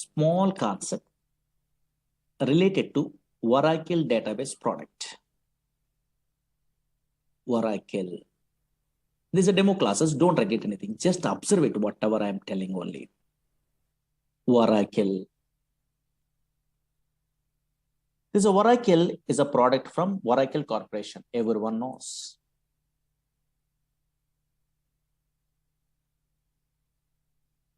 small concept related to Oracle database product. Oracle. These are demo classes. Don't write it anything. Just observe it, whatever I am telling only. Oracle. This Oracle is a product from Oracle Corporation. Everyone knows.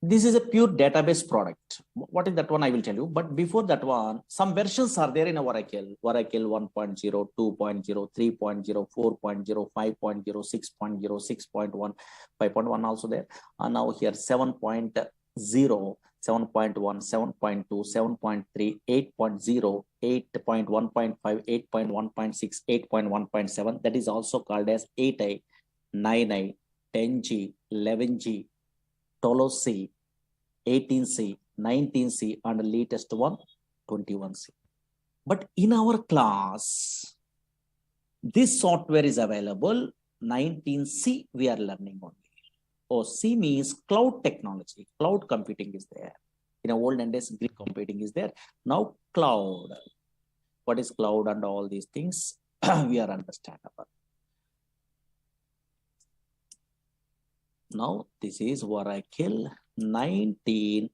This is a pure database product. What is that one? I will tell you. But before that one, some versions are there in Oracle. Oracle 1.0, 2.0, 3.0, 4.0, 5.0, 6.0, 6.1, 5.1 also there. And now here 7.0, 7.1, 7.2, 7.3, 8.0, 8.1.5, 8.1.6, 8.1.7. That is also called as 8i, 9i, 10G, 11G. 12C, 18C, 19C, and the latest one, 21C. But in our class, this software is available, 19C we are learning only. Oh, C means cloud technology, cloud computing is there. In olden days, Greek computing is there. Now cloud. What is cloud and all these things, we are understandable. Now, this is Oracle 19C.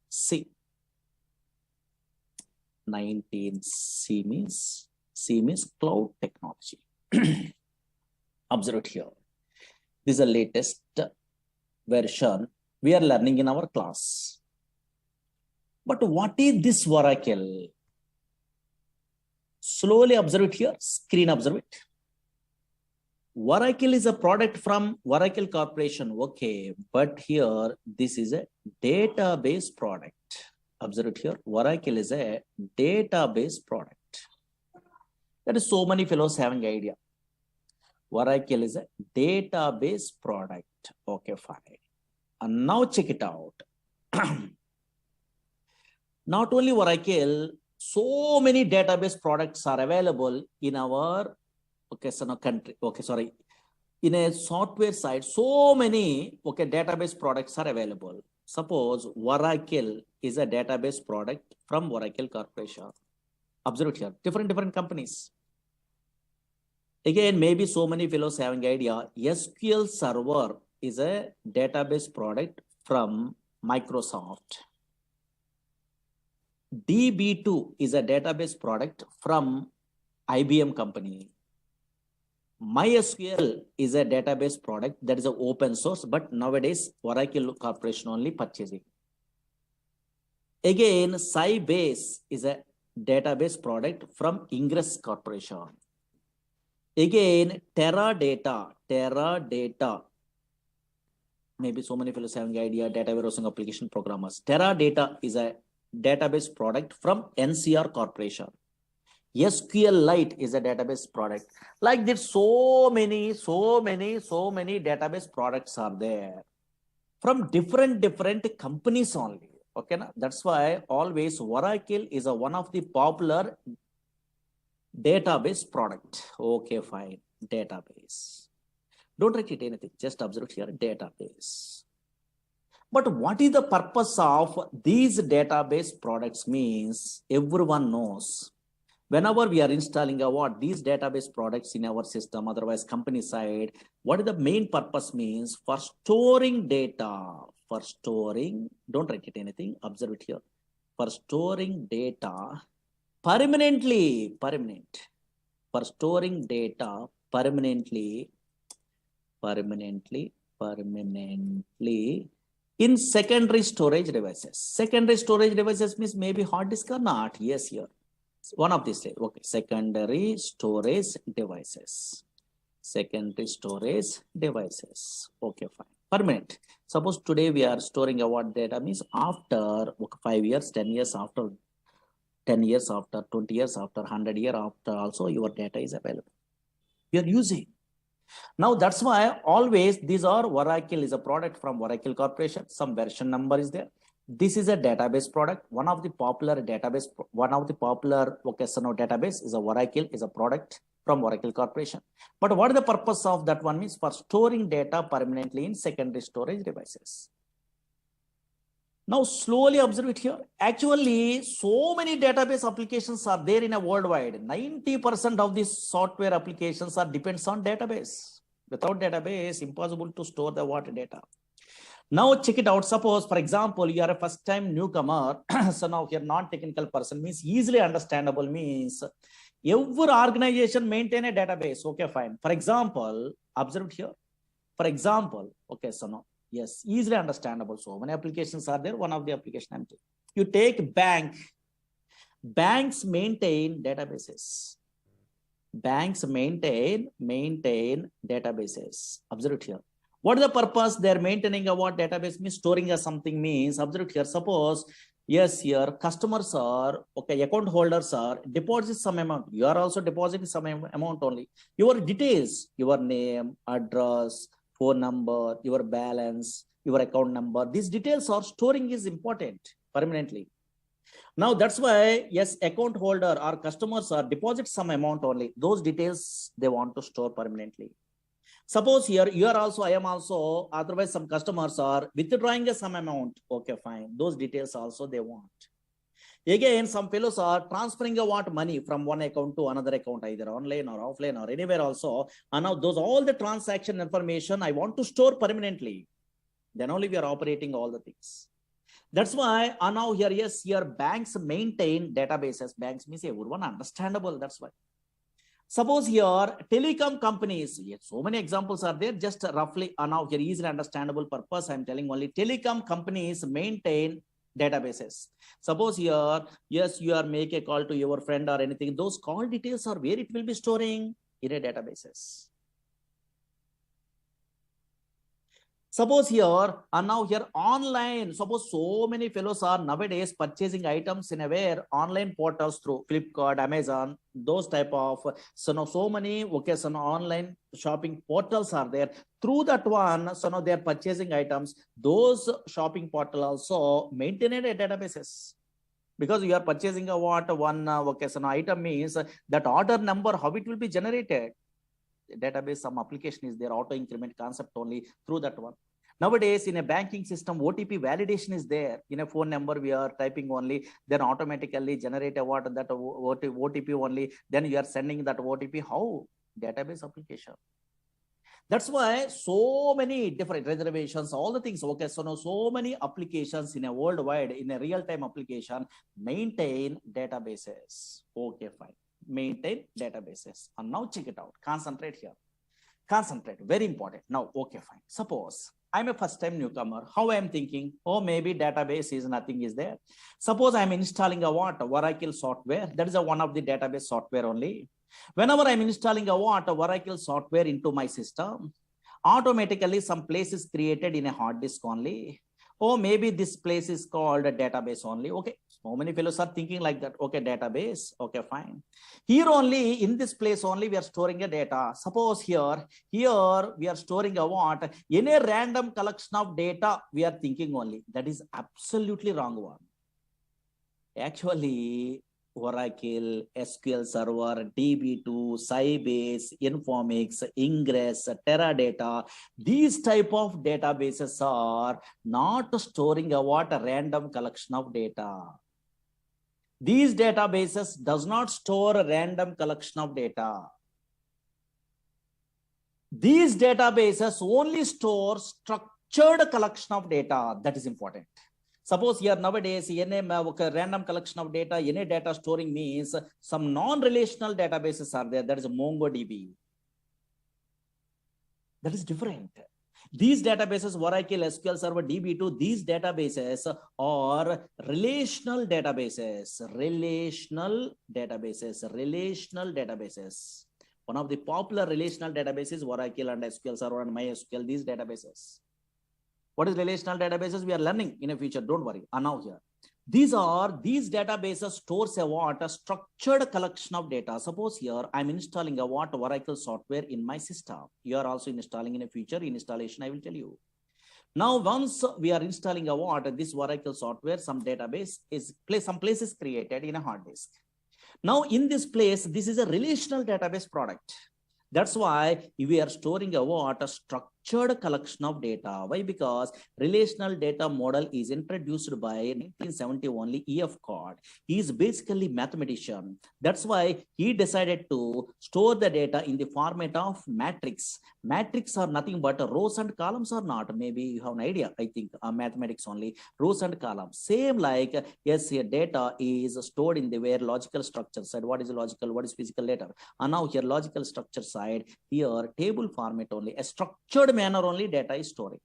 19C means cloud technology. Observe it here. This is the latest version we are learning in our class. But what is this Oracle? Slowly observe it here. Screen observe it. Oracle is a product from Oracle Corporation. Okay, but here this is a database product. Observe it here. Oracle is a database product. There is so many fellows having idea. Oracle is a database product. Okay, fine. And now check it out. Not only Oracle, so many database products are available in our country. Okay, sorry. In a software side, so many database products are available. Suppose Oracle is a database product from Oracle Corporation. Observe it here. Different companies. Again, maybe so many fellows having idea. SQL Server is a database product from Microsoft. DB2 is a database product from IBM company. MySQL is a database product that is an open source, but nowadays Oracle Corporation only purchasing. Again, Sybase is a database product from Ingress Corporation. Again, Teradata. Maybe so many fellows having idea, data warehousing application programmers. Teradata is a database product from NCR Corporation. SQLite is a database product. Like this, so many database products are there from different companies only. Okay, na? That's why always Oracle is one of the popular database product. Okay, fine. Database. Don't write it anything. Just observe here. Database. But what is the purpose of these database products means everyone knows. Whenever we are installing these database products in our system, otherwise company side, what is the main purpose means? For storing data. For storing, don't write it anything, observe it here. For storing data permanently. For storing data permanently in secondary storage devices. Secondary storage devices means maybe hard disk or not. Yes, here. One of these. Okay, secondary storage devices. Secondary storage devices. Okay, fine. Permanent. Suppose today we are storing our data means after 5 years, 10 years after, 10 years after, 20 years after, 100 years after also your data is available. We are using. Now that's why always these are Oracle is a product from Oracle Corporation. Some version number is there. This is a database product. One of the popular database is a Oracle is a product from Oracle Corporation. But what is the purpose of that one means? For storing data permanently in secondary storage devices. Now slowly observe it here. Actually, so many database applications are there in a worldwide. 90% of these software applications are depends on database. Without database, impossible to store the what data. Now check it out. Suppose, for example, you are a first time newcomer. So now you're non-technical person, means easily understandable, means every organization maintain a database. Okay, fine. For example, observe it here. For example, okay, so now, yes, easily understandable. So many applications are there. One of the application I'm taking. You take bank. Banks maintain databases. Banks maintain databases. Observe it here. What is the purpose? They're maintaining a what database means storing a something means. Observe it here. Suppose, yes, here customers are, okay, account holders are deposit some amount. You are also depositing some amount only. Your details, your name, address, phone number, your balance, your account number. These details are storing is important permanently. Now that's why, yes, account holder or customers are deposit some amount only. Those details they want to store permanently. Suppose here you are also, I am also, otherwise some customers are withdrawing some amount. Okay, fine. Those details also they want. Again, some fellows are transferring a what money from one account to another account, either online or offline or anywhere also. And now those all the transaction information I want to store permanently. Then only we are operating all the things. That's why now here, yes, here banks maintain databases. Banks means everyone understandable. That's why. Suppose here telecom companies, yes, so many examples are there, just roughly now here easily understandable purpose. I'm telling only telecom companies maintain databases. Suppose here, yes, you are make a call to your friend or anything. Those call details are where it will be storing in a databases. Suppose here, and now here online, suppose so many fellows are nowadays purchasing items in a where online portals through Flipkart, Amazon, those type of, so now so many, okay, so now online shopping portals are there. Through that one, so now they're purchasing items. Those shopping portal also maintain a databases. Because you are purchasing a what, one, okay, so now item means that order number, how it will be generated. Database, some application is there, auto increment concept only through that one. Nowadays in a banking system, OTP validation is there. In a phone number we are typing only, then automatically generate a what, that OTP only, then you are sending that OTP. How? Database application. That's why so many different reservations, all the things, okay, so now so many applications in a worldwide, in a real-time application, maintain databases. Okay, fine. Maintain databases. And now check it out. Concentrate here. Concentrate. Very important. Now, okay, fine. Suppose I'm a first-time newcomer. How I'm thinking? Oh, maybe database is nothing is there. Suppose I'm installing a what? Oracle software. That is one of the database software only. Whenever I'm installing a what? Oracle software into my system, automatically some place is created in a hard disk only. Oh, maybe this place is called a database only. Okay, so many fellows are thinking like that. Okay, database. Okay, fine. Here only, in this place only, we are storing a data. Suppose here we are storing a what? In a random collection of data, we are thinking only. That is absolutely wrong one. Actually, Oracle, SQL Server, DB2, Sybase, Informix, Ingress, Teradata, these type of databases are not storing a what? A random collection of data. These databases does not store a random collection of data. These databases only store structured collection of data. That is important. Suppose here nowadays, any random collection of data, any data storing means some non-relational databases are there. That is MongoDB. That is different. These databases, Oracle, SQL Server, DB2, these databases are relational databases. Relational databases. One of the popular relational databases, Oracle and SQL Server and MySQL, these databases. What is relational databases? We are learning in the future. Don't worry. Now here. These databases stores a what? A structured collection of data. Suppose here I'm installing a what? Oracle software in my system. You are also installing in a future installation. I will tell you. Now, once we are installing a what? This Oracle software, some database is some place is created in a hard disk. Now in this place, this is a relational database product. That's why we are storing a what? A structured structured collection of data. Why? Because relational data model is introduced by 1970 only E.F. Card. He is basically mathematician. That's why he decided to store the data in the format of matrix. Matrix are nothing but rows and columns or not. Maybe you have an idea. I think mathematics only rows and columns. Same like yes, here data is stored in the where logical structure side. What is logical? What is physical data? And now here logical structure side, here table format only, a structured manner only data is storing.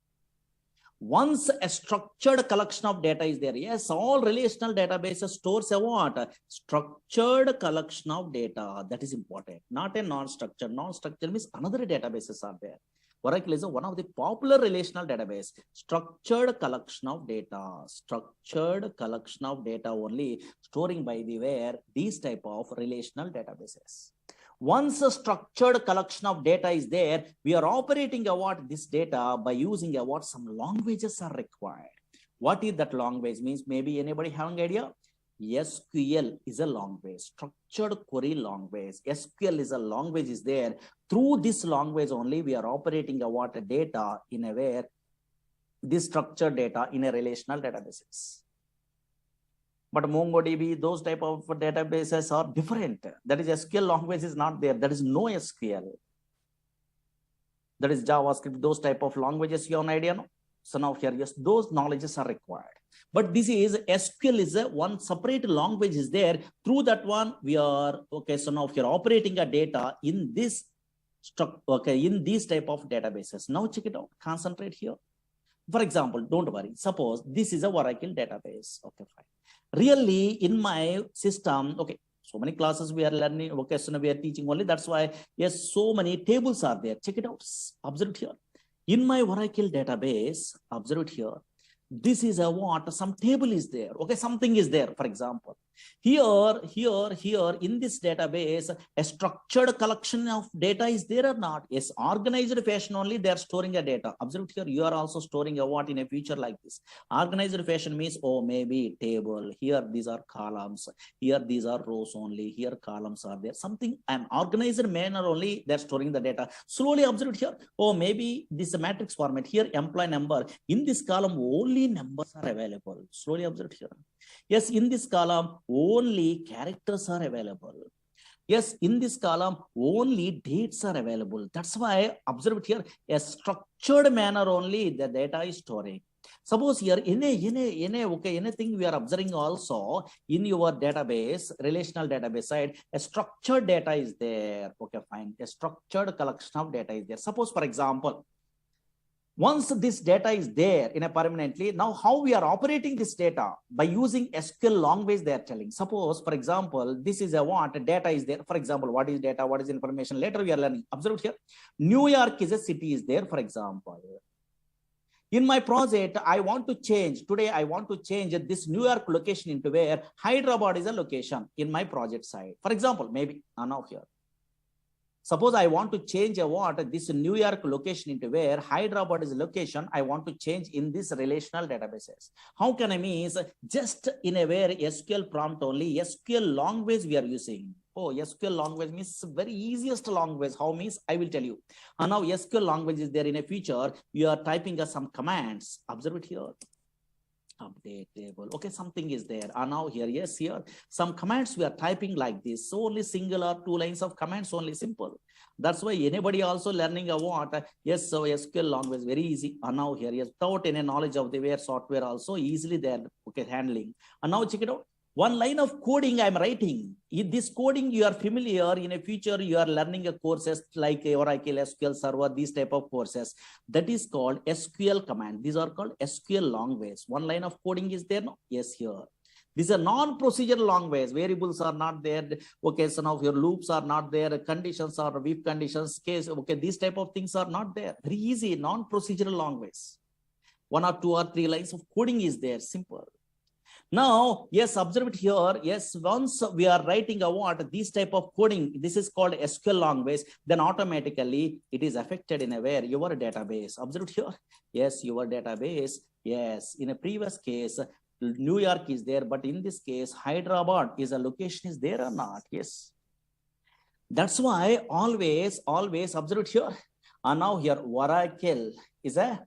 Once a structured collection of data is there, yes, all relational databases stores a what? Structured collection of data. That is important, not a non-structured. Non-structured means another databases are there. Oracle is one of the popular relational database. Structured collection of data. Structured collection of data only storing by the where these type of relational databases. Once a structured collection of data is there, we are operating about this data by using what some languages are required. What is that language means? Maybe anybody have an idea? SQL is a language, structured query language. SQL is a language is there. Through this language only, we are operating about data in a way, this structured data in a relational databases. But MongoDB, those type of databases are different. That is SQL language is not there. There is no SQL. That is JavaScript, those type of languages, you have an idea, no? So now here, yes, those knowledges are required. But this is SQL is a one separate language is there. Through that one, we are, okay, so now here operating a data in this in these type of databases. Now check it out, concentrate here. For example, don't worry, suppose this is a Oracle database. Okay, fine. Really, in my system, okay, so many classes we are learning, okay, so we are teaching only. That's why, yes, so many tables are there. Check it out. Observe it here. In my Oracle database, observe it here. This is a what? Some table is there. Okay, something is there. For example, here in this database, a structured collection of data is there or not? Yes, organized fashion only they are storing a data. Observe here, you are also storing a what in a future like this. Organized fashion means, oh, maybe table. Here these are columns. Here these are rows only. Here columns are there. Something an organized manner only they are storing the data. Slowly observe here. Oh, maybe this is a matrix format. Here employee number. In this column only numbers are available. Slowly observe here. Yes, in this column only characters are available. Yes, in this column only dates are available. That's why observe it here, a structured manner only the data is storing. Suppose here anything we are observing also in your database, relational database side, a structured data is there. Okay, fine. A structured collection of data is there. Suppose, for example, once this data is there in a permanently, now how we are operating this data by using SQL language they are telling. Suppose, for example, this is a what data is there. For example, what is data? What is information? Later we are learning. Observe here. New York is a city is there, for example. In my project, I want to change. Today, I want to change this New York location into where Hyderabad is a location in my project side. For example, maybe now here. Suppose I want to change a what this New York location into where Hyderabad is location. I want to change in this relational databases. How can I mean? Just in a where SQL prompt only, SQL language we are using. Oh, SQL language means very easiest language. How means? I will tell you. And now SQL language is there in a feature. You are typing some commands. Observe it here. Update table. Okay, something is there. And now here, yes, here some commands we are typing like this. So only single or two lines of commands, only simple. That's why anybody also learning a what? Yes, so SQL language very easy. And now here, yes, without any knowledge of the where software also easily there. Okay, handling. And now check it out. One line of coding I'm writing. In this coding you are familiar. In a future you are learning a courses like Oracle, SQL Server, these type of courses. That is called SQL command. These are called SQL language. One line of coding is there. No? Yes, here. These are non-procedural language. Variables are not there. Okay, so now your loops are not there. Conditions are if conditions case. Okay, these type of things are not there. Very easy, non-procedural language. One or two or three lines of coding is there. Simple. Now, yes, observe it here. Yes, once we are writing a what, this type of coding, this is called SQL language, then automatically it is affected in a where your database. Observe it here. Yes, your database. Yes, in a previous case, New York is there, but in this case, Hyderabad is a location is there or not? Yes. That's why always observe it here. And now here, Oracle is a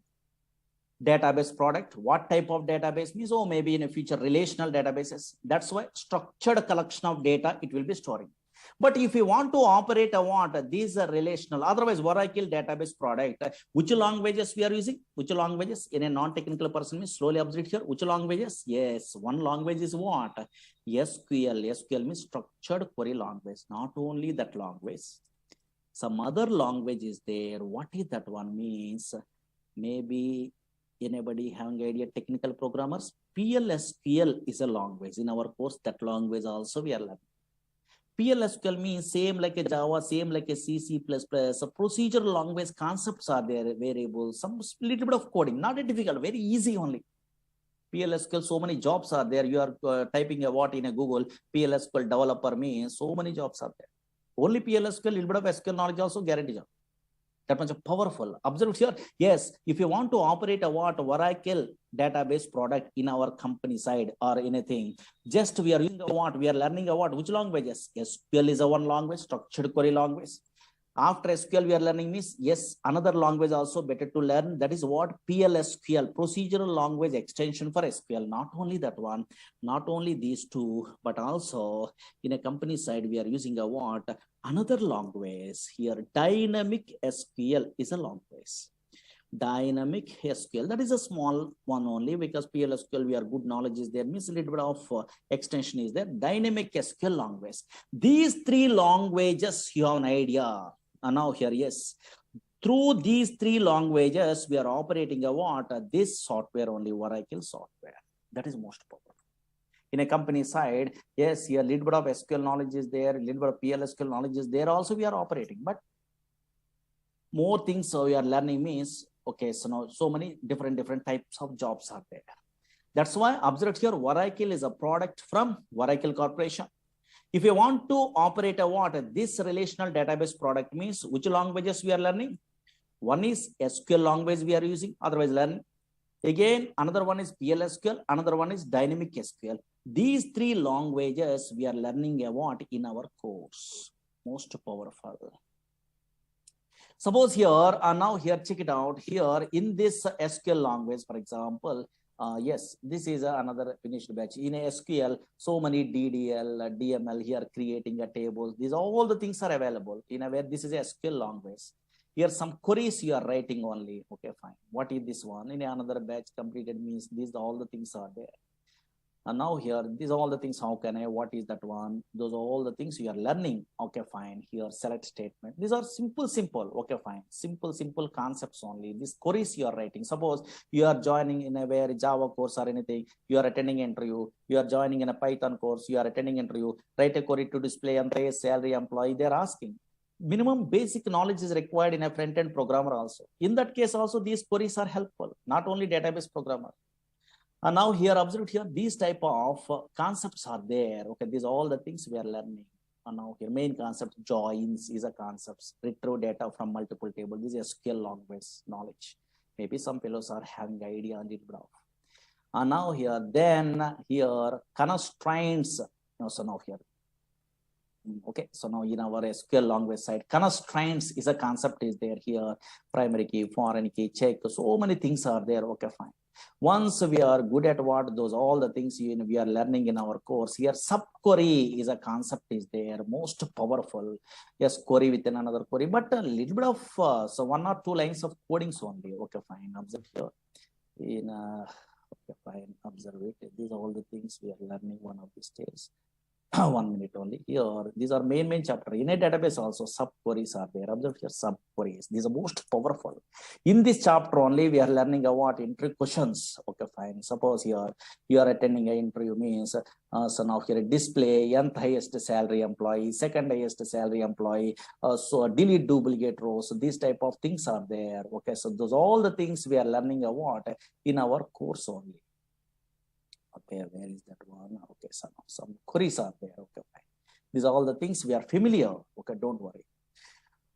database product. What type of database means? Oh, maybe in a future relational databases. That's why structured collection of data it will be storing. But if you want to operate a what, these are relational. Otherwise, Oracle database product. Which languages we are using? Which languages? In a non-technical person means slowly observe here. Which languages? Yes, one language is what? SQL. SQL means structured query language. Not only that language. Some other language is there. What is that one means? Maybe anybody having idea? Technical programmers. PLSQL is a language. In our course, that language also we are learning. PLSQL means same like a Java, same like a C, C++. So procedural language concepts are there, variables, some little bit of coding, not a difficult, very easy only. PLSQL, so many jobs are there. You are typing a what in a Google, PLSQL developer means so many jobs are there. Only PLSQL, little bit of SQL knowledge also guarantee job. That much powerful. Observe here. Yes, if you want to operate a what Oracle database product in our company side or anything, just we are using a what, we are learning a what, which languages? SQL is a one language, structured query language. After SQL, we are learning means, yes, another language also better to learn. That is what PLSQL, procedural language extension for SQL. Not only that one, not only these two, but also in a company side, we are using a what? Another language here. Dynamic SQL is a language. Dynamic SQL, that is a small one only, because PLSQL, we are good knowledge is there, means a little bit of extension is there. Dynamic SQL language. These three languages, you have an idea. And now here, yes, through these three languages, we are operating a what? This software only, Oracle software. That is most powerful. In a company side, yes, here little bit of SQL knowledge is there, little bit of PLSQL knowledge is there. Also, we are operating, but more things so we are learning means, okay, so now so many different types of jobs are there. That's why observe here, Oracle is a product from Oracle Corporation. If you want to operate a what, this relational database product means which languages we are learning? One is SQL language we are using, otherwise learning. Again, another one is PLSQL, another one is dynamic SQL. These three languages we are learning a what in our course. Most powerful. Suppose here, now here, check it out. Here in this SQL language, for example, yes, this is another finished batch. In a SQL, so many DDL, DML here creating a table. These all the things are available in a way. This is a SQL language. Here some queries you are writing only. Okay, fine. What is this one? In another batch completed means these all the things are there. And now here, these are all the things. How can I? What is that one? Those are all the things you are learning. Okay, fine. Here, select statement. These are simple. Okay, fine. Simple concepts only. These queries you are writing. Suppose you are joining in a very Java course or anything. You are attending interview. You are joining in a Python course. You are attending interview. Write a query to display and raise salary employee. They are asking. Minimum basic knowledge is required in a front-end programmer also. In that case also, these queries are helpful. Not only database programmer. And now here, observe here, these type of concepts are there. Okay, these are all the things we are learning. And now here, main concept, joins is a concept. Retrieve data from multiple tables. This is SQL language knowledge. Maybe some fellows are having idea on it. And now here, then here, constraints. No, so now here. Okay, so now in our SQL language side, constraints is a concept is there here. Primary key, foreign key, check. So many things are there. Okay, fine. Once we are good at what those all the things we are learning in our course here, subquery is a concept is there, most powerful. Yes, query within another query, but a little bit of so 1 or 2 lines of codings only. Okay, fine. Observe here. Okay, fine. Observe it. These are all the things we are learning one of these days. 1 minute only here. These are main chapter. In a database also, subqueries are there. Observe here, subqueries. These are most powerful. In this chapter only, we are learning about interview questions. Okay, fine. Suppose here you are attending an interview means, so now here display nth highest salary employee, second highest salary employee, so delete duplicate rows. So these type of things are there. Okay, so those all the things we are learning about in our course only. Okay, where is that one? Okay, some queries are there. Okay, fine. These are all the things we are familiar. Okay, don't worry.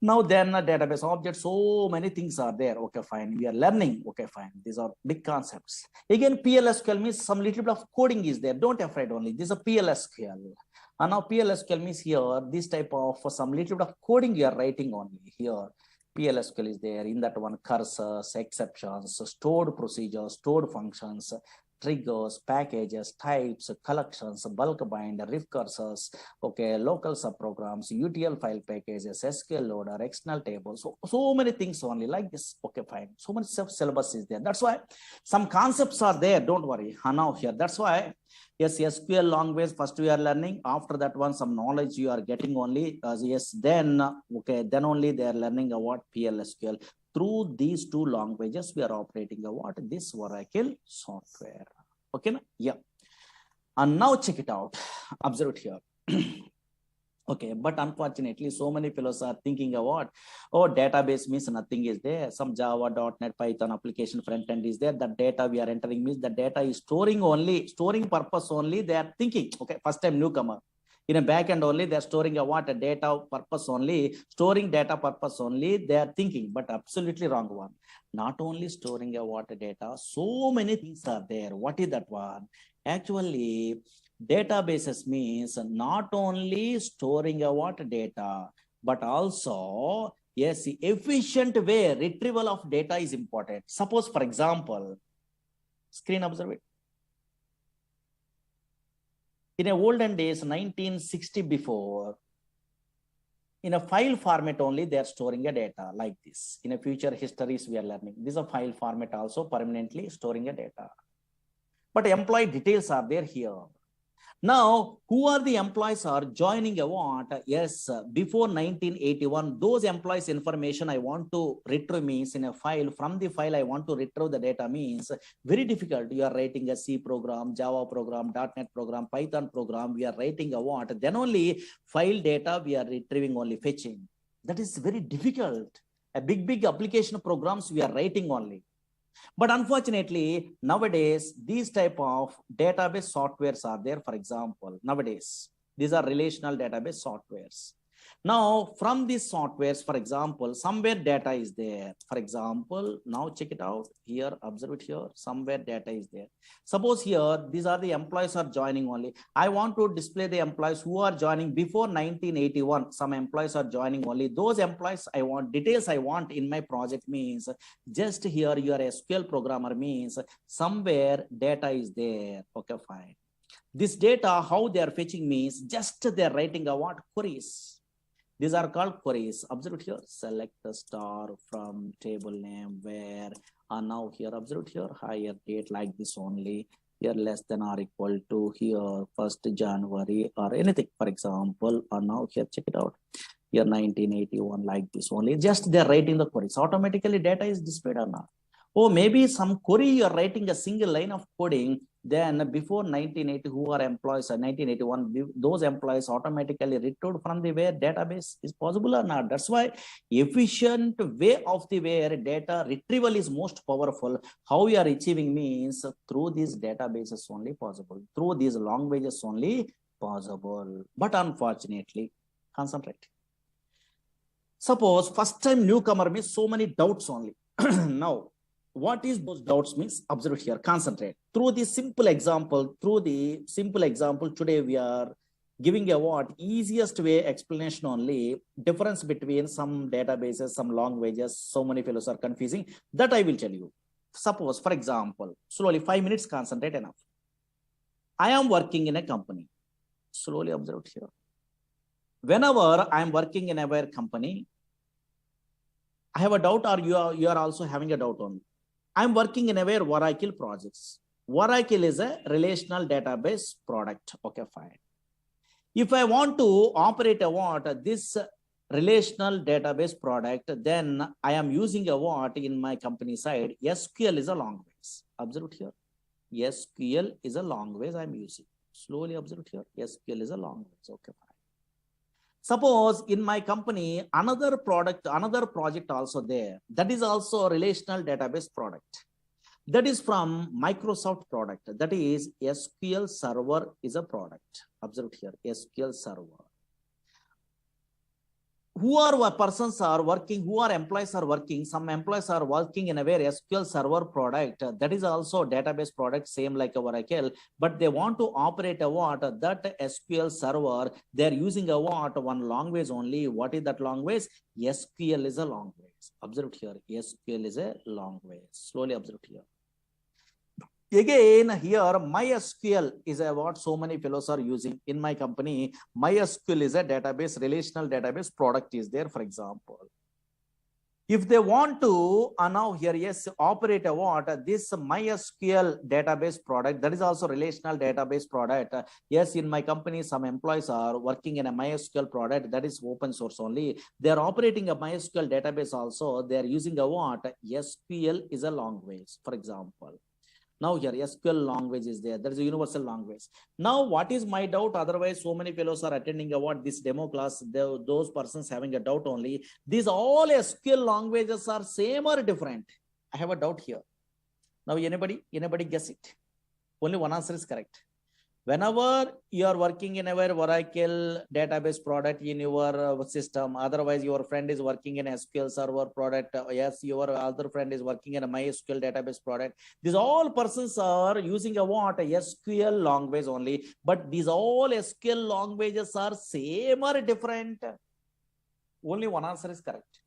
Now then, database object, so many things are there. Okay, fine. We are learning. Okay, fine. These are big concepts. Again, PLSQL means some little bit of coding is there. Don't afraid only. This is a PLSQL. And now PLSQL means here, this type of some little bit of coding you are writing only here. PLSQL is there. In that one, cursors, exceptions, stored procedures, stored functions, triggers, packages, types, collections, bulk bind, riff cursors, okay, local subprograms, UTL file packages, SQL loader, external tables, so many things only like this. Okay, fine. So much syllabus is there. That's why some concepts are there. Don't worry. Now here. That's why yes, SQL language first we are learning. After that one, some knowledge you are getting only. Yes, then okay, then only they are learning about PLSQL. Through these two languages, we are operating what this Oracle software. Okay, yeah. And now check it out. Observe it here. Okay, but unfortunately, so many fellows are thinking about, oh, database means nothing is there. Some Java, .NET, Python application front end is there. The data we are entering means the data is storing purpose only. They are thinking, okay, first time newcomer. In a backend only, they're storing a data purpose only, storing data purpose only, they are thinking, but absolutely wrong one. Not only storing a data, so many things are there. What is that one? Actually, databases means not only storing a data, but also, yes, efficient way, retrieval of data is important. Suppose, for example, screen observe it. In a olden days, 1960 before, in a file format only, they are storing a data like this. In a future histories, we are learning. This is a file format also permanently storing a data. But employee details are there here. Now, who are the employees are joining a what? Yes, before 1981, those employees information I want to retrieve means in a file. From the file I want to retrieve the data means very difficult. You are writing a C program, Java program, .NET program, Python program. We are writing a what? Then only file data we are retrieving only fetching. That is very difficult. A big application programs we are writing only. But unfortunately, nowadays, these type of database softwares are there. For example, nowadays, these are relational database softwares. Now, from these softwares, for example, somewhere data is there. For example, now check it out here, observe it here, somewhere data is there. Suppose here, these are the employees are joining only. I want to display the employees who are joining before 1981. Some employees are joining only. Those employees I want, details I want in my project means just here your SQL programmer means somewhere data is there. Okay, fine. This data, how they are fetching means just they are writing a what? Queries. These are called queries. Observe here. Select the star from table name where now here observe here higher date like this only. Here less than or equal to here 1st January or anything. For example, now here check it out. Here 1981 like this only. Just they are writing the queries. Automatically data is displayed or not. Oh, maybe some query you are writing a single line of coding. Then before 1980, who are employees, 1981, those employees automatically retrieved from the where database is possible or not. That's why efficient way of the where data retrieval is most powerful. How we are achieving means through these databases only possible, through these languages only possible. But unfortunately, concentrate. Suppose first time newcomer means so many doubts only. Now, what is those doubts means? Observe here, concentrate. Through the simple example, today we are giving a what? Easiest way explanation only, difference between some databases, some languages, so many fellows are confusing. That I will tell you. Suppose, for example, slowly 5 minutes, concentrate enough. I am working in a company. Slowly observe here. Whenever I am working in a company, I have a doubt or you are also having a doubt only. I'm working in a Oracle projects. Oracle is a relational database product. Okay, fine. If I want to operate this relational database product, then I am using a what in my company side? SQL is a language. Observe here. SQL is a language I'm using. Slowly observe here. SQL is a language. Okay, fine. Suppose in my company, another project also there. That is also a relational database product. That is from Microsoft product. That is SQL Server is a product. Observe here, SQL Server. Who are persons are working, who are employees are working, some employees are working in a very SQL Server product. That is also database product, same like Oracle, but they want to operate a what? That SQL Server, they're using a what? One language only. What is that language? SQL is a language. language. Observe here, SQL is a language. Slowly observe here. Again, here MySQL is a what so many fellows are using in my company. MySQL is a database, relational database product is there, for example. If they want to now here, yes, operate a what this MySQL database product, that is also relational database product. Yes, in my company, some employees are working in a MySQL product that is open source only. They are operating a MySQL database also. They are using a what? SQL is a language, for example. Now here SQL language is there. There is a universal language. Now what is my doubt? Otherwise, so many fellows are attending what this demo class. Those persons having a doubt only. These all SQL languages are same or different? I have a doubt here. Now anybody guess it? Only one answer is correct. Whenever you are working in a Oracle database product in your system, otherwise your friend is working in a SQL server product, yes, your other friend is working in a MySQL database product. These all persons are using a what? A SQL language only. But these all SQL languages are same or different? Only one answer is correct.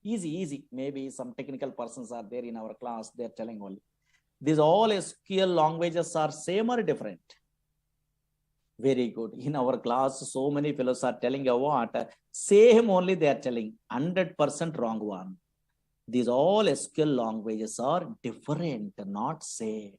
Easy. Maybe some technical persons are there in our class, they're telling only. These all SQL languages are same or different? Very good. In our class, so many fellows are telling you what? Same only they are telling. 100% wrong one. These all SQL languages are different, not same.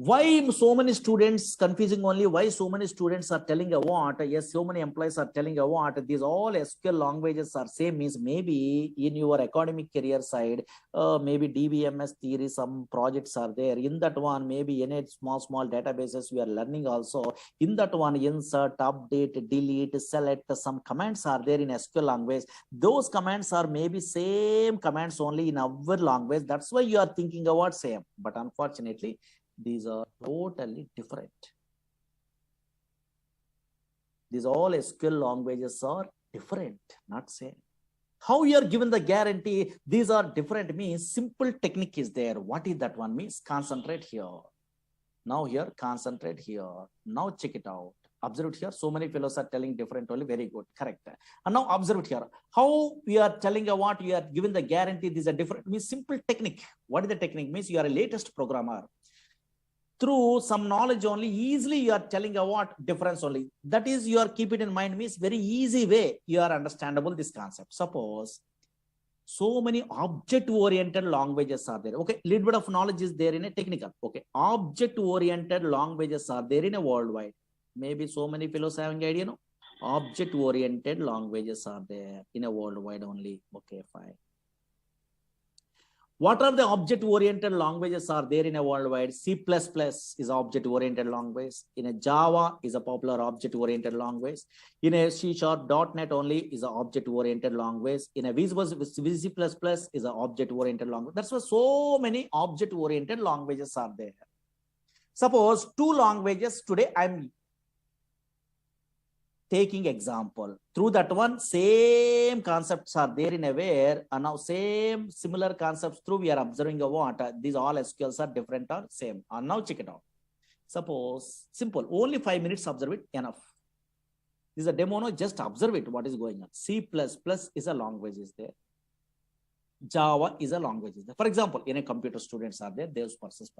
Why so many students confusing only? Why so many students are telling a what? Yes, so many employees are telling a what? These all SQL languages are same means maybe in your academic career side, maybe DBMS theory, some projects are there. In that one, maybe in a small databases we are learning also. In that one, insert, update, delete, select, some commands are there in SQL language. Those commands are maybe same commands only in our language. That's why you are thinking about same. But unfortunately, these are totally different. These all SQL languages are different, not same. How you are given the guarantee these are different means simple technique is there. What is that one means? Concentrate here. Now here, concentrate here. Now check it out. Observe here. So many fellows are telling different only. Very good. Correct. And now observe here. How we are telling what you are given the guarantee these are different means simple technique. What is the technique? Means you are a latest programmer. Through some knowledge only, easily you are telling a what difference only. That is, you are keep it in mind means very easy way you are understandable this concept. Suppose so many object-oriented languages are there. Okay, little bit of knowledge is there in a technical. Okay, object-oriented languages are there in a worldwide. Maybe so many fellows having idea, no? Object-oriented languages are there in a worldwide only. Okay, fine. What are the object-oriented languages are there in a worldwide? C++ is object-oriented language. In a Java is a popular object-oriented language. In a C# .NET only is an object-oriented language. In a VC++ is an object-oriented language. That's why so many object-oriented languages are there. Suppose two languages today I'm taking example. Through that one, same concepts are there in a where, and now same similar concepts through we are observing a what? These all SQLs are different or same. And now check it out. Suppose, simple, only 5 minutes observe it, enough. This is a demo, no, just observe it, what is going on. C++ is a language is there. Java is a language is there. For example, in a computer students are there, those persons.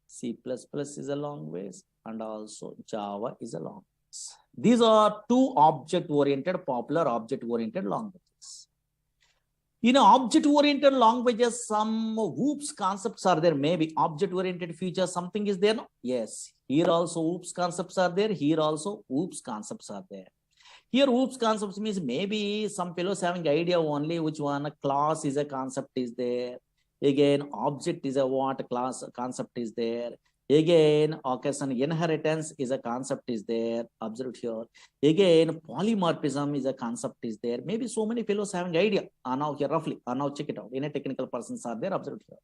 C++ is a language and also Java is a language. These are two object-oriented, popular object-oriented languages. In object-oriented languages, some OOPS concepts are there. Maybe object-oriented feature, something is there. No? Yes. Here also OOPS concepts are there. Here also OOPS concepts are there. Here OOPS concepts means maybe some fellows having idea only which one. A class is a concept is there. Again, object is a what class concept is there. Again, occasion inheritance is a concept is there. Observe here. Again, polymorphism is a concept is there. Maybe so many fellows having idea. Now here roughly. Now check it out. In a technical persons are there. Observe here.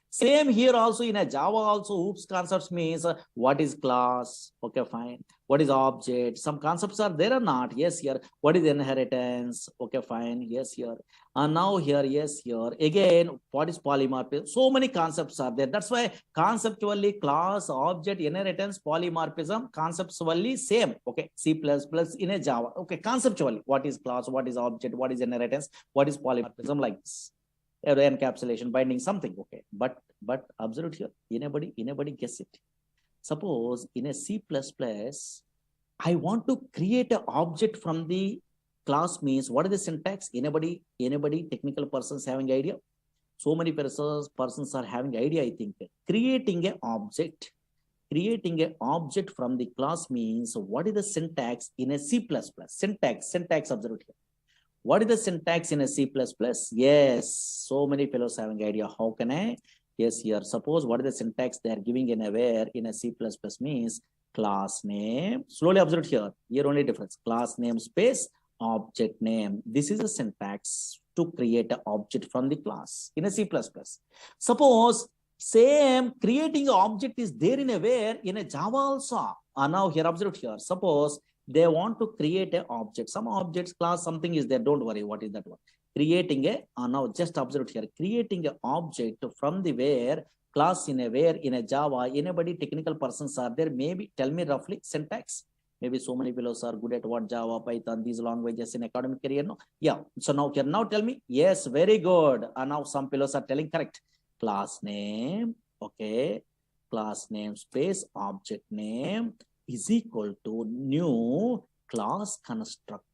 Same here also in a Java also OOPS concepts means what is class. Okay, fine. What is object? Some concepts are there or not? Yes, here. What is inheritance? Okay, fine. Yes, here. And now here, yes, here. Again, what is polymorphism? So many concepts are there. That's why conceptually class, object, inheritance, polymorphism, conceptually same. Okay, C++ in a Java. Okay, conceptually, what is class, what is object, what is inheritance, what is polymorphism, like this. Encapsulation, binding, something. Okay, but observe here. Anybody guess it? Suppose in a C++, I want to create an object from the class means what is the syntax? Anybody technical persons having idea? So many persons are having idea, I think. Creating an object from the class means what is the syntax in a C++? Syntax observe here. What is the syntax in a C++? Yes, so many fellows having idea. How can I? Yes, here. Suppose what is the syntax they are giving in a where in a C++ means class name. Slowly observe here. Here only difference. Class name space object name. This is a syntax to create an object from the class in a C++. Suppose same creating an object is there in a where in a Java also. Now here observe here. Suppose they want to create an object. Some objects class something is there. Don't worry. What is that one? Creating a now just observe here. Creating an object from the where class in a where in a Java. Anybody technical persons are there? Maybe tell me roughly syntax. Maybe so many fellows are good at what Java, Python, these languages in academic career. No, yeah. So now here now tell me. Yes, very good. Now some fellows are telling correct. Class name. Okay. Class name space object name is equal to new class constructor.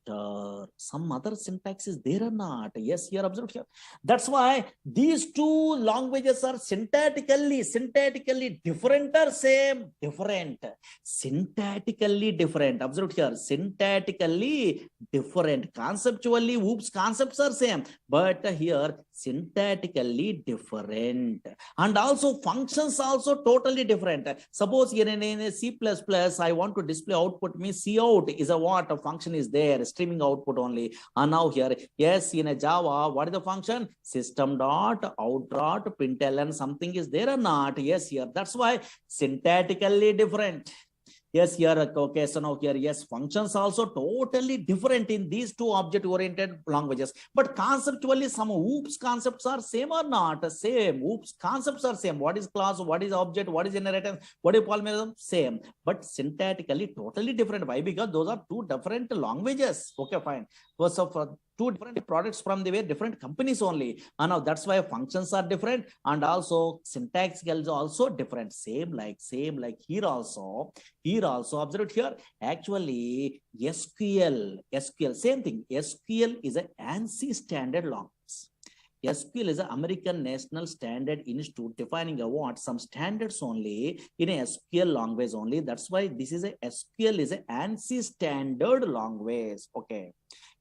Some other syntax is there or not? Yes, here observe here. That's why these two languages are syntactically different or same? Different. Syntactically different. Observe here. Syntactically different. Conceptually, oops, concepts are same. But here syntactically different. And also functions also totally different. Suppose here in a C++, I want to display output means cout is a what? A function is there, streaming output only. And now here, yes, in a Java, what is the function? System.out.println, something is there or not? Yes, here. That's why syntactically different. Yes, here, okay, so now here, yes, functions also totally different in these two object-oriented languages. But conceptually, some oops concepts are same or not? Same. Oops concepts are same. What is class? What is object? What is inheritance? What is polymorphism? Same. But syntactically totally different. Why? Because those are two different languages. Okay, fine. So for two different products from the way different companies only. And now that's why functions are different and also syntax is also different. Same like here also observe here. Actually, SQL, same thing. SQL is an ANSI standard language. SQL is an American National Standard Institute defining a what? Some standards only in a SQL language only. That's why this is a SQL is an ANSI standard language. Okay.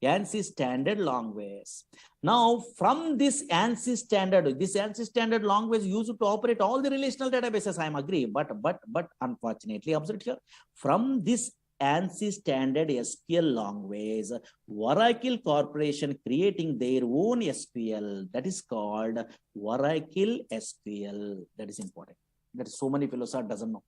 ANSI standard language. Now, from this ANSI standard language used to operate all the relational databases. I am agree, but unfortunately, observe here, from this ANSI standard SQL language, Oracle Corporation creating their own SQL that is called Oracle SQL. That is important. That is so many fellows doesn't know.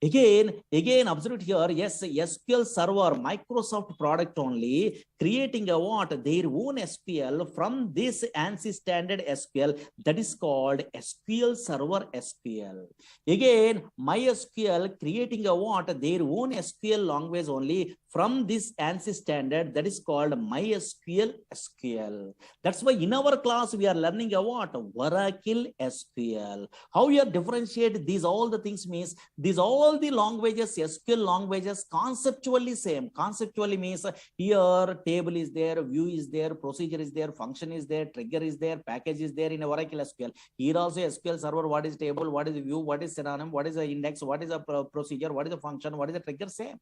Again, observe here, yes, SQL Server, Microsoft product only, creating a what? Their own SQL from this ANSI standard SQL that is called SQL Server SQL. Again, MySQL creating a what? Their own SQL language only from this ANSI standard that is called MySQL SQL. That's why in our class we are learning a what? Oracle SQL. How you differentiate these all the things means these all the languages, SQL languages, conceptually same. Conceptually means here table is there, view is there, procedure is there, function is there, trigger is there, package is there in Oracle SQL. Here also SQL Server, what is table, what is view, what is synonym, what is the index, what is a procedure, what is the function, what is the trigger, same.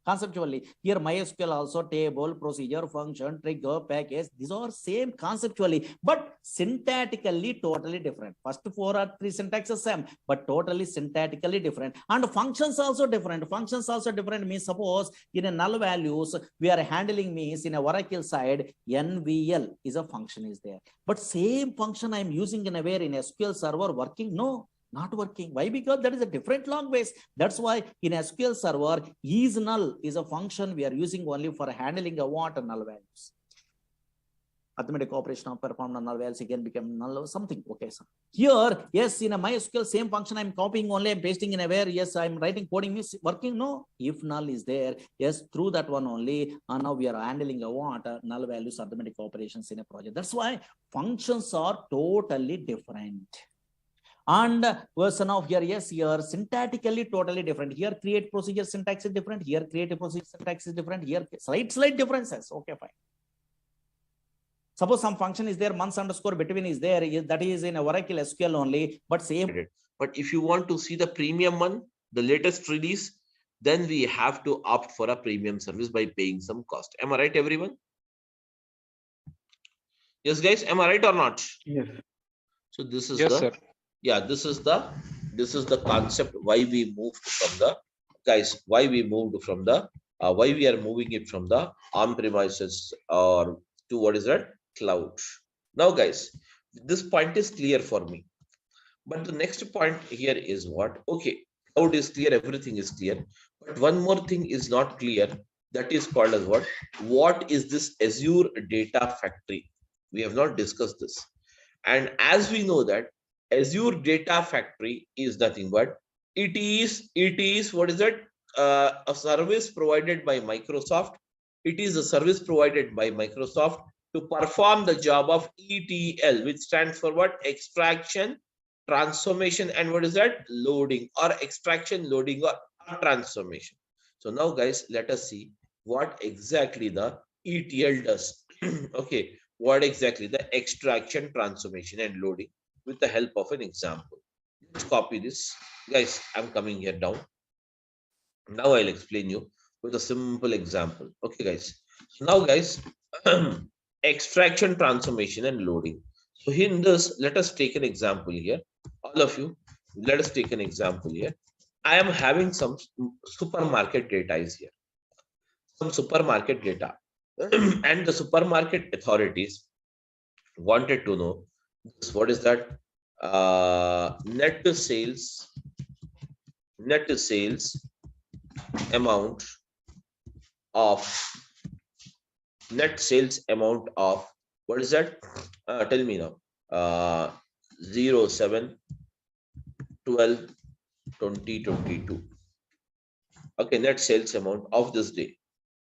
Conceptually, here MySQL also table, procedure, function, trigger, package, these are same conceptually, but syntactically totally different. First 4 or 3 syntaxes same, but totally syntactically different. And functions also different. Functions also different means suppose in a null values we are handling means in a Oracle side, NVL is a function is there. But same function I am using in a where in SQL Server working? No. Not working. Why? Because that is a different language. That's why in SQL Server, is null is a function we are using only for handling a what null values. Arithmetic operation of performed null values again become null or something. Okay, so here, yes, in a MySQL same function I'm copying only, I'm pasting in a where, yes, I'm writing coding is working. No, if null is there, yes, through that one only. And now we are handling a what null values arithmetic operations in a project. That's why functions are totally different. And version of here, yes, here syntactically totally different. Here create procedure syntax is different. Here create a procedure syntax is different. Here slight differences. Okay, fine. Suppose some function is there, months underscore between is there, that is in a Oracle SQL only, but same. But if you want to see the premium one, the latest release, then we have to opt for a premium service by paying some cost. Am I right, everyone? Yes, guys, am I right or not? Yes. So this is Yes, sir. Yeah, this is the concept why we moved from the why we are moving it from the on-premises or to what is that, cloud. Now guys, this point is clear for me, but the next point here is what? Okay, cloud is clear, everything is clear, but one more thing is not clear. That is called as what is this Azure data factory? We have not discussed this. And as we know that Azure Data Factory is nothing but it is what is that, a service provided by Microsoft. It is a service provided by Microsoft to perform the job of ETL, which stands for what? Extraction, transformation, and what is that? Loading, or extraction, loading, or transformation. So now guys, let us see what exactly the ETL does. Okay, what exactly the extraction, transformation, and loading with the help of an example. Let's copy this. Guys, I'm coming here down. Now I'll explain you with a simple example. Okay, guys. Now, guys, extraction, transformation, and loading. So in this, let us take an example here. All of you, let us take an example here. I am having some supermarket data is here. Some supermarket data. And the supermarket authorities wanted to know this, what is that, net sales amount of what is that, tell me now, 07/12/2022. Okay, net sales amount of this day.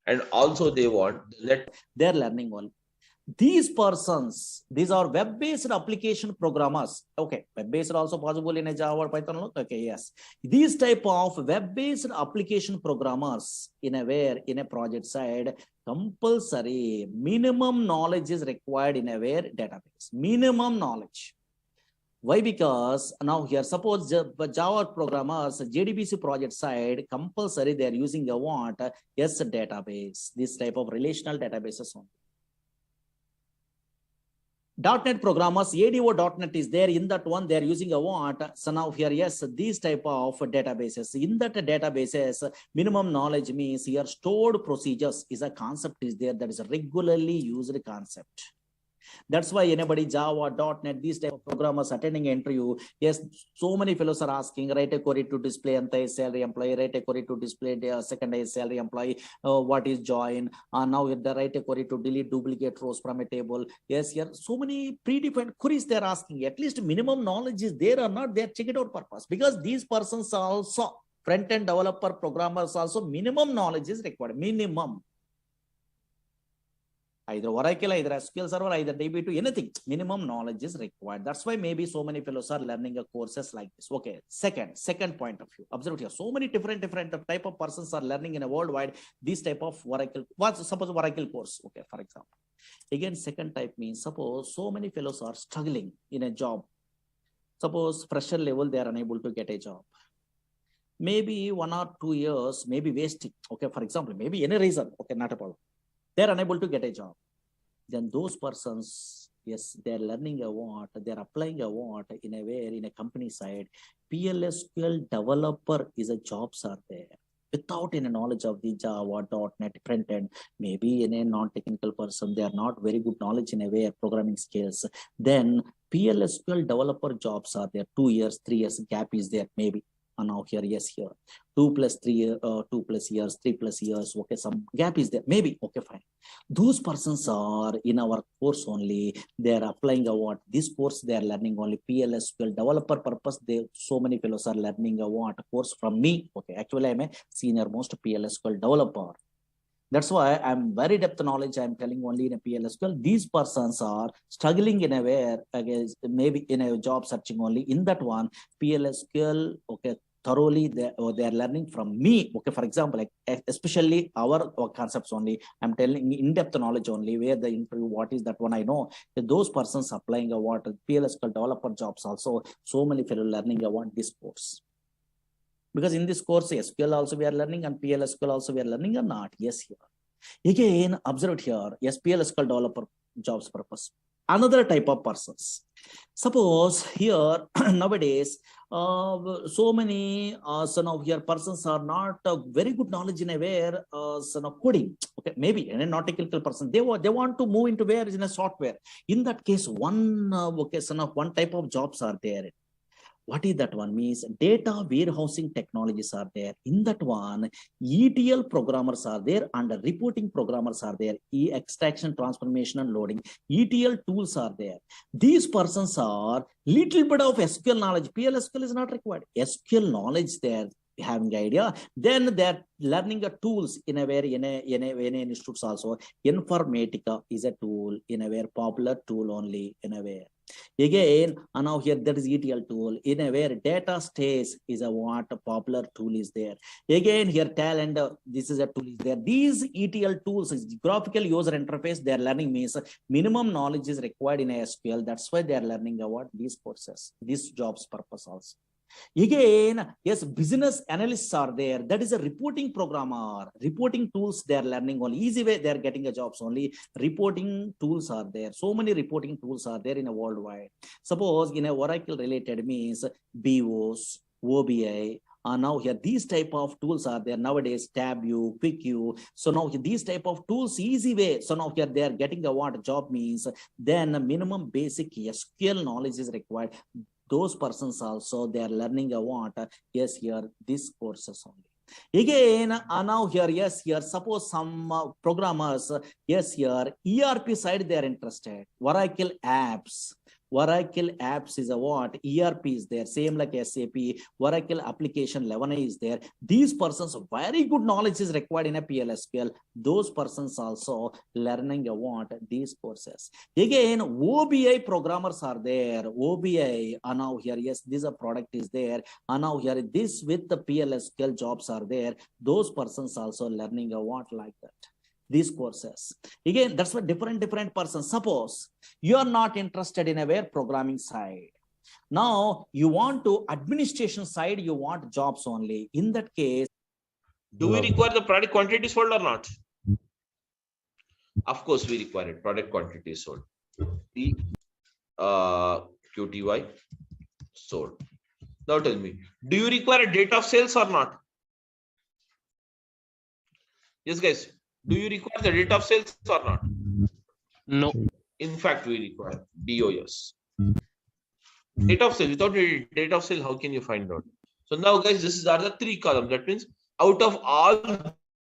And also they want the net. They're learning one. These persons, these are web-based application programmers. Okay, web-based also possible in a Java or Python. Okay, yes. These type of web-based application programmers in a project side, compulsory minimum knowledge is required in a database. Minimum knowledge. Why? Because now here, suppose Java programmers, JDBC project side, compulsory they are using a what? Yes, database. This type of relational databases only. .NET programmers, ADO.NET is there. In that one, they are using a what? So now here, yes, these type of databases. In that databases, minimum knowledge means here stored procedures is a concept is there that is a regularly used concept. That's why anybody Java, .NET, these type of programmers attending interview, yes, so many fellows are asking, write a query to display salary employee, write a query to display the second salary employee, what is join, now the write a query to delete duplicate rows from a table. Yes, here so many predefined queries they're asking. At least minimum knowledge is there or not, they're check it out purpose, because these persons are also front-end developer programmers also minimum knowledge is required, minimum. Either Oracle, either SQL Server, either DB2, anything, minimum knowledge is required. That's why maybe so many fellows are learning courses like this. Okay, second point of view. Observe here, so many different type of persons are learning in a worldwide this type of Oracle. Suppose Oracle course, okay, for example. Again, second type means suppose so many fellows are struggling in a job. Suppose fresher level, they are unable to get a job. Maybe 1 or 2 years, maybe wasting. Okay, for example, maybe any reason. Okay, not a problem. They're unable to get a job. Then those persons, yes, they're learning a what, they're applying a what in a company side. PLSQL developer is a jobs are there. without any knowledge of the Java, .NET, front end, maybe in a non-technical person, they are not very good knowledge in a way of programming skills. Then PLSQL developer jobs are there. 2 years, 3 years gap is there, maybe. And now here, yes, here 2 plus years, 3 plus years. Okay, some gap is there, maybe. Okay, fine. Those persons are in our course only. They are applying what this course they are learning only PLSQL developer purpose. They so many fellows are learning what course from me. Okay, actually I'm a senior most PLSQL developer. That's why I'm very depth knowledge. I'm telling only in a PLSQL. These persons are struggling in a way, against maybe in a job searching only. In that one, PLSQL, okay, thoroughly they are learning from me. Okay, for example, like especially our concepts only. I'm telling in-depth knowledge only where the interview, what is that one I know. Those persons applying what PLSQL developer jobs also. So many fellow learning what this course. Because in this course, SQL also we are learning and PLSQL also we are learning or not? Yes, here. Again, observe here, yes, PLSQL developer jobs purpose. Another type of persons. Suppose here nowadays, so many son of here persons are not very good knowledge in a where son of coding. Okay, maybe and a not technical person. They want to move into where is in a software. In that case, one okay, son of one type of jobs are there. What is that one means? Data warehousing technologies are there. In that one, ETL programmers are there and reporting programmers are there. Extraction, transformation and loading. ETL tools are there. These persons are little bit of SQL knowledge. PLSQL is not required. SQL knowledge there, having idea, then they're learning the tools in a very in a institutes also. Informatica is a tool in a very popular tool only in a way. Again, and now here that is ETL tool in a where data stays is a what a popular tool is there. Again here talent, this is a tool is there. These ETL tools is graphical user interface. They are learning means minimum knowledge is required in SQL. That's why they are learning what these courses, these jobs purpose also. Again, yes, business analysts are there. That is a reporting programmer. Reporting tools they are learning only. Easy way they are getting a jobs only. Reporting tools are there. So many reporting tools are there in a worldwide. Suppose in a Oracle related means BOS, OBI. Now here these type of tools are there nowadays. TabView, QuickView. So now these type of tools easy way. So now here they are getting a what job means. Then minimum basic SQL knowledge is required. Those persons also they are learning what yes here these courses only. Again now here yes here suppose some programmers yes here ERP side they are interested. Oracle apps is a what? ERP is there, same like SAP. Oracle application 11 is there. These persons very good knowledge is required in a PLSQL. Those persons also learning a what? These courses. Again, OBI programmers are there. OBI, and now here, yes, this a product is there. And now here, this with the PLSQL jobs are there. Those persons also learning a what like that. These courses. Again, that's what different persons. Suppose you are not interested in a where programming side. Now you want to administration side, you want jobs only. In that case, do we require the product quantity sold or not? Of course, we require it. Product quantity sold. The QTY sold. Now tell me, do you require a date of sales or not? Yes, guys. Do you require the date of sales or not? No. In fact, we require DOS. Date of sale. Without date of sale, how can you find out? So now, guys, this are the 3 columns. That means out of all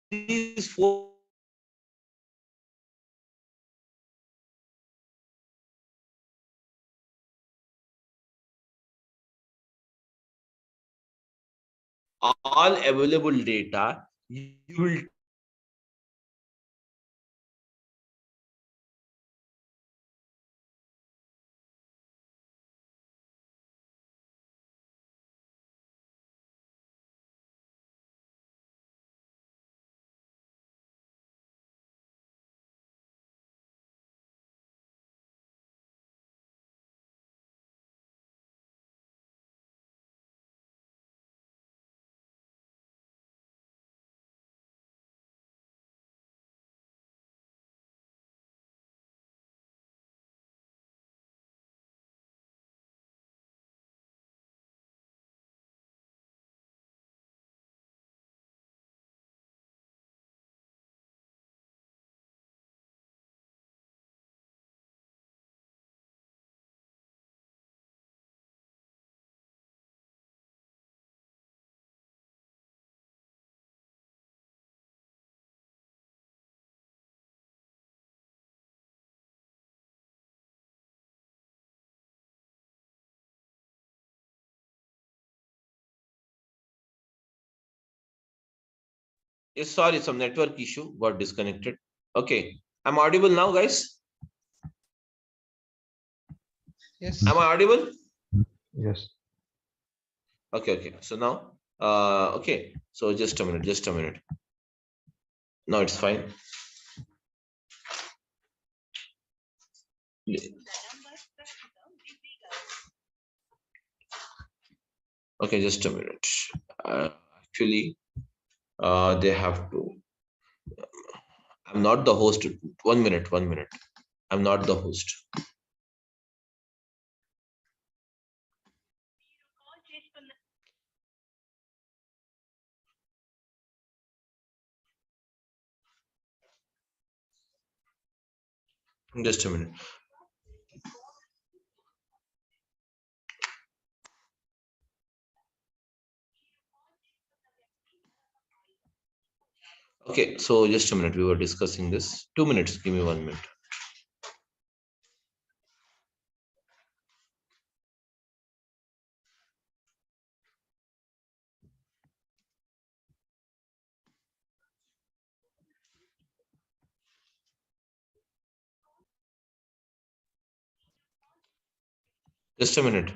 these 4, all available data, you will Sorry, some network issue, got disconnected. Okay, I'm audible now, guys. Yes. Am I audible? Yes. Okay. So now, okay. So just a minute. No, it's fine. Okay, just a minute. Actually, they have to. I'm not the host. 1 minute. I'm not the host. Just a minute. Okay, so just a minute. We were discussing this. 2 minutes. Give me 1 minute. Just a minute.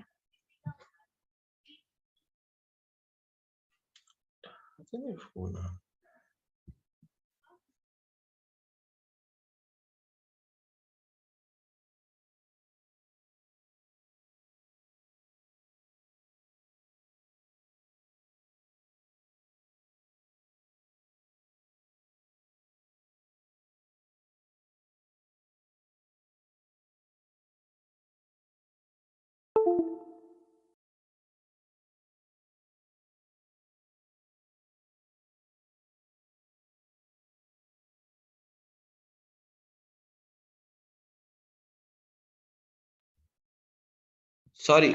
Sorry.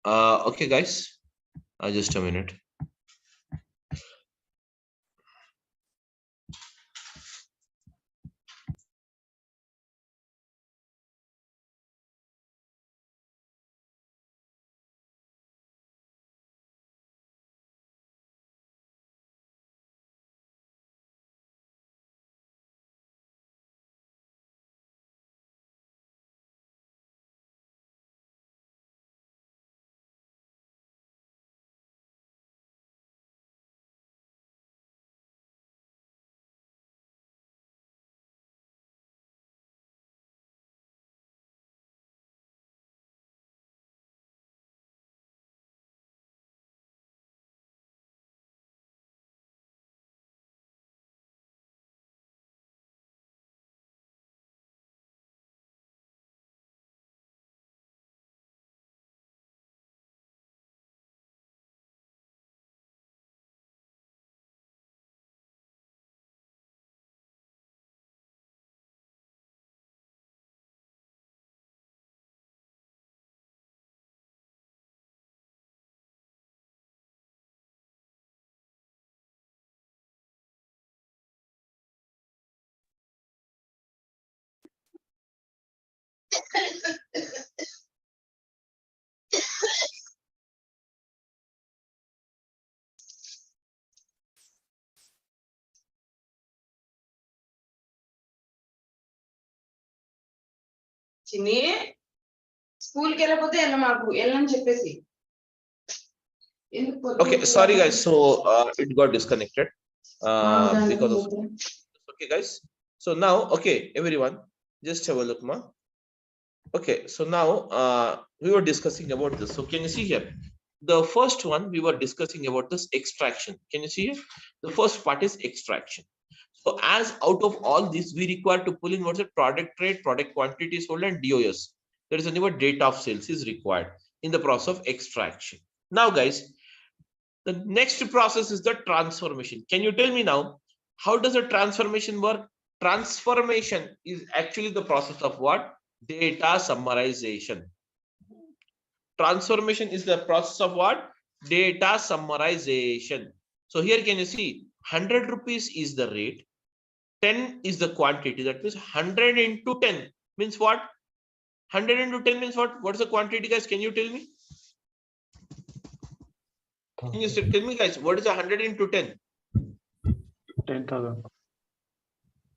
Okay, guys. Just a minute. చిన్ని school కి వెళ్ళకపోతే వెళ్ళని చెప్పేసి Okay, sorry guys. So it got disconnected because of. Okay, guys. So now, okay, everyone, just have a look, ma. Okay, so now we were discussing about this. So can you see here? The first one we were discussing about this extraction. Can you see here? The first part is extraction. So as out of all this, we require to pull in what's the product rate, product quantity sold, and DOS. There is a new date of sales is required in the process of extraction. Now, guys, the next process is the transformation. Can you tell me now, how does a transformation work? Transformation is actually the process of what? Data summarization. Transformation is the process of what? Data summarization. So here can you see 100 rupees is the rate, 10 is the quantity. That means 100 into 10 means what? 100 into 10 means what? What is the quantity, guys? Can you tell me? Can you tell me, guys, what is 100 into 10? 10,000.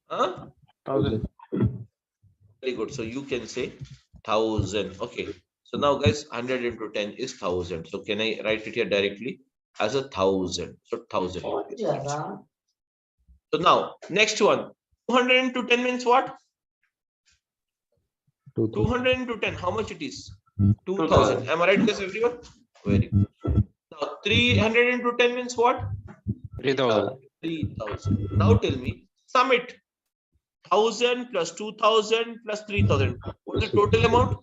Huh? 1,000. Very good. So you can say 1,000. Okay. So now, guys, 100 into 10 is 1,000. So can I write it here directly as 1,000? So 1,000. So now, next one. 200 into 10 means what? 200 into 10. How much it is? 2,000. Am I right, guys, everyone? Very good. Now, 300 into 10 means what? 3,000. 3,000. Now tell me, sum it. 1,000 plus 2,000 plus 3,000. What is the total amount?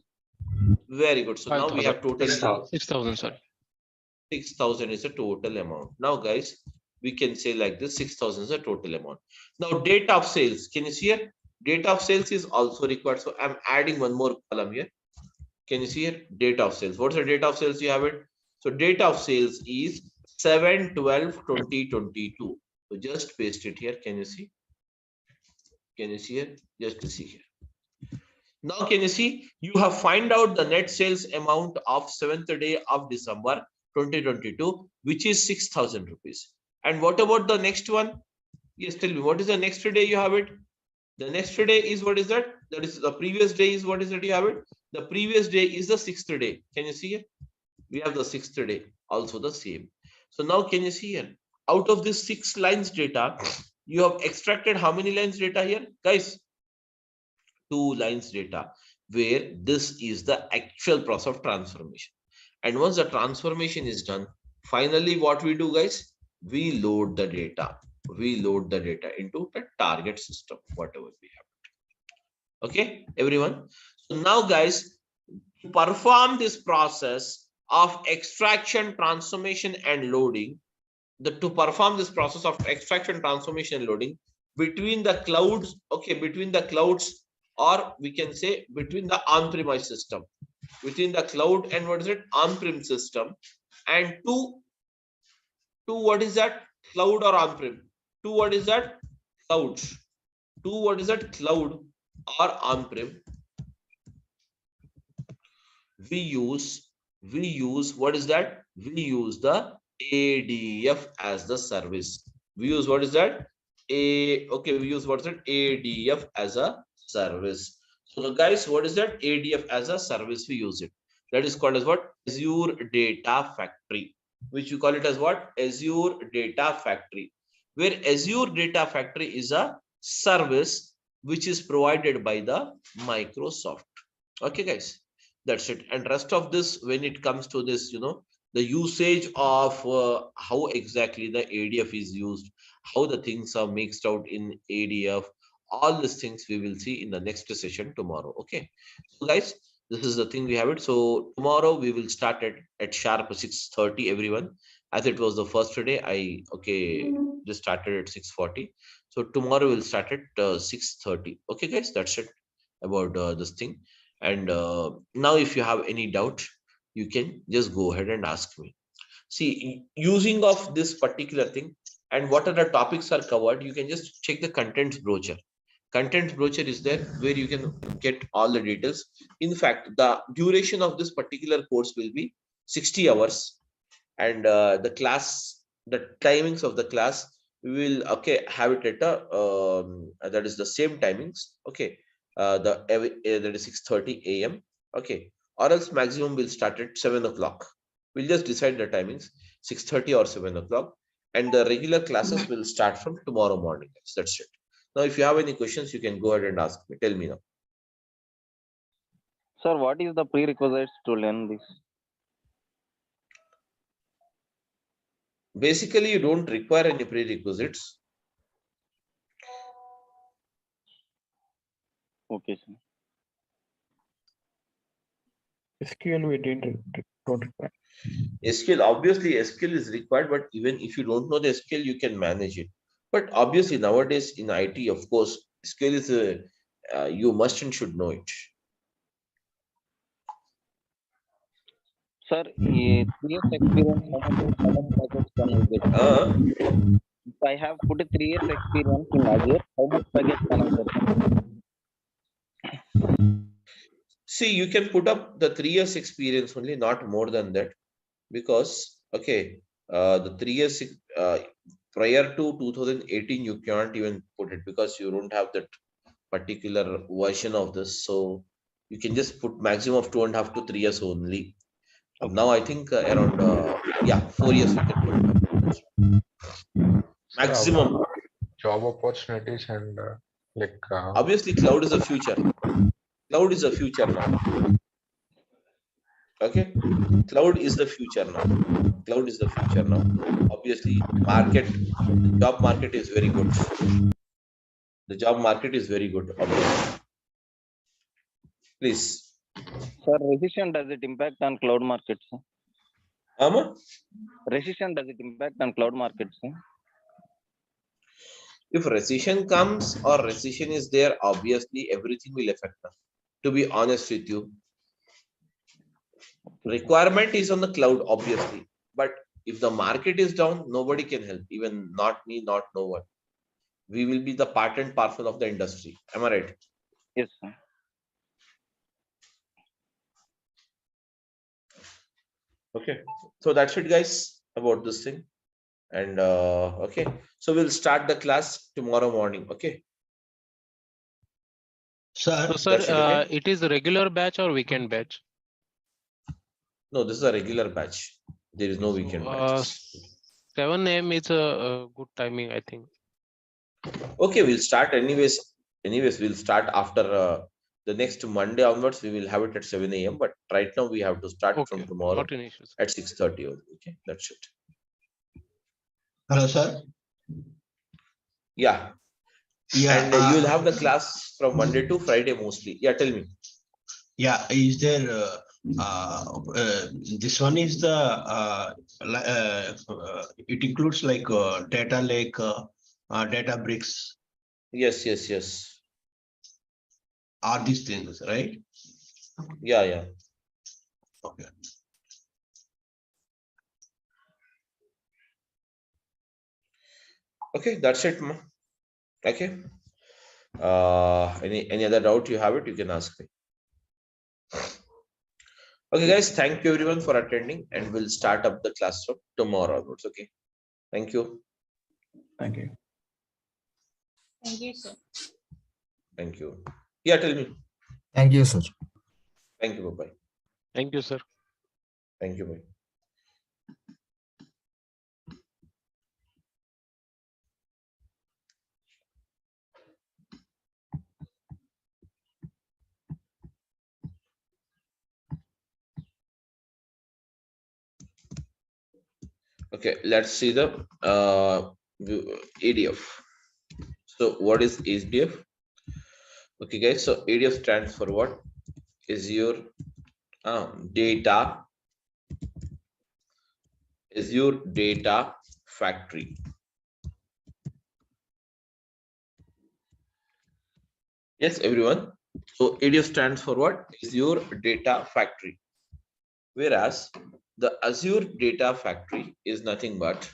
Very good. So now we have total 6,000, sorry. 6,000 is the total amount. Now, guys, we can say like this: 6,000 is the total amount. Now, date of sales. Can you see here? Date of sales is also required. So I'm adding one more column here. Can you see here? Date of sales. What's the date of sales? You have it. So date of sales is 7/12/2022. So just paste it here. Can you see? Can you see here? Just to see here. Now, can you see? You have find out the net sales amount of 7th day of December 2022, which is 6,000 rupees. And what about the next one? Yes, tell me, what is the next day you have it? The next day is what is that? That is the previous day is what is that you have it? The previous day is the 6th day. Can you see here? We have the 6th day, also the same. So now can you see here? Out of this 6 lines data, you have extracted how many lines data here? Guys, 2 lines data, where this is the actual process of transformation. And once the transformation is done, finally what we do, guys? We load the data. We load the data into the target system, whatever we have. Okay, everyone. So now, guys, to perform this process of extraction, transformation, and loading, to perform this process of extraction, transformation, and loading between the clouds, okay, between the clouds, or we can say between the on-premise system, between the cloud and what is it? On-prem system, and to what is that? Cloud or on-prem? To what is that? Cloud. To what is that? Cloud or on-prem. We use what is that? We use the ADF as the service. We use what is that? Okay, we use what is it? ADF as a service. So guys, what is that? ADF as a service, we use it. That is called as what? Azure Data Factory, which you call it as what? Azure Data Factory, where Azure Data Factory is a service which is provided by the Microsoft. Okay, guys, that's it. And rest of this, when it comes to this, the usage of how exactly the ADF is used, how the things are mixed out in ADF, all these things we will see in the next session tomorrow. Okay, so guys, this is the thing we have it. So tomorrow we will start at sharp 6:30, everyone. As it was the first day, I just started at 6:40. So tomorrow we'll start at 6:30. Okay, guys, that's it about this thing. And now if you have any doubt, you can just go ahead and ask me. See, using of this particular thing and what are the topics are covered, you can just check the contents brochure. Contents brochure is there where you can get all the details. In fact, the duration of this particular course will be 60 hours, and the timings of the class, we will have it at that is the same timings. Okay, that is 6:30 a.m. Okay, or else maximum will start at 7 o'clock. We'll just decide the timings, 6:30 or 7 o'clock, and the regular classes will start from tomorrow morning. That's it. Now, if you have any questions, you can go ahead and ask me. Tell me now. Sir, what is the prerequisites to learn this? Basically, you don't require any prerequisites. Okay, sir. SQL we don't require. SQL, obviously SQL is required, but even if you don't know the SQL, you can manage it. But obviously nowadays in IT, of course, SQL is you must and should know it. Sir, 3 years experience, how much package can I get? If I have put a 3 years experience in Azure, how much package can I get? See, you can put up the 3 years experience only, not more than that, because the 3 years prior to 2018, you can't even put it because you don't have that particular version of this. So you can just put maximum of 2.5 to 3 years only. Okay. Now I think around 4 years you can put maximum. Job opportunities and Obviously, cloud is the future. Cloud is the future now. Okay, cloud is the future now. Cloud is the future now. Obviously, the job market is very good. The job market is very good. Obviously. Please. Sir, recession, does it impact on cloud markets? Recession, does it impact on cloud markets? If recession comes or recession is there, obviously everything will affect us. To be honest with you, requirement is on the cloud, obviously. But if the market is down, nobody can help. Even not me, not no one. We will be the part and parcel of the industry. Am I right? Yes, sir. Okay. So that's it, guys, about this thing. And okay, so we'll start the class tomorrow morning. Okay. Sir, So, sir, That's it, okay? it is a regular batch or weekend batch? No, this is a regular batch. There is no weekend batches. 7 a.m. is a good timing, I think. Okay, we'll start anyways. We'll start after the next Monday onwards. We will have it at 7 a.m. But right now we have to start from tomorrow Not an issue. at 6:30. Okay, that's it. hello, sir. Yeah. Yeah, And you will have the class from Monday to Friday mostly. Yeah, tell me. yeah. Is there this one is the it includes like data lake, data bricks, Yes, yes, yes. are these things, right? Yeah, yeah. Okay. Okay, that's it, ma. Okay. Any other doubt you have it, you can ask me. Okay, guys, thank you everyone for attending, and we'll start up the class from tomorrow onwards. Okay. Thank you. Thank you. Thank you, sir. Thank you. Yeah, tell me. Thank you, sir. Thank you. Bye-bye. Thank you, sir. Thank you. Bye. Okay, let's see the ADF. So what is ADF? Okay, guys, so ADF stands for what? Azure data factory. Yes, everyone. So ADF stands for what? Azure data factory. Whereas the Azure data factory is nothing but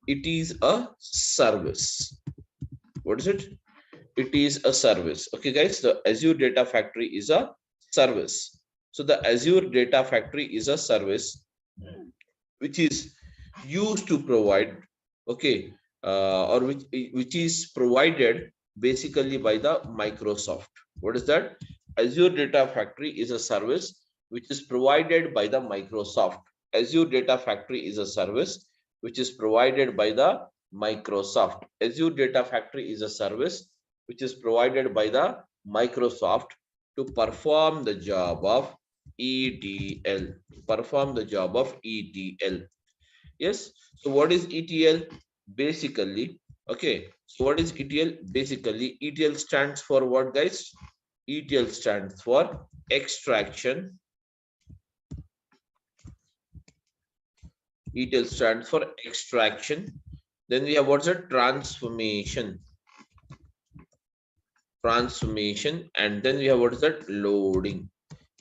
it is a service. What is it? It is a service. Okay, guys, the Azure data factory is a service. So the Azure data factory is a service which is used to provide, okay, or which is provided basically by the Microsoft. What is that? Azure data factory is a service which is provided by the Microsoft. Azure data factory is a service which is provided by the Microsoft. Azure data factory is a service which is provided by the Microsoft to perform the job of ETL. Perform the job of ETL. Yes. So what is ETL? Basically, okay. So what is ETL? Basically, ETL stands for what, guys? ETL stands for extraction. ETL stands for extraction. Then we have what's a transformation. Transformation, and then we have what is that? Loading.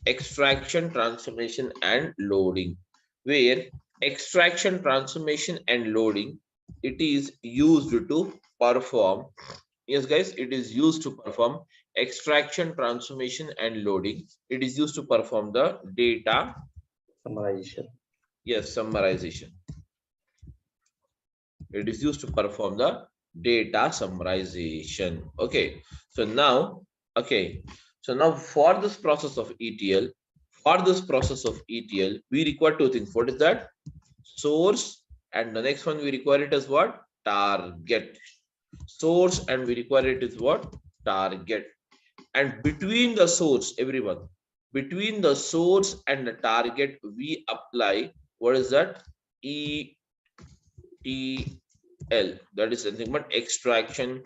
Extraction, transformation, and loading. Where extraction, transformation, and loading, it is used to perform. Yes, guys, it is used to perform extraction, transformation, and loading. It is used to perform the data Summarization. yes, summarization. It is used to perform the data summarization. Okay. So now, okay. So now for this process of ETL, we require two things. What is that? Source, and the next one we require it as what? Target. Source, and we require it is what? Target. And between the source, everyone, between the source and the target, we apply what is that? ETL. That is nothing but extraction,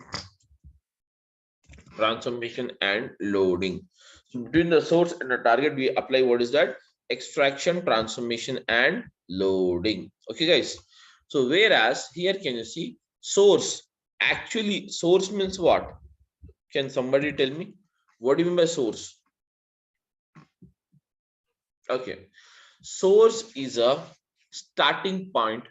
transformation, and loading. So between the source and the target, we apply what is that? Extraction, transformation, and loading. Okay, guys. So whereas here, can you see source? Actually, source means what? Can somebody tell me? What do you mean by source? Okay. Source is a starting point.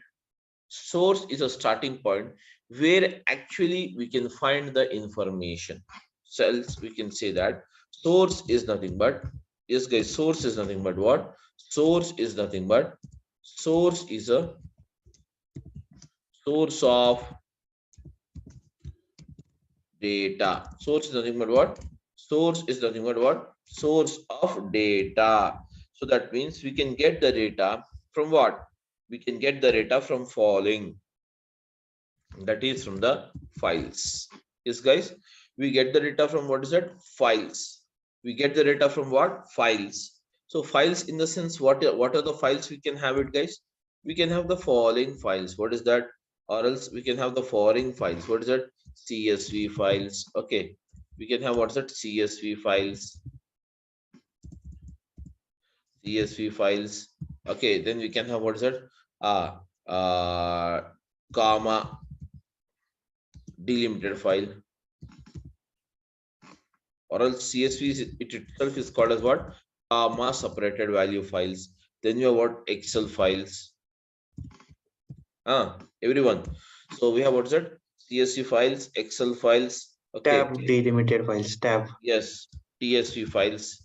Source is a starting point where actually we can find the information. So else we can say that source is nothing but, yes guys, source is nothing but what? Source is nothing but, source is a source of data. Source is nothing but what? Source is nothing but what? Source of data. So that means we can get the data from what? We can get the data from following. That is from the files. Yes, guys. We get the data from what is that? Files. We get the data from what? Files. So files in the sense, what are the files we can have it, guys? We can have the following files. What is that? Or else we can have the following files. What is that? CSV files. Okay. We can have what's that? CSV files. CSV files. Okay. Then we can have what is that? Comma delimited file, or else CSV is, it itself is called as what? Comma separated value files. Then you have what? Excel files. Everyone. So we have what's that? CSV files, Excel files. Okay. Tab delimited files. Tab. Yes. TSV files.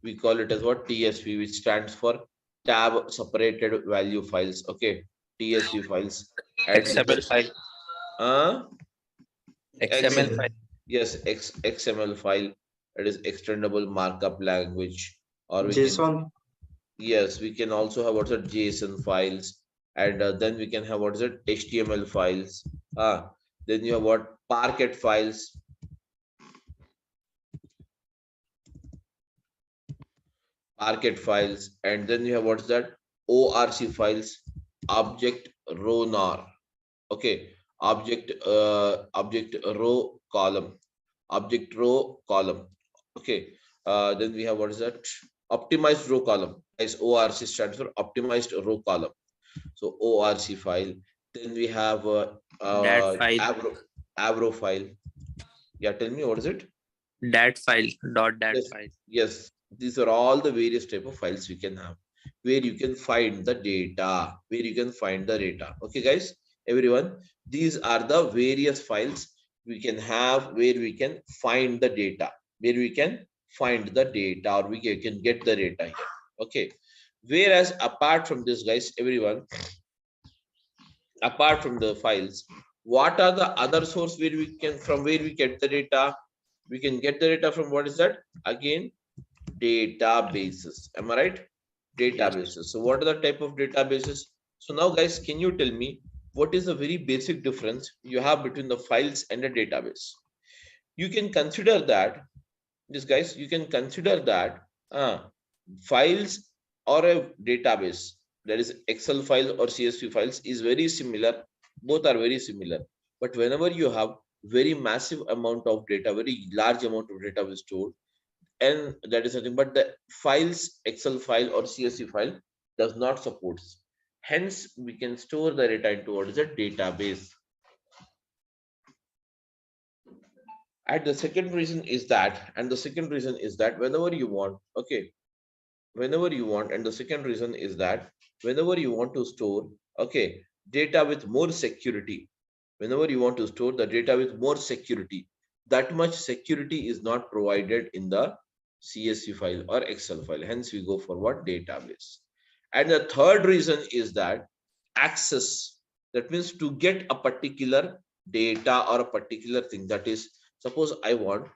We call it as what? TSV, which stands for tab separated value files. Okay. TSV files. And XML file. XML file. Yes, XML file. It is extendable markup language. Or we JSON. can, yes, we can also have what's it? JSON files, and then we can have what's it? HTML files. Then you have what? Parquet files. Parquet files, and then you have what's that? ORC files. Object row nar. Okay. Object row column. Object row column. Okay. Then we have what is that? Optimized row column. As ORC stands for optimized row column. So ORC file. Then we have dat file. Avro file. Yeah, tell me, what is it? Dat file. Dat Yes. file. Yes, these are all the various type of files we can have, where you can find the data. Okay, guys, everyone, these are the various files we can have where we can find the data, or we can get the data here. Okay. Whereas apart from this, guys, everyone, apart from the files, what are the other source where we get the data? We can get the data from, what is that? Again, databases. Am I right? Databases. So what are the type of databases? So now, guys, can you tell me what is the very basic difference you have between the files and a database? You can consider that, you can consider that files or a database, that is Excel file or CSV files, is very similar. Both are very similar. But whenever you have very massive amount of data, very large amount of data is stored, and that is nothing but the files, Excel file or CSV file does not support. Hence, we can store the data into what is a database. And the second reason is that, whenever you want, okay, whenever you want, and the second reason is that whenever you want to store, okay, data with more security, whenever you want to store the data with more security, that much security is not provided in the CSV file or Excel file. Hence, we go for what? Database. And the third reason is that access That means to get a particular data or a particular thing, that is, suppose I want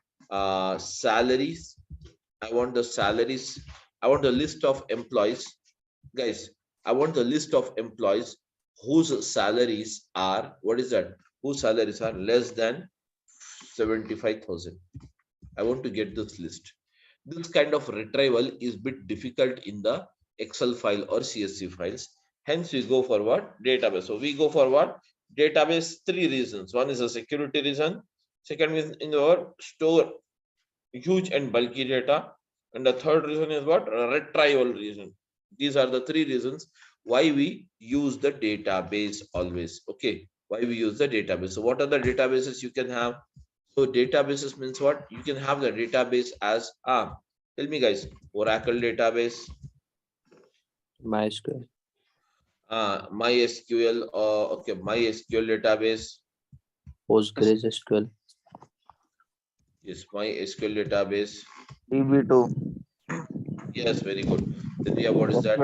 salaries. I want the salaries. I want the list of employees. Guys, I want the list of employees whose salaries are, what is that? Whose salaries are less than 75,000. I want to get this list. This kind of retrieval is bit difficult in the Excel file or CSV files. Hence, we go for what? Database. So we go for what? Database, 3 reasons. One is a security reason. Second is in our store huge and bulky data. And the third reason is what? Retrieval reason. These are the 3 reasons why we use the database always. Okay. Why we use the database. So what are the databases you can have? So databases means what? You can have the database as tell me guys, Oracle database, MySQL. MySQL, okay, MySQL database. PostgreSQL. Yes, MySQL database. DB2. Yes, very good. Then we have what is that?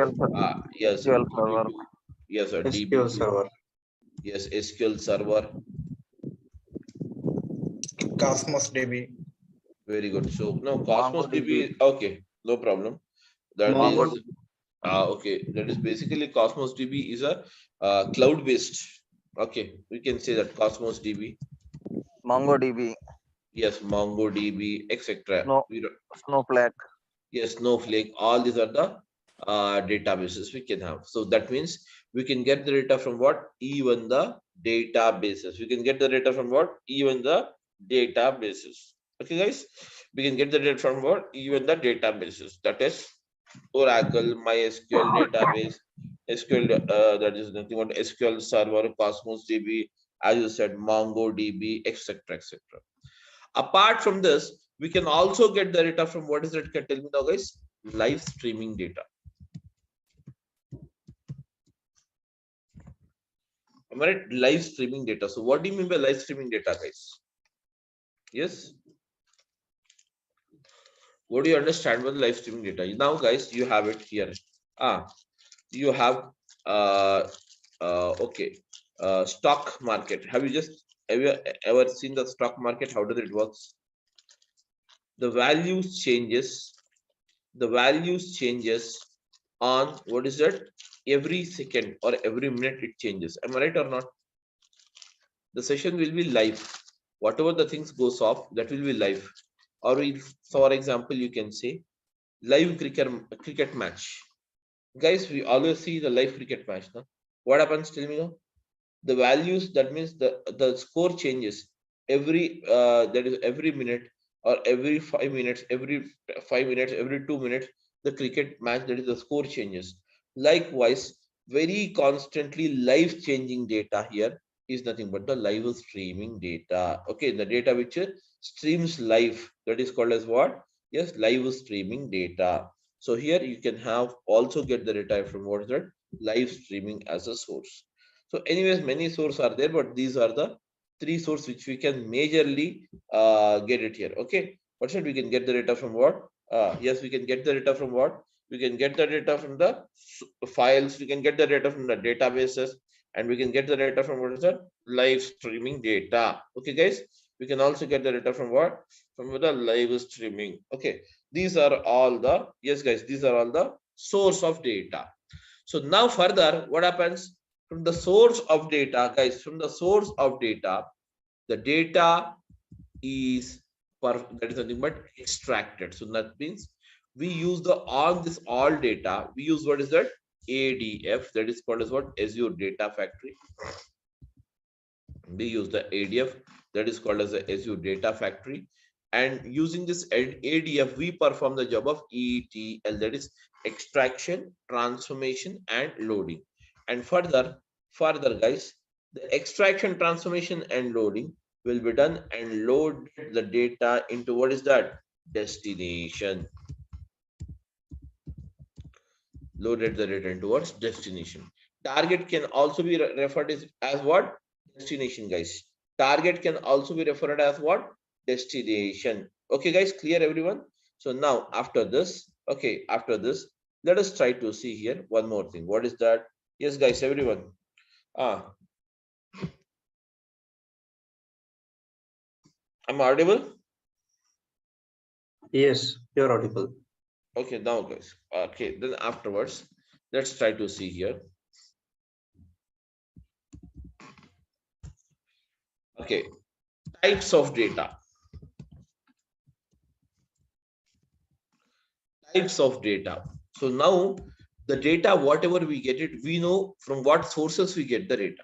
Yes, SQL Server. Yes, sir. SQL Server. Yes, SQL Server. Cosmos DB. Very good. So now Cosmos MongoDB. DB, okay, no problem. That Mongo. is okay. That is basically Cosmos DB is a cloud based. Okay, we can say that Cosmos DB. MongoDB. Yes, MongoDB, etc. Snowflake. Yes, Snowflake. All these are the databases we can have. So that means we can get the data from what? Even the databases. We can get the data from what? Even the databases. Okay, guys, we can get the data from what? Even the databases. That is Oracle, MySQL database, SQL. That is nothing but SQL Server, Cosmos DB, as you said, MongoDB, etc., etc. Apart from this, we can also get the data from what is it? Can tell me now, guys? Live streaming data. Am I right? Live streaming data. So what do you mean by live streaming data, guys? Yes. What do you understand by live streaming data? Now, guys, you have it here. You have okay, stock market. Have you ever seen the stock market? How does it works? The values changes. The values changes on what is that? Every second or every minute it changes. Am I right or not? The session will be live. Whatever the things goes off, that will be live. Or for example, you can say live cricket match. Guys, we always see the live cricket match. No? What happens? Tell me now. The values, that means the score changes every that is every minute or every 5 minutes, every 5 minutes, every 2 minutes, the cricket match, that is the score changes. Likewise, very constantly live changing data here is nothing but the live streaming data. Okay, the data which streams live, that is called as what? Yes, live streaming data. So here you can have also get the data from what is that? Live streaming as a source. So anyways, many sources are there, but these are the 3 sources which we can majorly get it here. Okay, what should we can get the data from what? Yes, we can get the data from what? We can get the data from the files. We can get the data from the databases, and we can get the data from what is that? Live streaming data. Okay, guys, we can also get the data from what? From the live streaming. Okay, these are all the, yes, guys, these are all the source of data. So now further, what happens? From the source of data, guys, from the source of data, the data is that is nothing but extracted. So that means we use the on this all data, we use what is that? ADF, that is called as what? Azure Data Factory. We use the ADF, that is called as the Azure Data Factory. And using this ADF, we perform the job of ETL, that is extraction, transformation, and loading. And further, guys, the extraction, transformation, and loading will be done and load the data into what is that? Destination. Loaded the data towards destination. Target can also be referred as what? Destination, guys. Target can also be referred as what? Destination. Okay, guys, clear everyone? So now after this, okay, after this, let us try to see here one more thing. What is that? Yes, guys, everyone. I'm audible? Yes, you're audible. Okay, now guys. Okay, then afterwards, let's try to see here. Okay, types of data. Types of data. So now the data, whatever we get it, we know from what sources we get the data.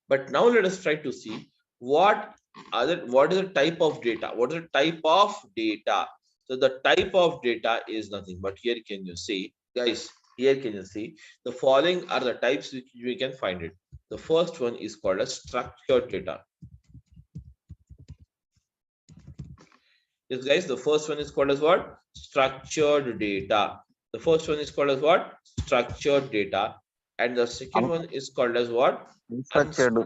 But now let us try to see what is the type of data? What is the type of data? So the type of data is nothing but here can you see, guys, here can you see the following are the types which we can find it. The first one is called as structured data. Yes, guys, the first one is called as what? Structured data. The first one is called as what? Structured data. And the second one is called as what? Unstructured.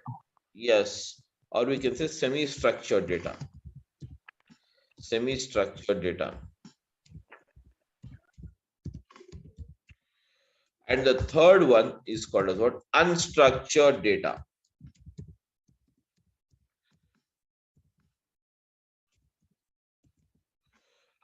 Yes. Or we can say semi-structured data. Semi-structured data. And the third one is called as what? Unstructured data.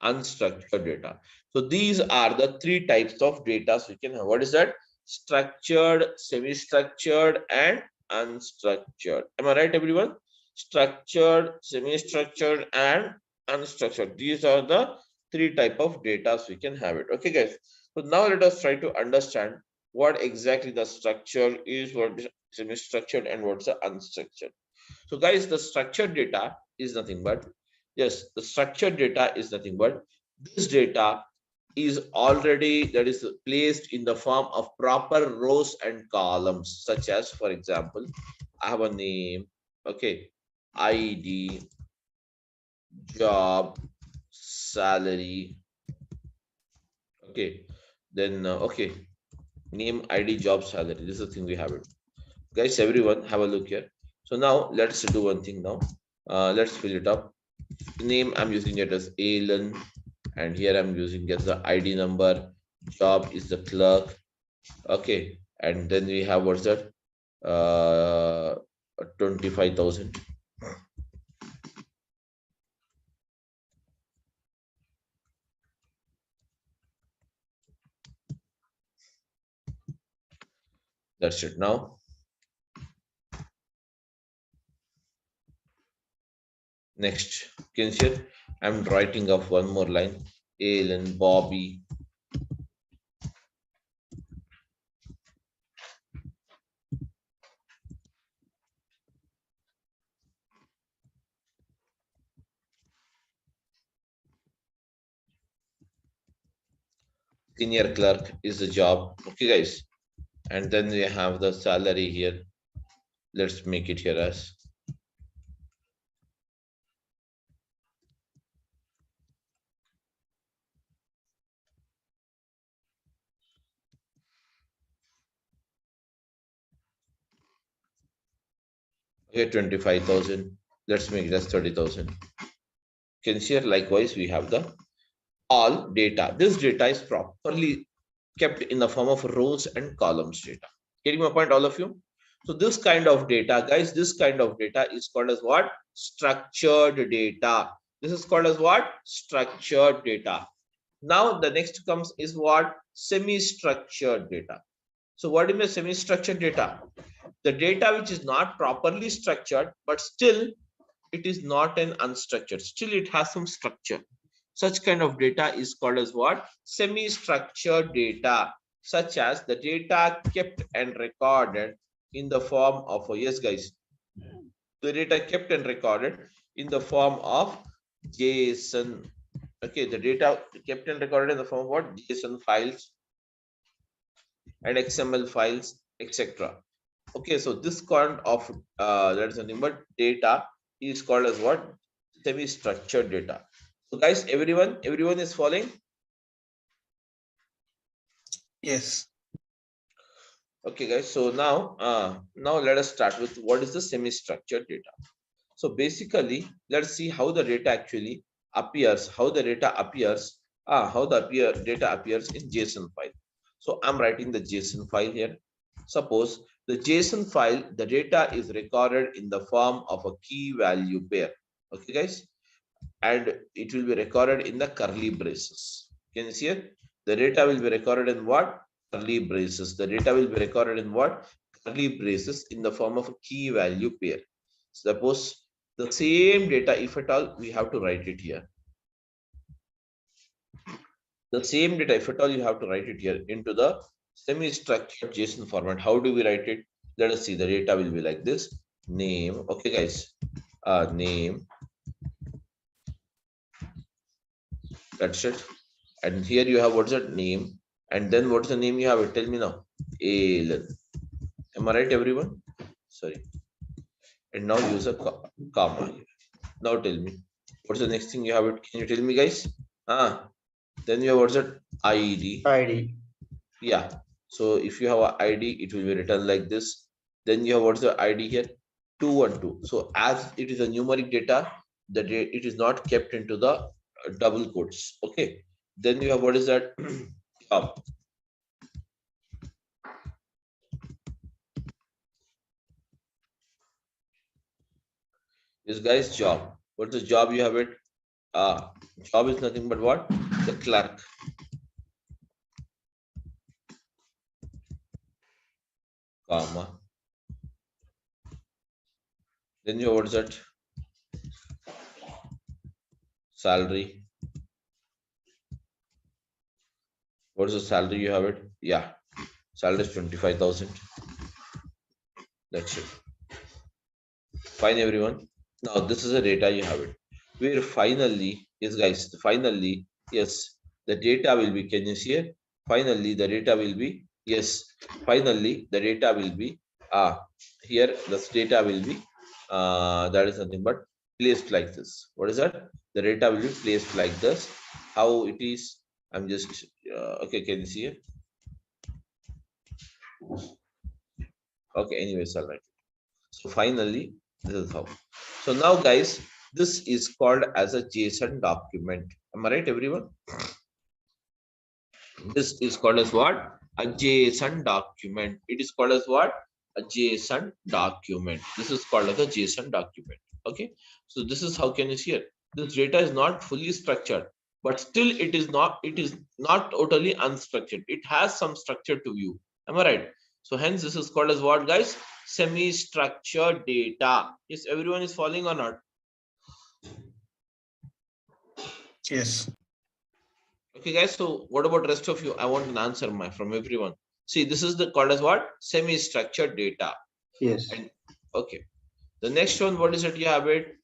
Unstructured data. So these are the three types of data we can have. What is that? Structured, semi-structured, and unstructured. Am I right, everyone? Structured, semi-structured, and unstructured. These are the three type of data we can have it. Okay, guys. So now let us try to understand what exactly the structure is, what is semi-structured, and what's the unstructured. So, guys, the structured data is nothing but yes, the structured data is nothing but this data is already that is placed in the form of proper rows and columns, such as, for example, I have a name, okay, ID, job, salary, okay, then okay, name, ID, job, salary. This is the thing we have it. Guys, everyone, have a look here. So now let's do one thing now. Let's fill it up. Name I'm using it as Alan, and here I'm using as the ID number. Job is the clerk. Okay, and then we have what's that? 25,000. That's it now. Next, can you see? I'm writing up one more line. Alan, Bobby. Senior clerk is the job. Okay, guys. And then we have the salary here. Let's make it here as okay, 25,000. Let's make it as 30,000. Can see here likewise we have the all data. This data is properly kept in the form of rows and columns data. Getting my point, all of you? So this kind of data, guys, this kind of data is called as what? Structured data. This is called as what? Structured data. Now the next comes is what? Semi-structured data. So what is the semi-structured data? The data which is not properly structured, but still it is not an unstructured. Still it has some structure. Such kind of data is called as what? Semi-structured data, such as the data kept and recorded in the form of, yes guys, the data kept and recorded in the form of JSON. Okay, the data kept and recorded in the form of what? JSON files and XML files, etc. Okay, so this kind of that is nothing but data is called as what? Semi-structured data. So guys, everyone is following? Yes. Okay, guys. So now let us start with what is the semi-structured data. So basically, let's see how the data actually appears, how the data appears, data appears in JSON file. So I'm writing the JSON file here. Suppose the JSON file, the data is recorded in the form of a key value pair. Okay, guys. and it will be recorded in the curly braces. Can you see it? The data will be recorded in what? Curly braces. The data will be recorded in what? Curly braces in the form of a key value pair. Suppose the same data, if at all, we have to write it here. The same data, if at all, you have to write it here into the semi-structured JSON format. How do we write it? Let us see. The data will be like this. Name. Okay, guys. Name. That's it. And here you have what's that name, and then what's the name you have? Tell me now. Alan. Am I right, everyone? Sorry. And now use a comma here. Now tell me, what's the next thing you have? Can you tell me, guys? Then you have what's that? ID. ID. Yeah. So if you have an ID, it will be written like this. Then you have what's the ID here? 212. So as it is a numeric data, it is not kept into the double quotes. Okay. Then you have what is that? Job. This guy's job. What's the job you have it? Job is nothing but what? The clerk. Comma. Then you have what is that? Salary. What is the salary you have it? Yeah. Salary is 25,000. That's it. Fine, everyone. Now this is the data you have it. Where finally, yes, guys, finally, yes, the data will be, can you see it? Finally, the data will be, yes, finally, the data will be, here, this data will be, that is nothing but placed like this. What is that? The data will be placed like this. How it is? I'm just, okay, can you see it? Okay, anyways, all right. So finally, this is how. So now, guys, this is called as a JSON document. Am I right, everyone? This is called as what? A JSON document. It is called as what? A JSON document. This is called as a JSON document. Okay. So this is how can you see it? This data is not fully structured, but still it is not totally unstructured. It has some structure to view. Am I right? So hence this is called as what, guys? Semi-structured data. Yes, everyone is following or not? Yes. Okay, guys. So what about rest of you? I want an answer from everyone. See, this is the called as what? Semi-structured data. Yes. And okay. The next one, what is it? You have it.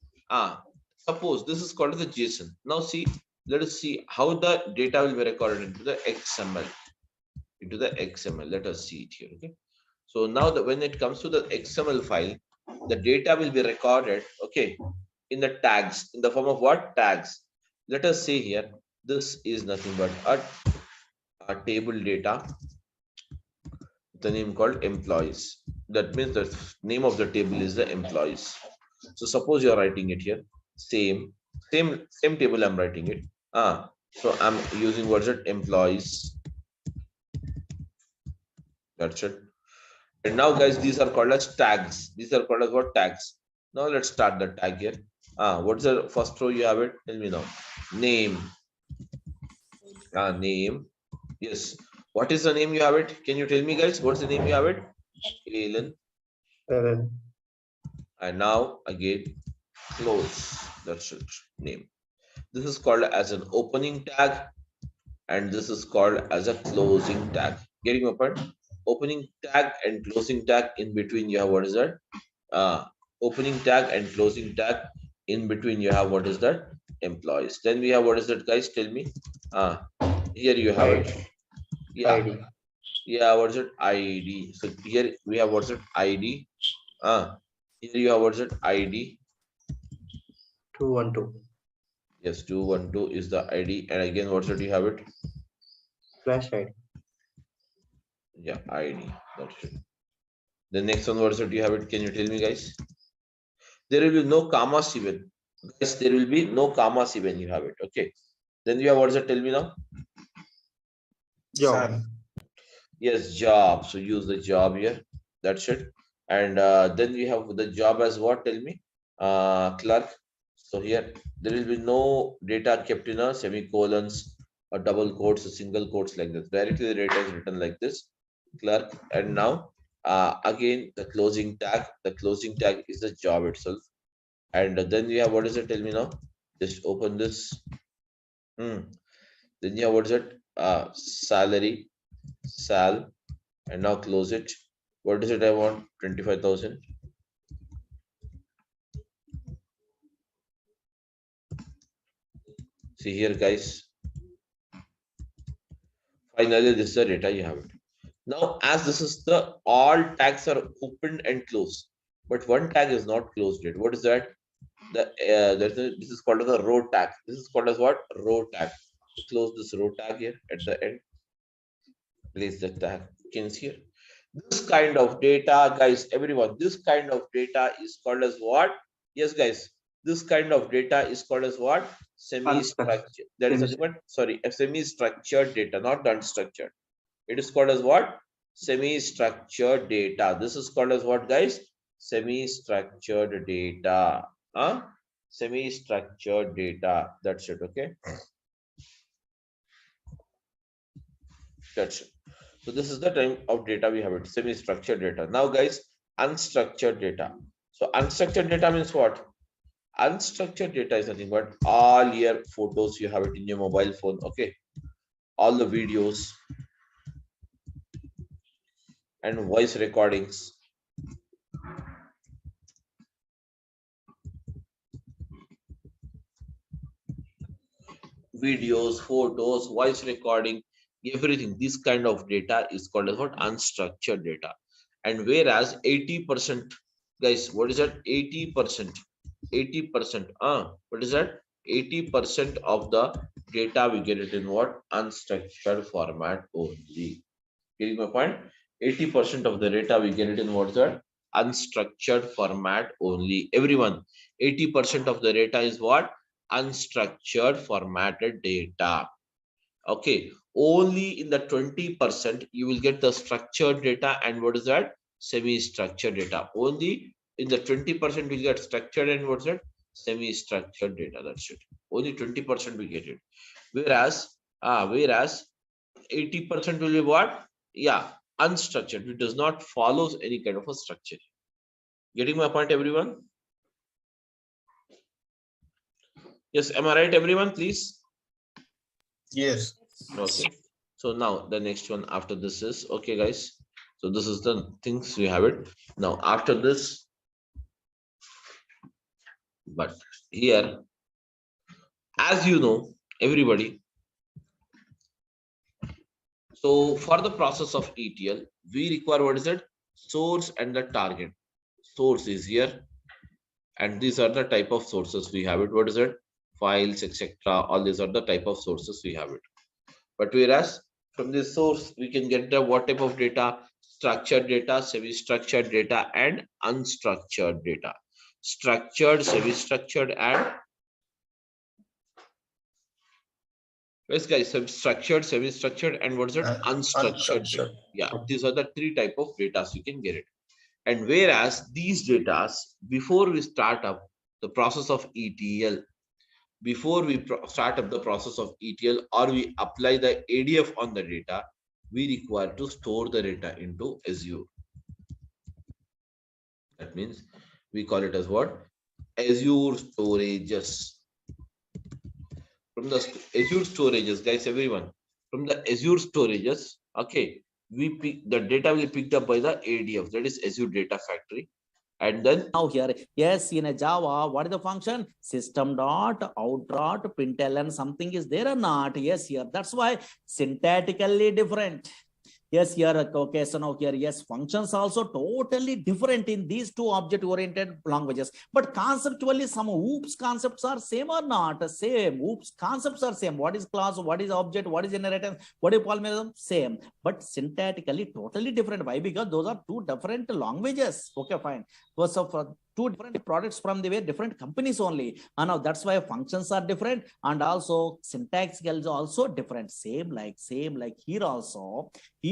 Suppose this is called as the JSON. Now see, let us see how the data will be recorded into the XML. Into the XML. Let us see it here. Okay. So now when it comes to the XML file, the data will be recorded, okay, in the tags, in the form of what? Tags. Let us say here, this is nothing but a table data, the name called employees. That means the name of the table is the employees. So suppose you are writing it here, same table I'm writing it. So I'm using what's it? Employees. That's it. And now, guys, these are called as tags. These are called as what? Tags. Now let's start the tag here. What's the first row you have it? Tell me now. Name. Name. Yes. What is the name you have it? Can you tell me, guys? What's the name you have it? Alan. And now again, close. That's it. Name. This is called as an opening tag, and this is called as a closing tag. Getting my point? Opening tag and closing tag. In between you have what is that? Opening tag and closing tag. In between you have what is that? Employees. Then we have what is that, guys? Tell me. Here you have it. Yeah. ID. Yeah, what's it? ID. So here we have what's it? ID. Here you have what's it? ID. 212. Yes, 212 is the ID. And again, what's it? You have it? Flash ID. Yeah, ID. That's it. The next one, what's it? You have it? Can you tell me, guys? There will be no commas even. Guys, there will be no commas even. You have it. Okay. Then you have what's it? Tell me now. Job. Yes, job. So use the job here. That's it. And then we have the job as what? Tell me. Clerk. So here there will be no data kept in a semicolons or double quotes or single quotes like this. Directly the data is written like this, clerk. And now again the closing tag. The closing tag is the job itself. And then we have, what is it? Tell me now. Just open this. Then you have, what is it? Salary, sal, and now close it. What is it? I want 25,000. See here, guys. Finally, this is the data you have it. Now, as this is the all tags are opened and closed, but one tag is not closed yet. What is that? This is called as a row tag. This is called as what? Row tag. Close this row tag here at the end. Place the tag. You can see here. This kind of data, guys, everyone, this kind of data is called as what? Yes, guys, this kind of data is called as what? Semi-structured. That is what? Sorry, semi-structured data, not unstructured. It is called as what? Semi-structured data. This is called as what, guys? Semi-structured data. Semi-structured data. That's it. Okay. That's it. So this is the type of data we have it, semi-structured data. Now, guys, unstructured data. So unstructured data means what? Unstructured data is nothing but all your photos, you have it in your mobile phone, okay? All the videos and voice recordings. Videos, photos, voice recording, everything. This kind of data is called as what? Unstructured data. And whereas 80%, guys, what is that? 80%. 80%. What is that? 80% of the data we get it in what? Unstructured format only. Getting my point? 80% of the data we get it in what's that? Unstructured format only. Everyone, 80% of the data is what? Unstructured formatted data. Okay, only in the 20% you will get the structured data. And what is that? Semi-structured data. Only in the 20% we get structured and what's that? Semi-structured data. That's it. Only 20% we get it. Whereas 80% will be what? Yeah, unstructured. It does not follow any kind of a structure. Getting my point, everyone? Yes, am I right, everyone? Please. Yes. Okay. So now the next one after this is, okay, guys. So this is the things we have it. Now after this, but here, as you know, everybody. So for the process of ETL, we require, what is it? Source and the target. Source is here. And these are the type of sources we have it. What is it? Files, etc. All these are the type of sources we have it. But whereas from this source, we can get the what type of data? Structured data, semi-structured data, and unstructured data. Structured, semi-structured, and yes, guys, structured, semi-structured, and what is it? Unstructured data. Yeah, these are the three type of data you can get it. And whereas these data, before we start up the process of ETL, before we start up the process of ETL or we apply the ADF on the data, we require to store the data into Azure. That means we call it as what? Azure storages. From the Azure storages, guys, everyone, from the Azure storages, okay, we pick the data will be picked up by the ADF, that is Azure Data Factory. And then now here, yes, in a Java, what is the function? System.out.println, something is there or not? Yes, here. That's why syntactically different. Yes, here, okay, so now here, yes, functions also totally different in these two object-oriented languages. But conceptually, some OOPS concepts are same or not? Same. OOPS concepts are same. What is class? What is object? What is inheritance? What is polymorphism? Same. But syntactically, totally different. Why? Because those are two different languages. Okay, fine. So for two different products from the way different companies only. And now that's why functions are different, and also syntax is also different. Same like here also.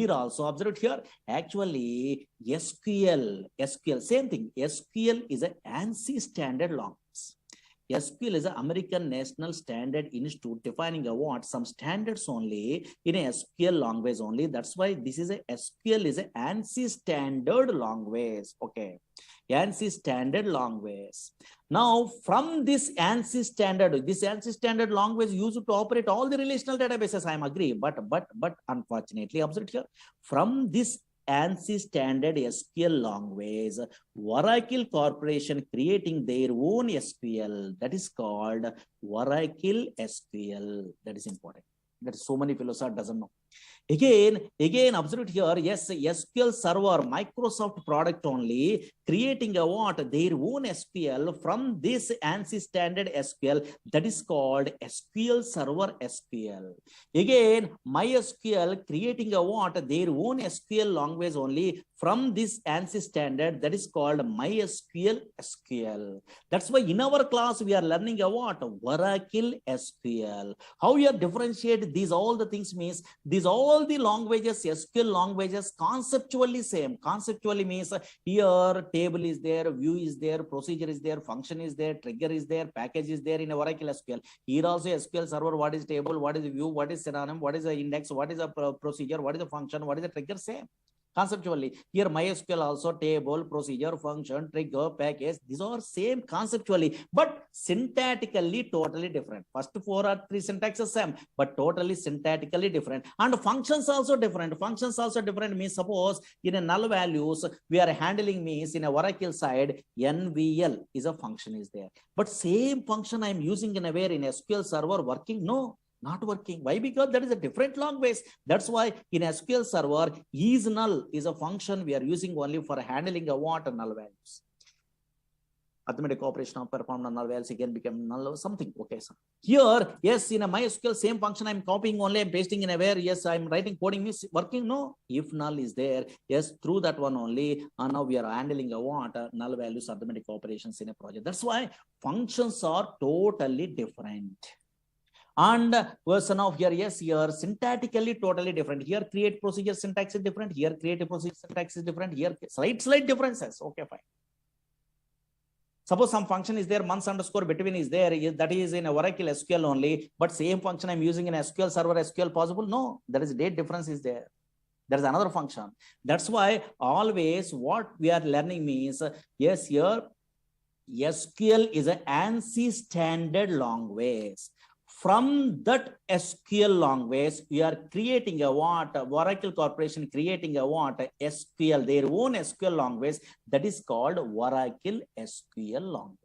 Observe it here. Actually, SQL, same thing. SQL is an ANSI standard language. SQL is an American National Standard Institute defining what some standards only in a SQL language only. That's why this is a SQL is a ANSI standard language. Okay, ANSI standard language. Now, from this ANSI standard language used to operate all the relational databases. I am agree, but unfortunately, observe here, from this ANSI standard SQL language, Oracle Corporation creating their own SQL that is called Oracle SQL. That is important. That is so many philosophers doesn't know. Again, observe here, yes, SQL Server, Microsoft product only, creating a what? Their own SQL from this ANSI standard SQL, that is called SQL Server SQL. Again, MySQL creating a what? Their own SQL language only from this ANSI standard, that is called MySQL SQL. That's why in our class, we are learning a what? Oracle SQL. How you differentiate these all the things means, these all the languages, SQL languages, conceptually same. Conceptually means here table is there, view is there, procedure is there, function is there, trigger is there, package is there in Oracle SQL. Here also SQL Server, what is table, what is view, what is synonym, what is the index, what is a procedure, what is the function, what is the trigger, same. Conceptually, here MySQL also table, procedure, function, trigger, package, these are same conceptually, but syntactically totally different. First 4 or 3 syntaxes same, but totally syntactically different. And functions also different. Functions also different means, suppose in a null values we are handling means in a Oracle side, NVL is a function is there. But same function I am using in a where in SQL Server working? No. Not working. Why? Because that is a different language. That's why in SQL Server, is null is a function we are using only for handling a what? Null values. Arithmetic operation of performed on null values again become null or something. Okay, sir. Here, yes, in a MySQL same function I'm copying only, I'm pasting in a where, yes, I'm writing coding is working. No, if null is there, yes, through that one only, and now we are handling a what? Null values arithmetic operations in a project. That's why functions are totally different. And version of here, yes, here syntactically totally different. Here create procedure syntax is different. Here create a procedure syntax is different. Here slight differences. Okay, fine. Suppose some function is there, months underscore between is there, that is in a Oracle SQL only, but same function I'm using in SQL Server SQL possible? No, there is a date difference is there. There is another function. That's why always what we are learning means, yes, here SQL is an ANSI standard language. From that SQL language, we are creating a what? Oracle Corporation creating a what? SQL, their own SQL language that is called Oracle SQL language.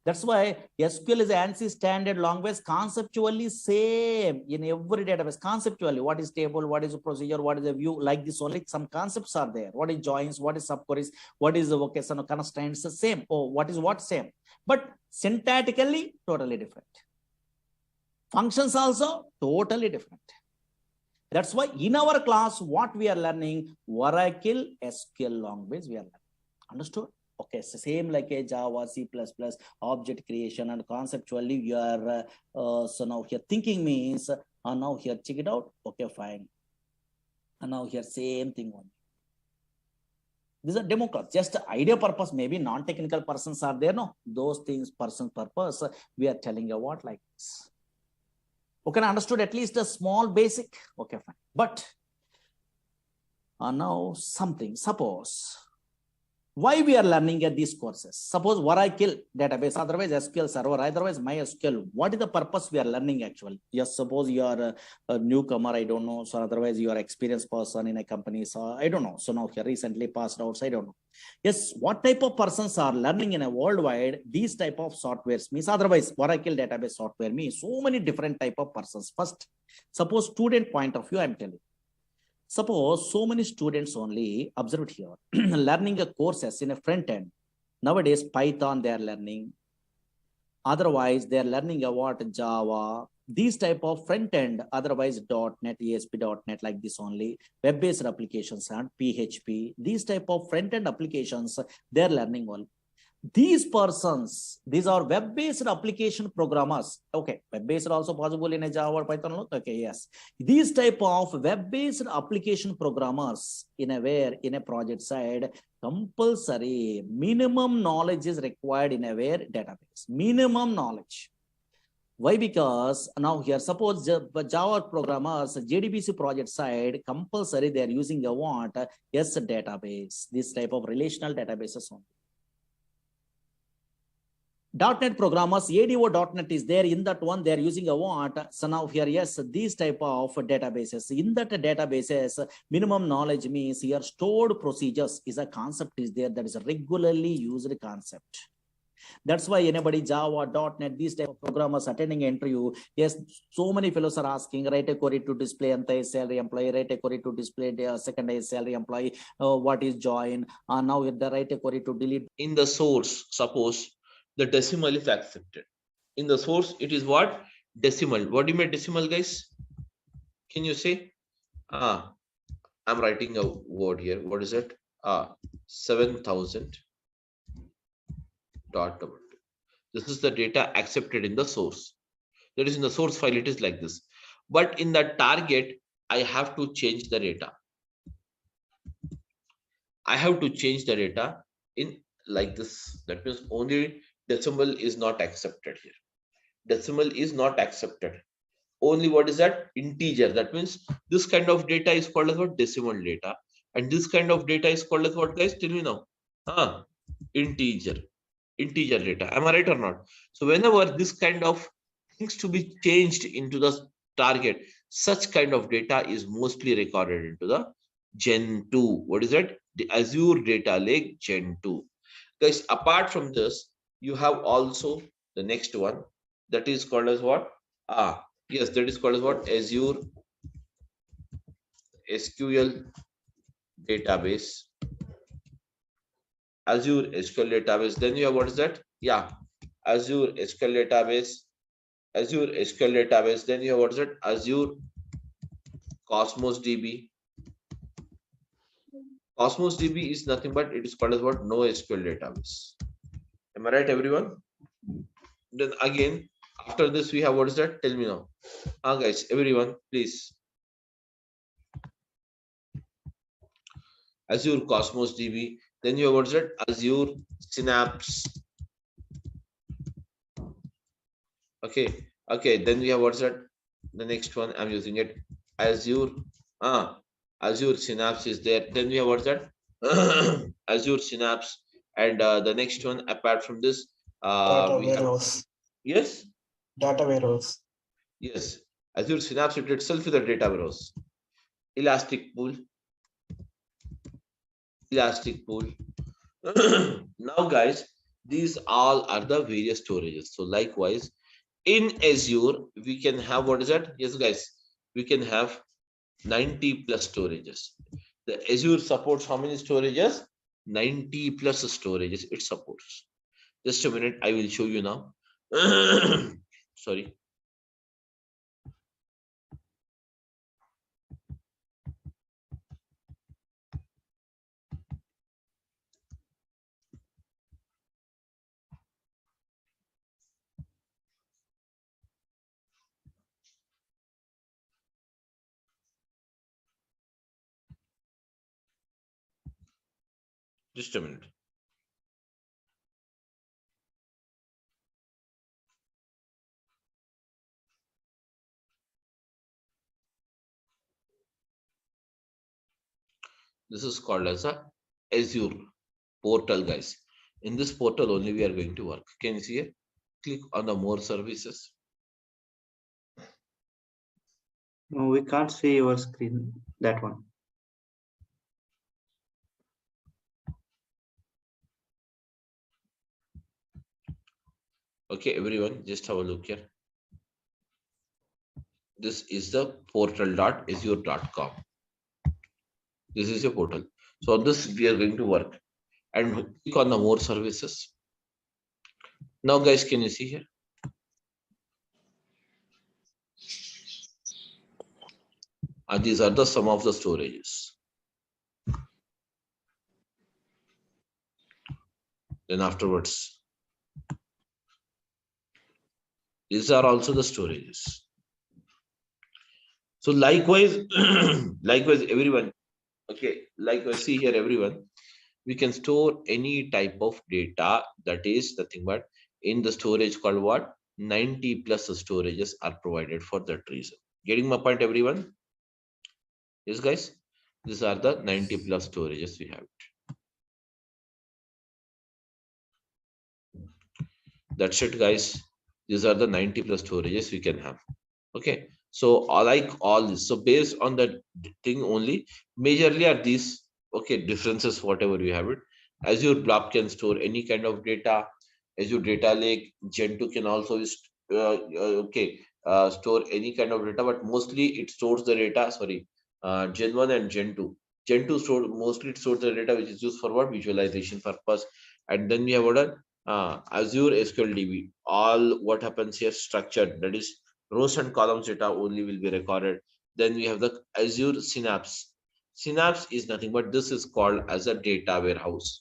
That's why SQL is an ANSI standard language, conceptually same in every database. Conceptually, what is table, what is a procedure, what is a view, like this only some concepts are there. What is joins, what is subqueries, what is the vocation constraints, the same. Oh, what is what same. But syntactically, totally different. Functions also totally different. That's why in our class, what we are learning, Oracle SQL language we are learning. Understood? Okay, so same like a Java, C++, object creation, and conceptually we are, so now here thinking means, now here check it out. Okay, fine. And now here same thing only. These are demo class, just idea purpose, maybe non-technical persons are there. No, those things, person purpose, we are telling you what like this. Okay, understood at least a small basic. Okay, fine. But now something, suppose, why we are learning at these courses? Suppose Oracle database, otherwise SQL Server, otherwise MySQL. What is the purpose we are learning actually? Yes, suppose you are a newcomer, I don't know. So otherwise you are experienced person in a company, so I don't know. So now here recently passed out, so I don't know. Yes, what type of persons are learning in a worldwide these type of softwares means? Otherwise Oracle database software means so many different type of persons. First, suppose student point of view, I'm telling. Suppose so many students only, observe here, learning a courses in a front end. Nowadays, Python they are learning. Otherwise, they are learning what? Java. These type of front end, otherwise .NET, ASP.NET like this only. Web-based applications and PHP. These type of front end applications, they are learning all. These persons, these are web-based application programmers. Okay, web-based also possible in a Java or Python. Okay, yes. These type of web-based application programmers in a project side, compulsory minimum knowledge is required in a database. Minimum knowledge. Why? Because now here, suppose Java programmers, JDBC project side, compulsory they are using a what? Yes, database. This type of relational databases only. .NET programmers, ADO.NET is there. In that one, they are using a what? So now here, yes, these type of databases. In that databases, minimum knowledge means here stored procedures is a concept is there that is a regularly used concept. That's why anybody Java, .NET, these type of programmers attending an interview, yes, so many fellows are asking, write a query to display anti-salary employee, write a query to display the second salary employee, what is join, now the write a query to delete. In the source, suppose the decimal is accepted. In the source, it is what? Decimal. What do you mean decimal, guys? Can you say? I'm writing a word here. What is it? 7,000 dot. This is the data accepted in the source. That is in the source file, it is like this. But in the target, I have to change the data. I have to change the data in like this. That means only decimal is not accepted here. Decimal is not accepted. Only what is that? Integer. That means this kind of data is called as what? Decimal data. And this kind of data is called as what, guys? Tell me now. Integer. Integer data. Am I right or not? So whenever this kind of things to be changed into the target, such kind of data is mostly recorded into the Gen 2. What is that? The Azure Data Lake Gen 2. Guys, apart from this, you have also the next one that is called as what? Yes, that is called as what? Azure SQL database. Azure SQL database. Then you have what is that? Yeah, Azure SQL database. Azure SQL database. Then you have what is it? Azure Cosmos DB. Cosmos DB is nothing but it is called as what? NoSQL database. Am I right, everyone? Then again, after this, we have what is that? Tell me now. Guys, everyone, please. Azure Cosmos DB. Then you have what is that? Azure Synapse. Okay. Then we have what's that? The next one I'm using it. Azure. Azure Synapse is there. Then we have what's that? Azure Synapse. And the next one, apart from this, Data we have, warehouse. yes. Data warehouse. Yes. Azure Synapse it itself is a data warehouse. Elastic pool. Now, guys, these all are the various storages. So likewise, in Azure, we can have what is that? Yes, guys, we can have 90 plus storages. The Azure supports how many storages? 90 plus storages it supports. Just a minute, I will show you now. Sorry. Just a minute. This is called as a Azure portal, guys. In this portal only we are going to work. Can you see it? Click on the more services. No, we can't see your screen, that one. Okay, everyone, just have a look here. This is the portal.azure.com. This is your portal. So on this we are going to work and click on the more services. Now, guys, can you see here? And these are the some of the storages. Then afterwards, these are also the storages. So likewise, likewise, everyone. Okay, likewise, see here, everyone. We can store any type of data, that is nothing but in the storage called what? 90 plus storages are provided for that reason. Getting my point, everyone? Yes, guys. These are the 90 plus storages we have. That's it, guys. These are the 90 plus storages we can have. Okay. So I like all this. So based on that thing only, majorly are these differences, whatever you have it. Azure Blob can store any kind of data. Azure Data Lake, Gen 2 can also store any kind of data, but mostly it stores the data. Sorry, Gen 1 and Gen 2. Gen 2 mostly stores the data which is used for what? Visualization purpose. And then we have what? Azure SQL DB. All what happens here structured, that is rows and columns data only will be recorded. Then we have the Azure Synapse. Synapse is nothing but this is called as a data warehouse.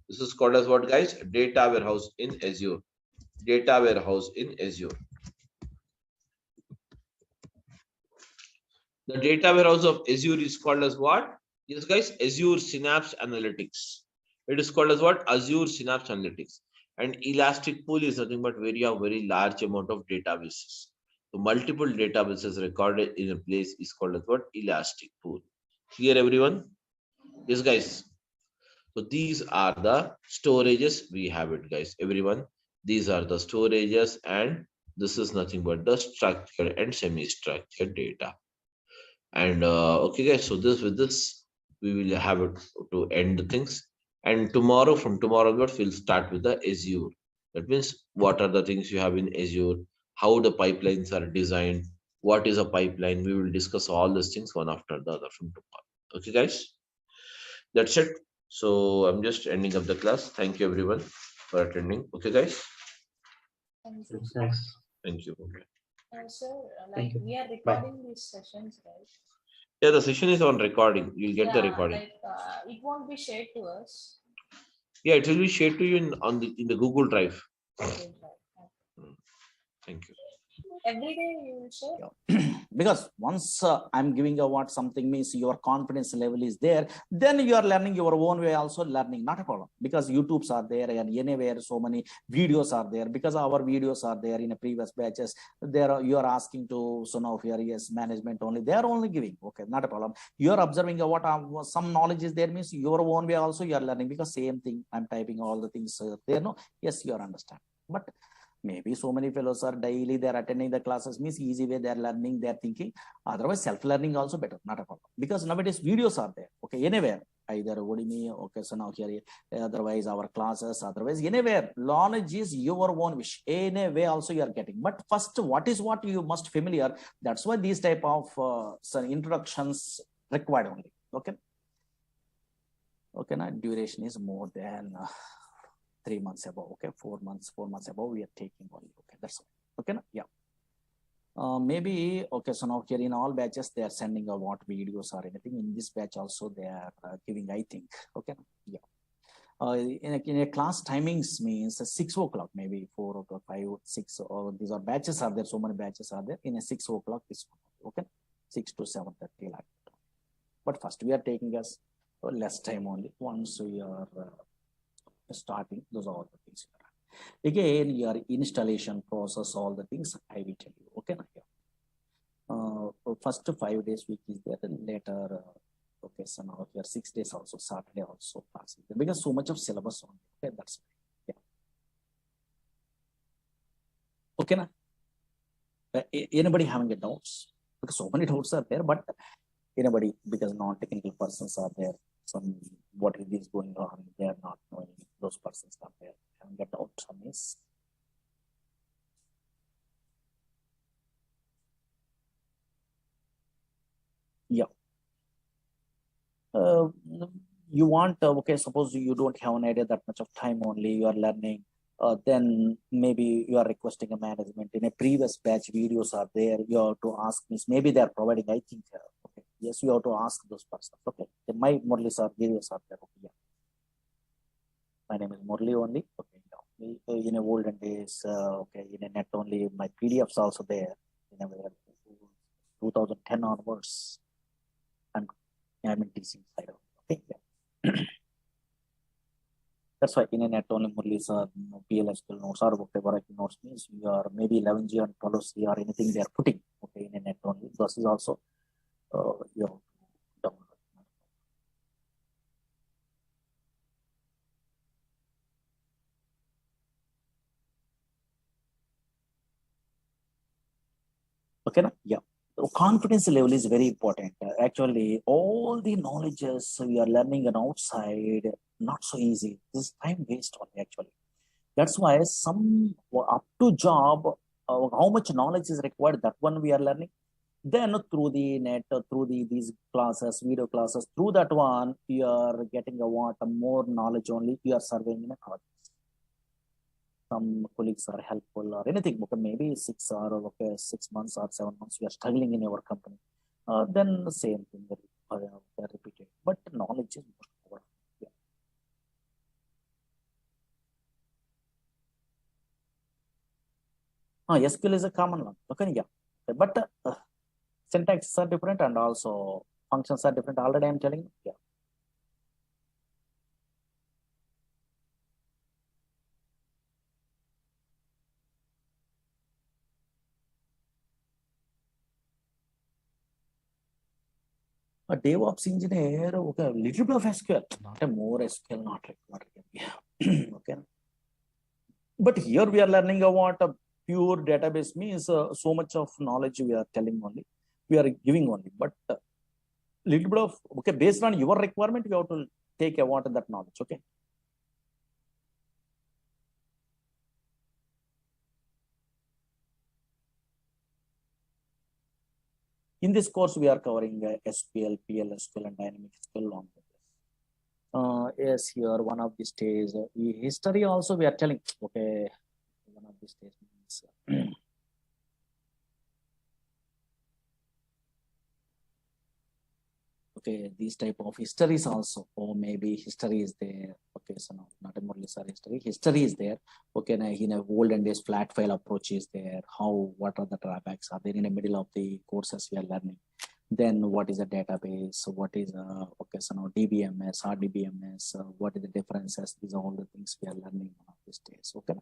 This is called as what, guys? Data warehouse in Azure. Data warehouse in Azure. The data warehouse of Azure is called as what? Yes, guys, Azure Synapse Analytics. It is called as what? Azure Synapse Analytics. And Elastic Pool is nothing but where you have very large amount of databases. So multiple databases recorded in a place is called as what? Elastic Pool. Clear, everyone? Yes, guys. So these are the storages we have it, guys. Everyone, these are the storages, and this is nothing but the structured and semi-structured data. And okay, guys. So with this we will have it to end the things. And tomorrow, from tomorrow onwards, we'll start with the Azure. That means what are the things you have in Azure, how the pipelines are designed, what is a pipeline. We will discuss all these things one after the other from tomorrow. Okay, guys. That's it. So I'm just ending up the class. Thank you, everyone, for attending. Okay, guys. Thank you. Thanks. Thank you. Sir, Thank you. we are Bye. recording these sessions, right? Yeah, the session is on recording. You'll get the Yeah, recording. like it won't be shared to us. Yeah, it will be shared to you in the Google Drive. Okay, right. Thank you. Every day you will share? Yeah. Because once I'm giving a what something means your confidence level is there, then you are learning your own way also learning, not a problem. Because YouTubes are there and anywhere so many videos are there, because our videos are there in a previous batches. There you are asking to, so now here yes, management only, they are only giving, okay, not a problem. You are observing what some knowledge is there means your own way also you are learning, because same thing I'm typing all the things there, no, yes, you are understand. But maybe so many fellows are daily they're attending the classes means easy way they're learning, they're thinking. Otherwise self-learning also better, not a problem, because nowadays videos are there, okay, anywhere, either Udemy, okay, so now here, otherwise our classes, otherwise anywhere, knowledge is your own wish, anyway also you are getting. But first, what you must familiar, that's why these type of some introductions required only, okay. Okay, now duration is more than 3 months above, okay, 4 months above we are taking only, okay, that's all, okay, yeah. Maybe, okay, so now here in all batches they are sending a what videos or anything. In this batch also they are giving, I think, okay, yeah. In a class timings means 6 o'clock, maybe 4 o'clock, 5, 6, or these are batches are there, so many batches are there in a 6 o'clock this one, okay, 6 to 7:30 like that. But first we are taking us less time only. Once we are starting, those are all the things. Again, your installation process, all the things I will tell you, okay. First 5 days week is there, and later okay, so now here 6 days also, Saturday also class, because so much of syllabus on, okay, that's yeah, okay na? Anybody having a doubts? Because so many doubts are there, but anybody, because non-technical persons are there, some what is going on, they are not knowing, those persons are there having a doubt on this. Yeah. You want, okay, suppose you don't have an idea that much of time only, you are learning, then maybe you are requesting a management. In a previous batch videos are there, you have to ask me, maybe they are providing, I think, okay, yes, you have to ask those persons, okay, my Murlis are videos are there, okay, yeah. My name is Murli only. Okay, in a olden days, okay, in a net only, my PDFs also there. In a 2010 onwards, I'm in teaching side. Okay, yeah. That's why in a net only Murli sir, PLSQL notes or whatever notes means you are maybe 11G and 12C or anything they are putting. Okay, in a net only. This is also your download. Okay, yeah. So confidence level is very important. Actually, all the knowledges we are learning on outside, not so easy. This is time waste only actually. That's why some up to job, how much knowledge is required, that one we are learning. Then through the net, through these classes, video classes, through that one, you are getting a more knowledge only. You are surveying in a college. Some colleagues are helpful or anything, okay, maybe 6 months or 7 months you are struggling in your company, then the same thing repeated, but knowledge is most powerful. Yeah. SQL is a common one, okay, yeah, but syntax are different and also functions are different, already I'm telling you. Yeah. A DevOps engineer, okay, a little bit of SQL, not a more SQL, not required. Yeah. Okay. But here we are learning about a pure database means so much of knowledge we are telling only, we are giving only, but little bit of, okay, based on your requirement, you have to take a what that knowledge, okay. In this course, we are covering SQL, PLSQL, and dynamic SQL long. Yes, here one of the days, history also we are telling, okay, one of these days means okay, these type of histories also, or maybe history is there. Okay, so no, not a more history is there. Okay, now in a olden days flat file approach is there. What are the drawbacks are there in the middle of the courses we are learning? Then what is a database? What is okay, so now DBMS, RDBMS, what is the differences? These are all the things we are learning on these days. Okay.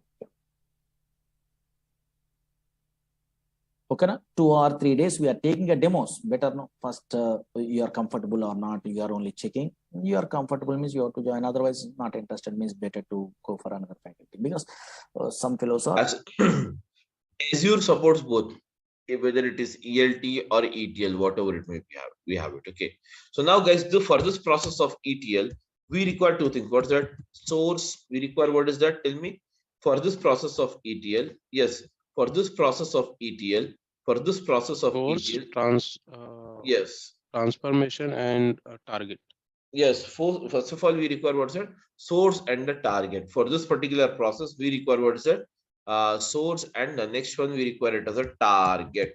Okay, 2 or 3 days we are taking a demos. Better no, first you are comfortable or not, you are only checking. You are comfortable means you have to join, otherwise not interested means better to go for another faculty, because some fellows are Azure supports both, whether it is ELT or ETL, whatever it may be, we have it. Okay, so now guys, for this process of ETL we require 2 things. What's that? Source. We require, what is that? Tell me. For this process of ETL, yes, for this process of ETL, Source, yes, transformation and target. yes, first of all we require what's that? Source and the target. For this particular process we require what's that? Source, and the next one we require it as a target.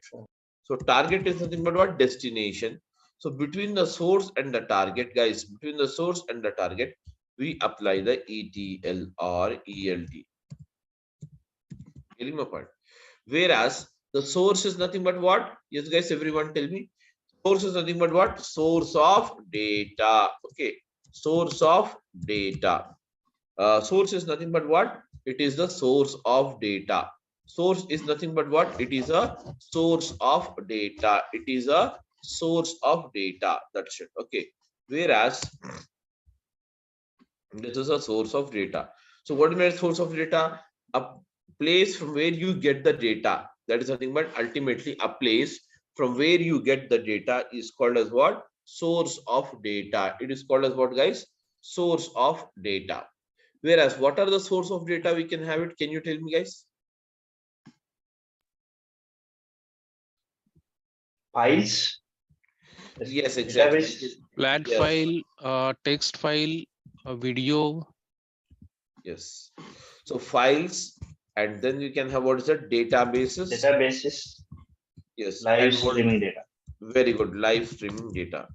So target is nothing but what? Destination. So between the source and the target, guys, between the source and the target, we apply the ETL or ELT. Getting my point? Whereas the source is nothing but what? Yes, guys, everyone tell me. Source is nothing but what? Source of data. Okay, source of data. Source is nothing but what? It is the source of data. Source is nothing but what? It is a source of data. It is a source of data. That's it. Okay. Whereas this is a source of data. So what is a source of data? A place from where you get the data. That is nothing but ultimately a place from where you get the data is called as what? Source of data. It is called as what, guys? Source of data. Whereas what are the source of data we can have it? Can you tell me, guys? Files. Yes, exactly. Flat Yes. file, text file, video. Yes. So files, and then you can have what is that? Databases. Databases. Yes. Live streaming data. Very good. Live streaming data.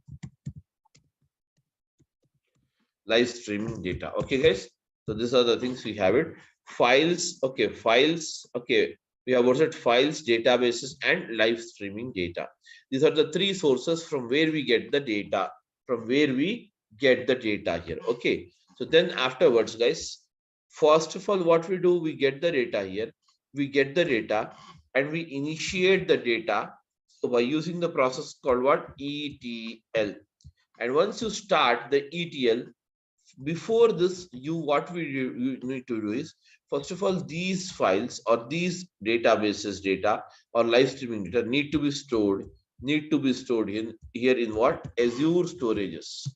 Live streaming data. Okay, guys. So these are the things we have it. Files, okay, files, okay. We have also files, databases, and live streaming data. These are the three sources from where we get the data, from where we get the data here. Okay. So then afterwards, guys, first of all, what we do, we get the data here, we get the data, and we initiate the data. So by using the process called what? ETL. And once you start the ETL, before this, you need to do is, first of all, these files or these databases data or live streaming data need to be stored in here in what? Azure storages.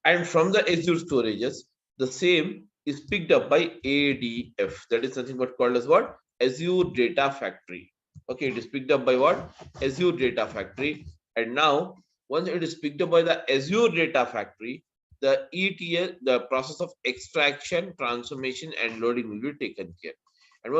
And from the Azure storages, the same is picked up by ADF. That is nothing but called as what? Azure Data Factory. Okay, it is picked up by what? Azure Data Factory. And now, once it is picked up by the Azure Data Factory, the ETL, the process of extraction, transformation, and loading will be taken care. And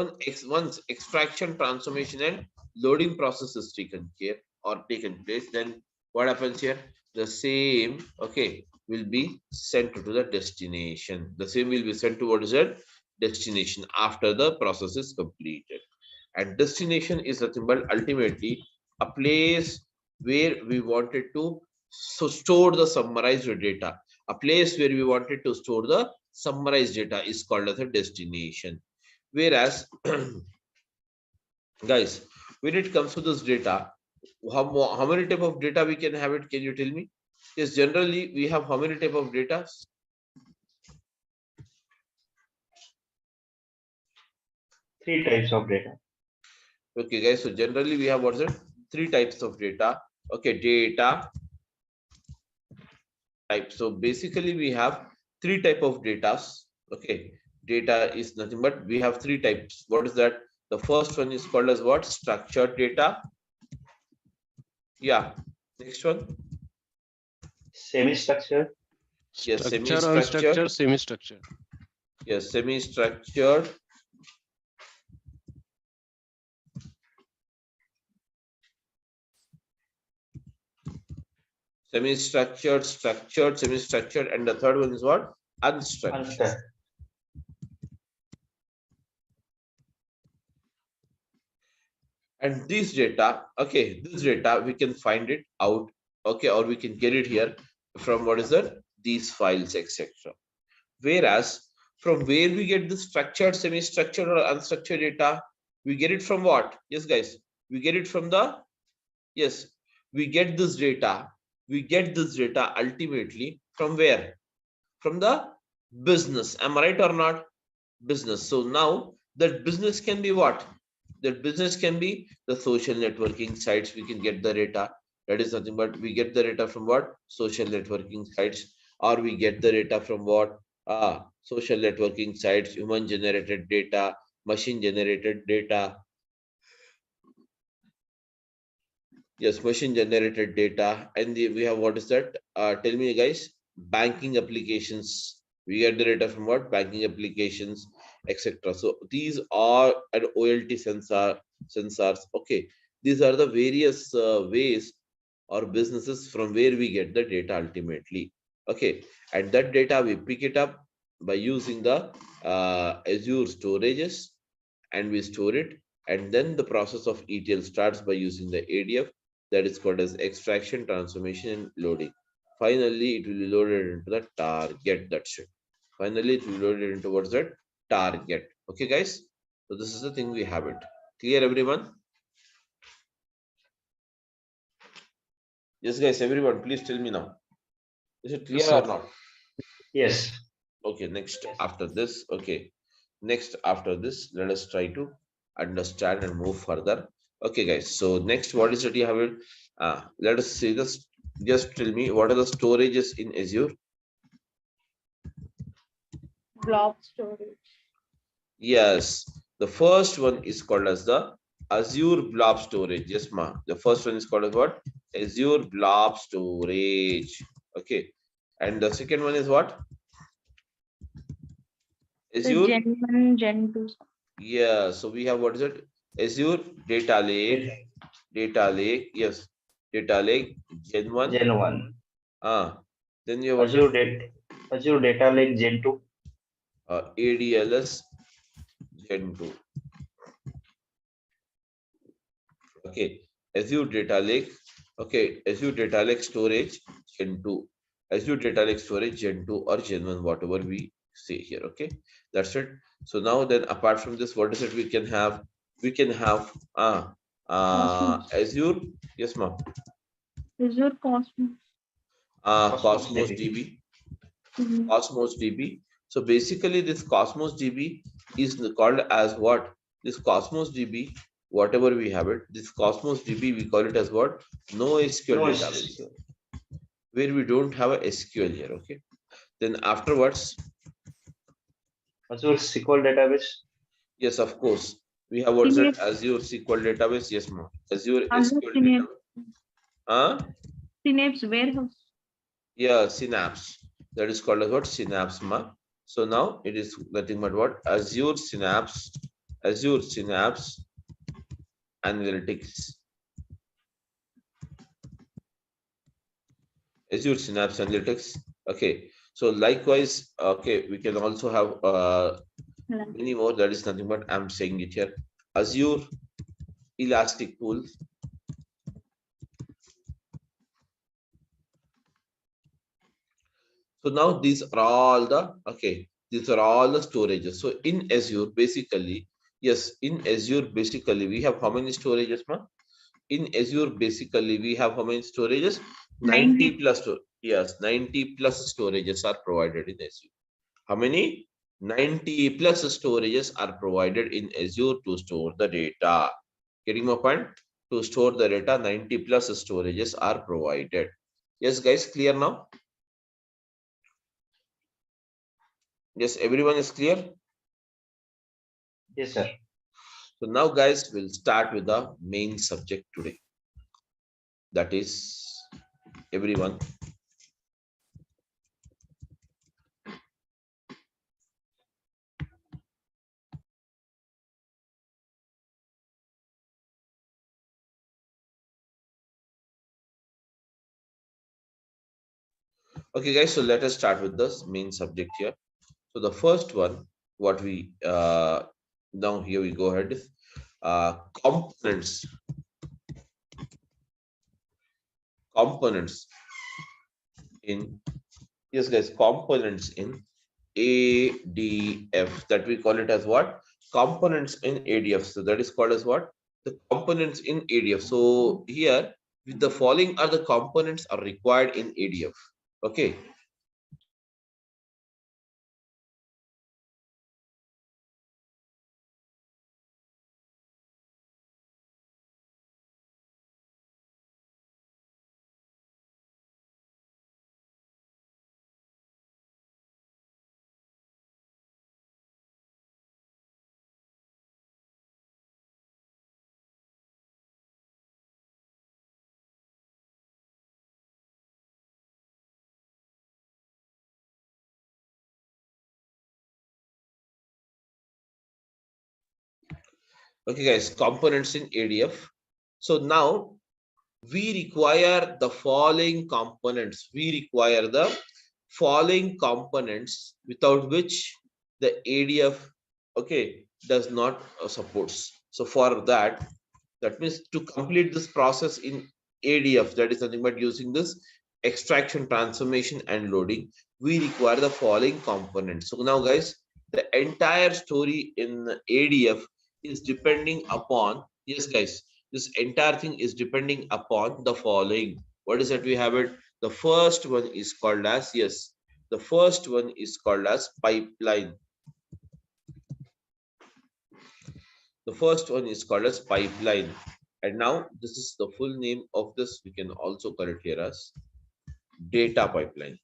once extraction, transformation, and loading process is taken care or taken place, then what happens here? The same, okay, will be sent to the destination. The same will be sent to what is that? Destination after the process is completed. And destination is nothing but ultimately a place where we wanted to store the summarized data. A place where we wanted to store the summarized data is called as a destination. Whereas, guys, when it comes to this data, how many type of data we can have it? Can you tell me? Yes, generally we have how many type of data? Three types of data. Okay, guys. So generally we have what's it? Three types of data. Okay, data type. So basically we have three type of data. Okay, data is nothing but we have three types. What is that? The first one is called as what? Structured data. Yeah. Next one. Semi-structured. Yes, Structure, semi-structured. unstructured, semi-structured. Yes, semi-structured. Semi-structured, structured, semi-structured, and the third one is what? Unstructured. And this data, okay, this data we can find it out, okay, or we can get it here from what is that? These files, etc. Whereas from where we get the structured, semi-structured, or unstructured data, we get it from what? Yes, guys, we get it from the, yes, we get this data. We get this data ultimately from where? From the business. Am I right or not? Business. So now that business can be what? That business can be the social networking sites. We can get the data. That is nothing but we get the data from what? Social networking sites. Or we get the data from what? Social networking sites, human generated data, machine generated data. Yes, machine generated data. And we have what is that? Tell me, guys. Banking applications. We get the data from what? Banking applications, etc. So these are an OLT sensors. Okay, these are the various ways or businesses from where we get the data ultimately. Okay, and that data we pick it up by using the Azure storages, and we store it. And then the process of ETL starts by using the ADF, that is called as extraction, transformation, and loading. Finally, it will be loaded into the target. That's it. Finally, it will be loaded into what's that? Target. Okay, guys. So this is the thing we have it. Clear, everyone? Yes, guys. Everyone, please tell me now. Is it clear or not? Yes. Okay. Next, after this. Okay. Next, after this, let us try to understand and move further. Okay, guys. So next, what is it you have? Let us see this. Just tell me what are the storages in Azure? Blob storage. Yes, the first one is called as the Azure Blob Storage. Yes, ma. The first one is called as what? Azure Blob Storage. Okay. And the second one is what? Azure Gen 1, Gen 2. Yeah, so we have what is it? Azure Data Lake. Data Lake, yes. Data Lake, Gen 1. Gen 1. Then you have Azure Data Lake Gen 2. ADLS Gen 2. Okay, Azure Data Lake. Okay, Azure Data Lake Storage Gen 2. Azure Data Lake Storage Gen 2 or Gen 1, whatever we say here. Okay, that's it. So now then, apart from this, what is it we can have? We can have Azure. Yes, ma'am. Azure Cosmos. Cosmos DB. Cosmos DB. So basically, this Cosmos DB is called as what? This Cosmos DB, whatever we have it, this Cosmos DB, we call it as what? No SQL database, where we don't have a SQL here. Okay. Then afterwards, Azure SQL database. yes, of course, we have what's that? Azure SQL database. Yes, ma'am. Azure SQL database. Synapse Warehouse. Yeah, Synapse. That is called as what? Synapse, ma. So now it is nothing but what? Azure Synapse Analytics. Azure Synapse Analytics. Okay. So likewise, okay, we can also have many more. That is nothing but I'm saying it here. Azure Elastic Pool. So now these are all the these are all the storages. So in Azure, basically, yes, in Azure, basically, we have how many storages, ma? In Azure, basically, we have how many storages? 90 plus. Yes, 90 plus storages are provided in Azure. How many? 90 plus storages are provided in Azure to store the data. Getting my point? To store the data, 90 plus storages are provided. Yes, guys, clear now? Yes, everyone is clear? Yes, sir. So now, guys, we'll start with the main subject today. That is, everyone. Okay, guys, so let us start with this main subject here. So the first one, what we now here we go ahead with components in, yes, guys, components in ADF, that we call it as what? Components in ADF. So that is called as what? The components in ADF. So here the following are the components are required in ADF. Okay. Okay, guys, components in ADF. So now we require the following components. We require the following components without which the ADF, okay, does not supports. So for that means to complete this process in ADF, that is nothing but using this extraction, transformation, and loading, we require the following components. So now, guys, the entire story in ADF is depending upon, yes, guys, this entire thing is depending upon the following. What is that we have it? The first one is called as, yes, the first one is called as pipeline. The first one is called as pipeline. And now this is the full name of this. We can also call it here as data pipeline.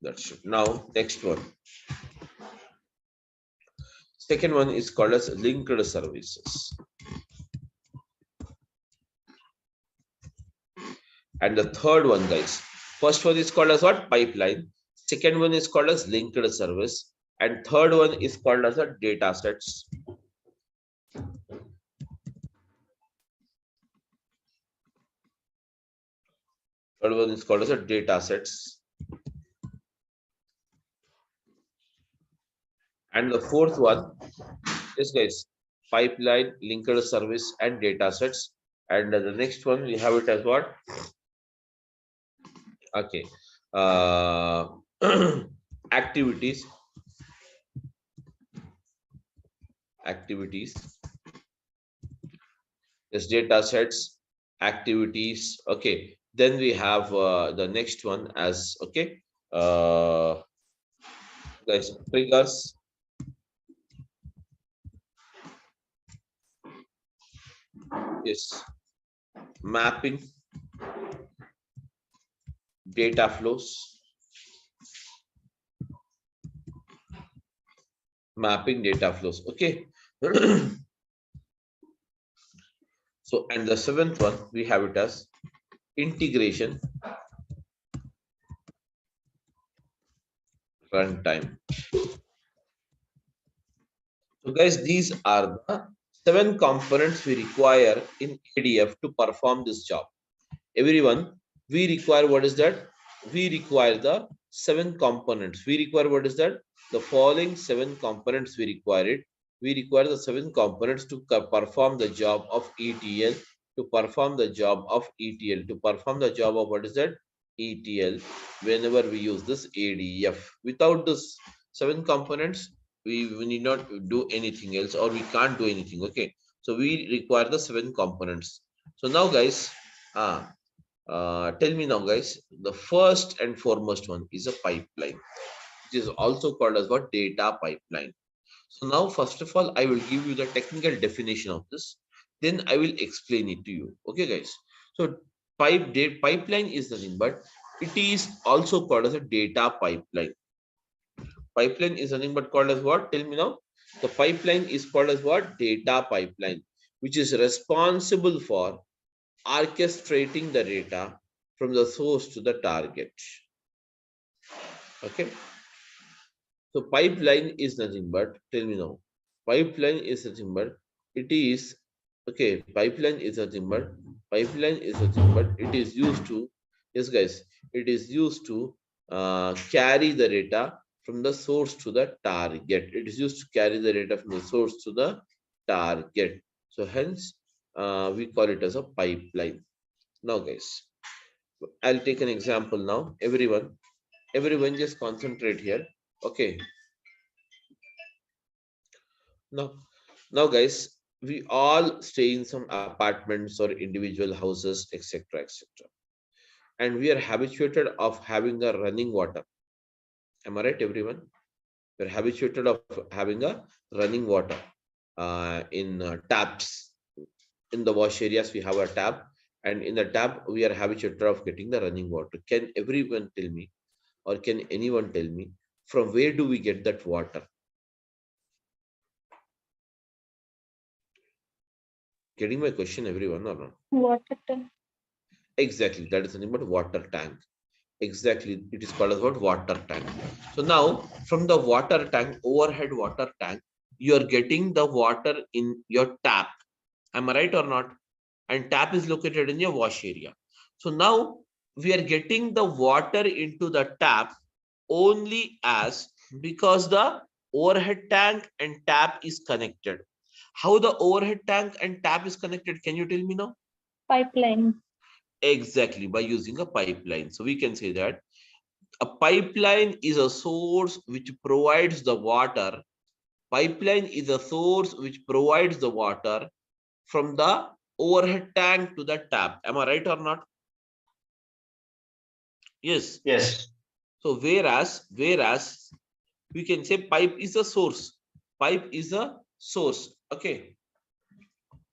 That's it. Now next one. Second one is called as linked services. And the third one, guys, first one is called as what? Pipeline. Second one is called as linked service. And third one is called as a data sets. Third one is called as a data sets. And the fourth one is, guys, pipeline, linked service, and data sets. And the next one we have it as what? Okay. Activities. Yes, data sets, activities. Okay. Then we have the next one as, okay, guys, triggers. Yes, mapping, data flows, mapping data flows. Okay. So, and the seventh one we have it as integration, runtime. So, guys, these are the 7 components we require in ADF to perform this job. Everyone, we require what is that? We require the 7 components. We require what is that? The following 7 components we require it. We require the 7 components to perform the job of ETL, to perform the job of ETL, to perform the job of what is that? ETL, whenever we use this ADF. Without this 7 components, we need not do anything else, or we can't do anything. Okay. So we require the 7 components. So now, guys, tell me now, guys, the first and foremost one is a pipeline, which is also called as what? Data pipeline. So now, first of all, I will give you the technical definition of this. Then I will explain it to you. Okay, guys. So pipeline is nothing but it is also called as a data pipeline. Pipeline is nothing but called as what? Tell me now. The pipeline is called as what? Data pipeline, which is responsible for orchestrating the data from the source to the target. Okay. So pipeline is nothing but, tell me now, pipeline is nothing but it is, okay, pipeline is nothing but it is used to, yes guys, it is used to carry the data from the source to the target. It is used to carry the data from the source to the target. So hence we call it as a pipeline. Now guys, I'll take an example now. Everyone just concentrate here. Okay. Now guys, we all stay in some apartments or individual houses, etc., etc. And we are habituated of having a running water. Am I right, everyone? We're habituated of having a running water in taps. In the wash areas, we have a tap, and in the tap, we are habituated of getting the running water. Can everyone tell me, or can anyone tell me, from where do we get that water? Getting my question, everyone, or not? Water tank. Exactly, that is nothing but water tank. Exactly, it is called as what? Water tank. So now, from the water tank, overhead water tank, you are getting the water in your tap. Am I right or not? And tap is located in your wash area. So now we are getting the water into the tap only as because the overhead tank and tap is connected. How the overhead tank and tap is connected? Can you tell me now? Pipeline. Exactly, by using a pipeline. So we can say that a pipeline is a source which provides the water. Pipeline is a source which provides the water from the overhead tank to the tap. Am I right or not? Yes. Yes. So whereas we can say pipe is a source. Pipe is a source. Okay.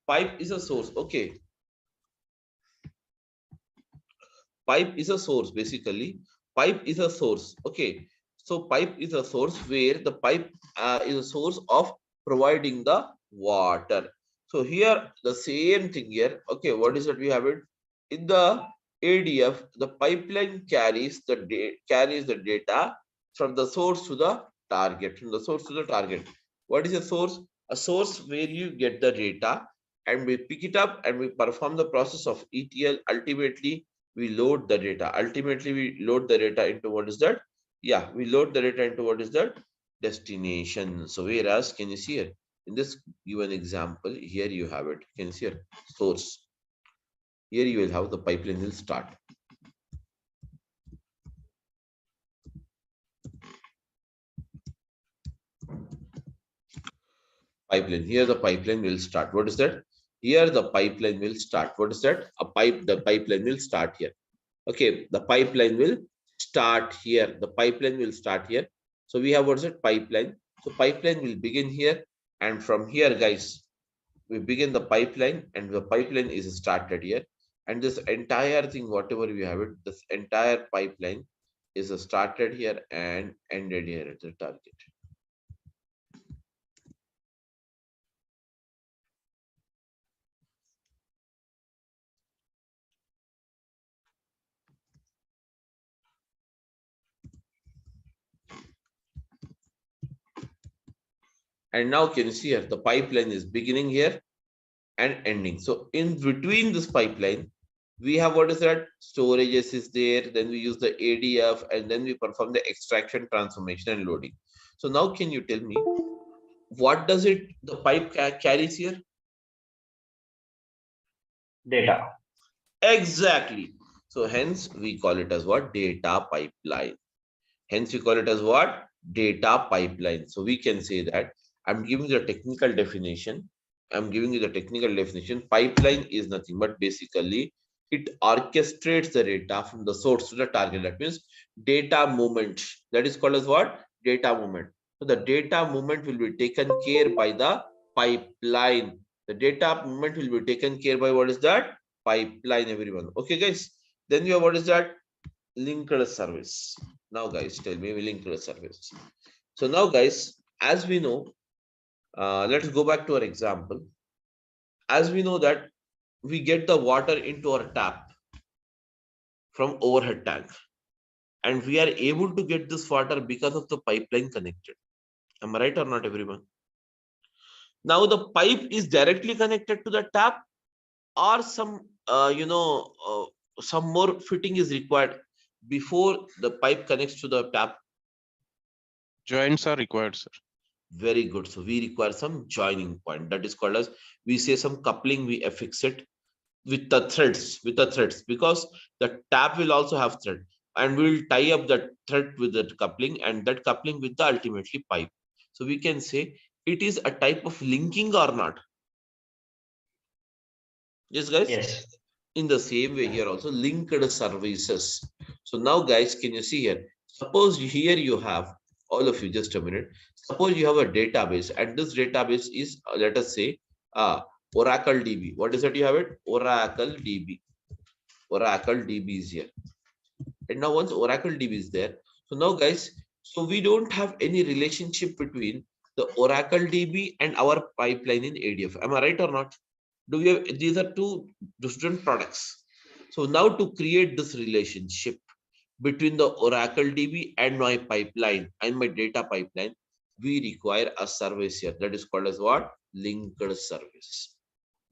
Pipe is a source. Okay. Pipe is a source, basically. Pipe is a source. Okay. So pipe is a source where the pipe is a source of providing the water. So here the same thing here. Okay, what is it? We have it in the ADF. The pipeline carries the data from the source to the target. From the source to the target. What is a source? A source where you get the data and we pick it up and we perform the process of ETL. Ultimately, we load the data. Ultimately, we load the data into what is that? Yeah, we load the data into what is that? Destination. So whereas, can you see here? In this given example, here you have it. Can you see here? Source. Here you will have the pipeline will start. Pipeline. Here the pipeline will start. What is that? Here the pipeline will start. What is that? The pipeline will start here. Okay, the pipeline will start here. The pipeline will start here. So we have what is it? Pipeline. So pipeline will begin here, and from here, guys, we begin the pipeline, and the pipeline is started here. And this entire thing, whatever we have it, this entire pipeline is started here and ended here at the target. And now can you see here, the pipeline is beginning here and ending. So in between this pipeline, we have what is that? Storages is there. Then we use the ADF, and then we perform the extraction, transformation, and loading. So now can you tell me what does it the pipe carries here? Data. Exactly. So hence we call it as what? Data pipeline. Hence we call it as what? Data pipeline. So we can say that I'm giving you the technical definition. I'm giving you the technical definition. Pipeline is nothing but basically it orchestrates the data from the source to the target. That means data movement. That is called as what? Data movement. So the data movement will be taken care by the pipeline. The data movement will be taken care by what is that? Pipeline, everyone. Okay, guys. Then we have what is that? Linked service. Now, guys, tell me linked service. So now, guys, as we know, let's go back to our example. As we know that we get the water into our tap from overhead tank, and we are able to get this water because of the pipeline connected. Am I right or not, everyone? Now the pipe is directly connected to the tap, or some some more fitting is required before the pipe connects to the tap. Joints are required, sir. Very good. So we require some joining point. That is called as, we say, some coupling. We affix it with the threads, because the tap will also have thread, and we will tie up that thread with that coupling, and that coupling with the ultimately pipe. So we can say it is a type of linking or not. Yes, guys. Yes. In the same way here also, linked services. So now, guys, can you see here? Suppose here you have, all of you, just a minute. Suppose you have a database, and this database is, let us say, Oracle DB. What is that you have it? Oracle DB. Oracle DB is here. And now once Oracle DB is there, so now, guys, so we don't have any relationship between the Oracle DB and our pipeline in ADF. Am I right or not? Do we have, these are two different products. So now to create this relationship between the Oracle DB and my pipeline and my data pipeline, we require a service here. That is called as what? Linked service.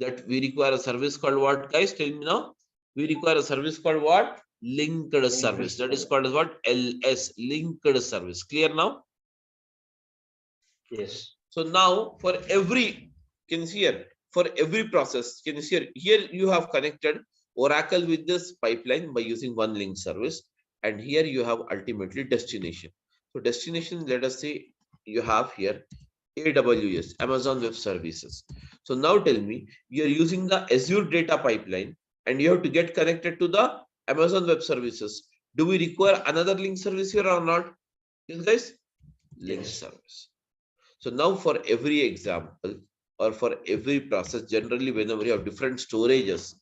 That we require a service called what, guys? Tell me now. We require a service called what? Linked service. That is called as what? LS, linked service. Clear now? Yes. So now for every, can you see here? For every process, can you see here? Here you have connected Oracle with this pipeline by using one link service, and here you have ultimately destination. So destination, let us say you have here AWS, Amazon Web Services. So now tell me, you are using the Azure data pipeline, and you have to get connected to the Amazon Web Services. Do we require another link service here or not? Yes, guys? Link service. So now for every example, or for every process, generally whenever you have different storages,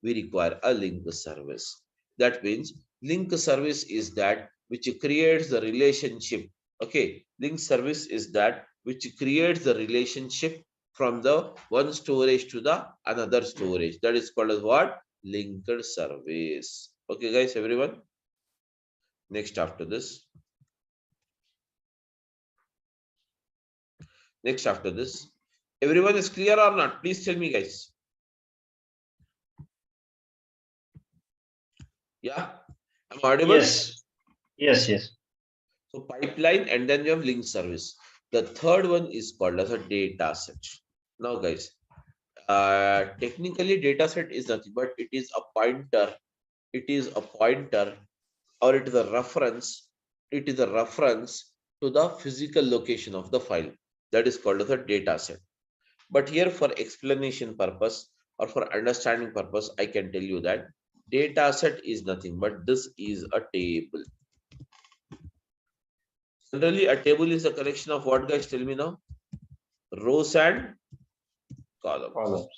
we require a link service. That means link service is that which creates the relationship. Okay, link service is that which creates the relationship from the one storage to the another storage. That is called as what? Linked service. Okay, guys, everyone. Next after this. Next after this. Everyone is clear or not? Please tell me, guys. Yeah, I'm audible. Yes. Yes. Yes. So pipeline, and then you have link service. The third one is called as a data set. Now, guys, technically data set is nothing but it is a pointer. It is a pointer, or it is a reference. It is a reference to the physical location of the file. That is called as a data set. But here, for explanation purpose or for understanding purpose, I can tell you that data set is nothing but this is a table. Generally, a table is a collection of what, guys? Tell me now. Rows and columns.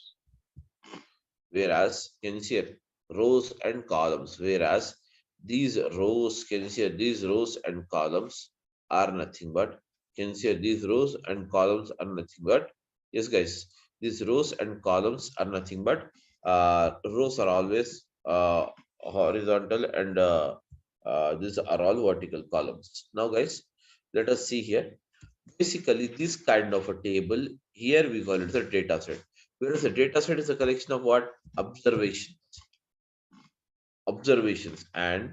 Whereas, can you see here? Rows and columns. Whereas these rows, can you see here? These rows and columns are nothing but, can you see here? These rows and columns are nothing but, yes, guys, these rows and columns are nothing but, rows are always horizontal, and these are all vertical columns. Now, guys, let us see here. Basically, this kind of a table, here we call it the data set. Whereas the data set is a collection of what? Observations. Observations. And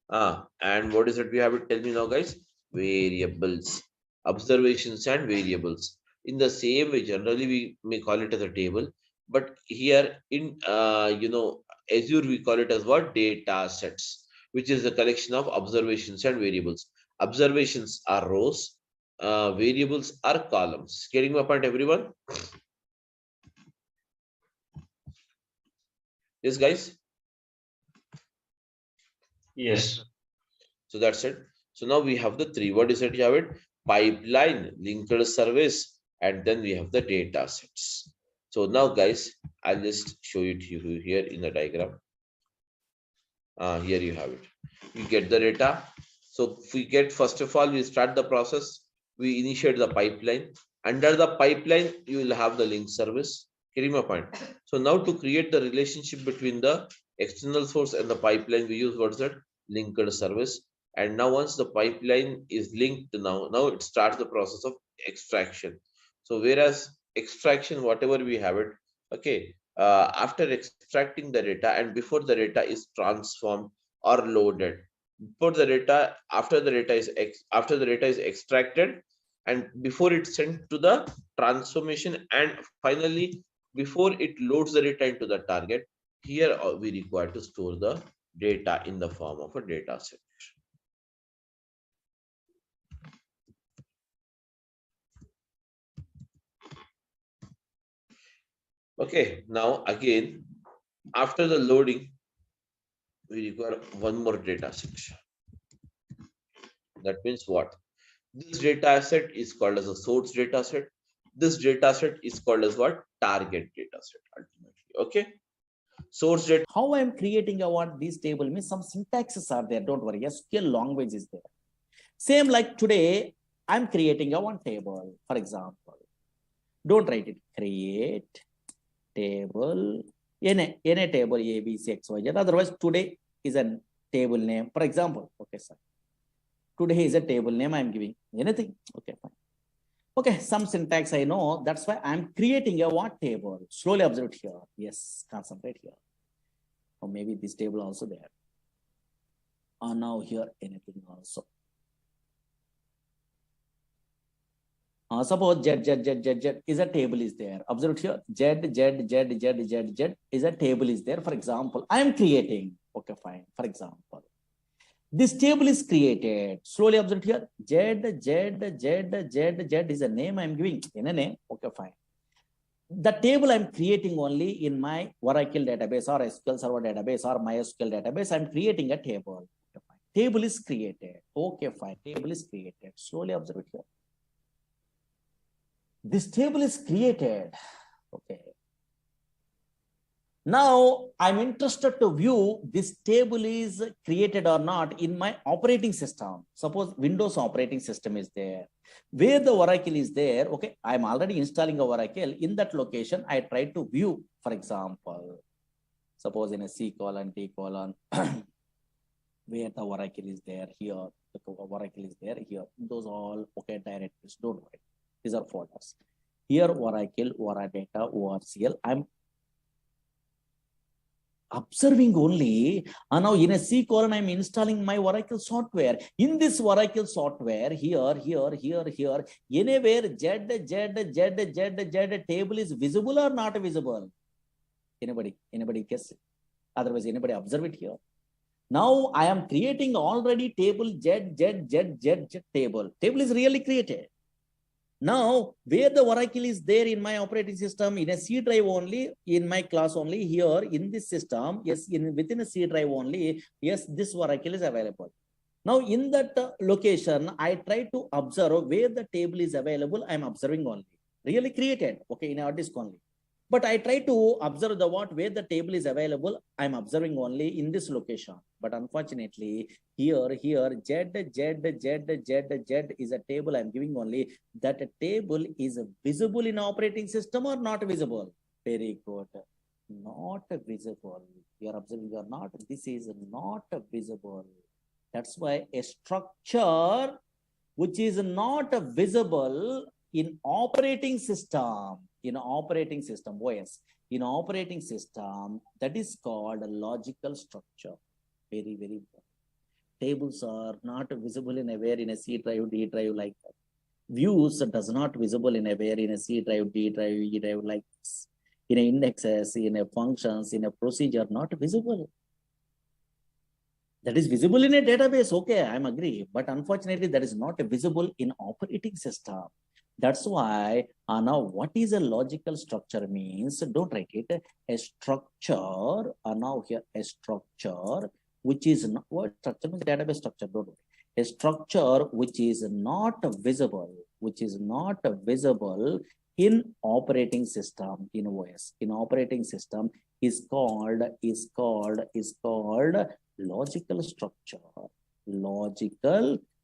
what is it we have to tell me now, guys? Variables. Observations and variables. In the same way, generally we may call it as a table, but here in Azure we call it as what? Data sets, which is a collection of observations and variables. Observations are rows, variables are columns. Getting my point, everyone? Yes, guys. Yes. So that's it. So now we have the three. What is it? You have it: pipeline, linked service, and then we have the data sets. So now, guys, I'll just show it to you here in the diagram. Here you have it. You get the data. So if we get, first of all, we start the process. We initiate the pipeline. Under the pipeline, you will have the link service. Getting my point? So now to create the relationship between the external source and the pipeline, we use what's that? Linked service. And now once the pipeline is linked, now it starts the process of extraction. So whereas extraction, whatever we have it, okay, after extracting the data and before the data is transformed or loaded, before the data, after the data is extracted, and before it's sent to the transformation, and finally before it loads the data into the target, here we require to store the data in the form of a data set. Okay, now again, after the loading, we require one more data set. That means what? This data set is called as a source data set. This data set is called as what? Target data set ultimately. Okay. Source data. How I am creating a what? This table means some syntaxes are there. Don't worry. SQL language is there. Same like today, I'm creating a one table, for example. Don't write it. Create table in a table A, B, C, X, Y, Z. Otherwise, today is a table name. For example, okay, sir. Today is a table name I'm giving. Anything? Okay, fine. Okay, some syntax I know. That's why I'm creating a what table. Slowly observe it here. Yes, concentrate here. Or maybe this table also there. Or now here anything also. Suppose Z is a table is there. Observe it here. Z is a table is there. For example, I am creating. Okay, fine. For example, this table is created. Slowly observe here. Z is a name I'm giving. In a name. Okay, fine. The table I'm creating only in my Oracle database or SQL Server database or MySQL database. I'm creating a table. Okay, fine. Table is created. Okay, fine. Table is created. Slowly observe it here. This table is created. Okay. Now I'm interested to view this table is created or not in my operating system. Suppose Windows operating system is there. Where the Oracle is there, okay, I'm already installing a Oracle. In that location, I try to view, for example, suppose in a C:, T:, where the Oracle is there, here, the Oracle is there, here. Those all okay directories, don't worry. These are folders. Here Oracle, Oradata, ORCL. observing only. And now in a C colon, I'm installing my Oracle software. In this Oracle software, here, anywhere Z table is visible or not visible? Anybody guess? Otherwise, anybody observe it here? Now I am creating already table Z table. Table is really created. Now, where the Oracle is there in my operating system, in a C drive only, in my class only, here in this system, yes, within a C drive only, yes, this Oracle is available. Now, in that location, I try to observe where the table is available. I'm observing only. Really created, okay, in our disk only. But I try to observe the where the table is available. I'm observing only in this location. But unfortunately, here, Z is a table I'm giving only. That table is visible in operating system or not visible? Very good. Not visible. You are observing or not? This is not visible. That's why a structure which is not visible in operating system, OS, in operating system, that is called a logical structure. Very, very important. Tables are not visible in a C drive, D drive like that. Views does not visible in a C drive, D drive, E drive like this. In a indexes, in a functions, in a procedure, not visible. That is visible in a database, okay, I'm agree. But unfortunately, that is not visible in operating system. That's why now what is a logical structure means, don't write it, a structure, now here a structure, which is not, what structure means? Database structure, don't worry. A structure which is not visible, in operating system, in OS, in operating system is called logical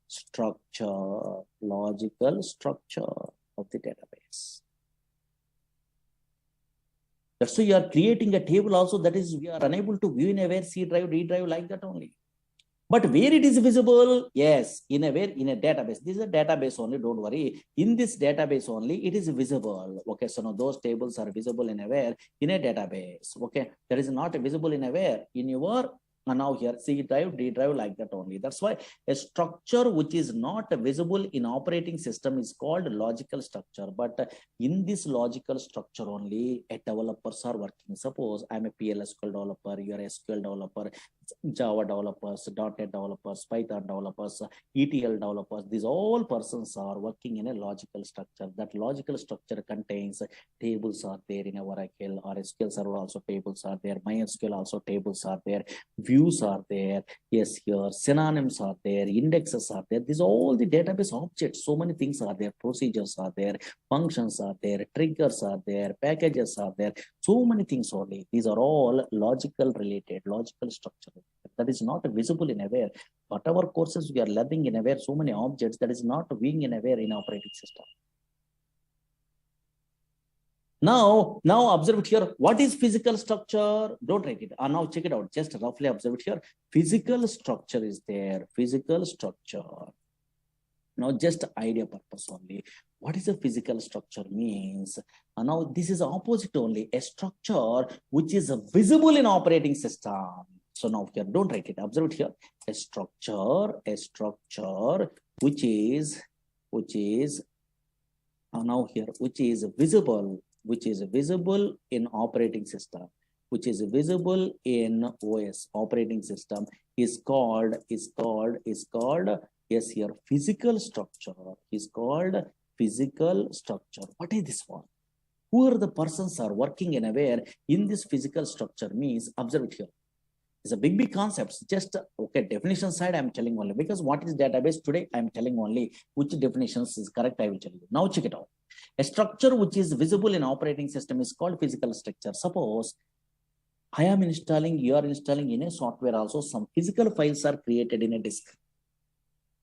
structure, logical structure of the database. That's why you are creating a table also, that is we are unable to view in a C drive, D drive like that only. But where it is visible, yes, in a database. This is a database only, don't worry. In this database only, it is visible. Okay, so now those tables are visible in a database. Okay, that is not visible in your now here C drive, D drive like that only. That's why a structure which is not visible in operating system is called logical structure. But in this logical structure only, developers are working. Suppose I'm a PLSQL developer, you're a SQL developer, Java developers, .NET developers, Python developers, ETL developers. These all persons are working in a logical structure. That logical structure contains tables are there in a Oracle or SQL Server also tables are there. MySQL also tables are there. Views are there. Yes, here synonyms are there. Indexes are there. These are all the database objects. So many things are there. Procedures are there. Functions are there. Triggers are there. Packages are there. So many things only. These are all logical related, logical structure. That is not visible in aware. Whatever courses we are learning in aware, so many objects that is not being in aware in operating system. Now observe it here. What is physical structure? Don't write it. Now check it out. Just roughly observe it here. Physical structure is there. Physical structure. Now just idea purpose only. What is a physical structure means? Now this is opposite only. A structure which is visible in operating system. So now here, don't write it. Observe it here. A structure which is now here, which is visible in operating system, which is visible in OS operating system is called yes here physical structure is called physical structure. What is this one? Who are the persons are working in aware in this physical structure means? Observe it here. It's a big concepts. Just okay, definition side I'm telling only, because what is database today I'm telling only which definitions is correct I will tell you. Now check it out. A structure which is visible in operating system is called physical structure. Suppose I am installing, you are installing in a software also, some physical files are created in a disk.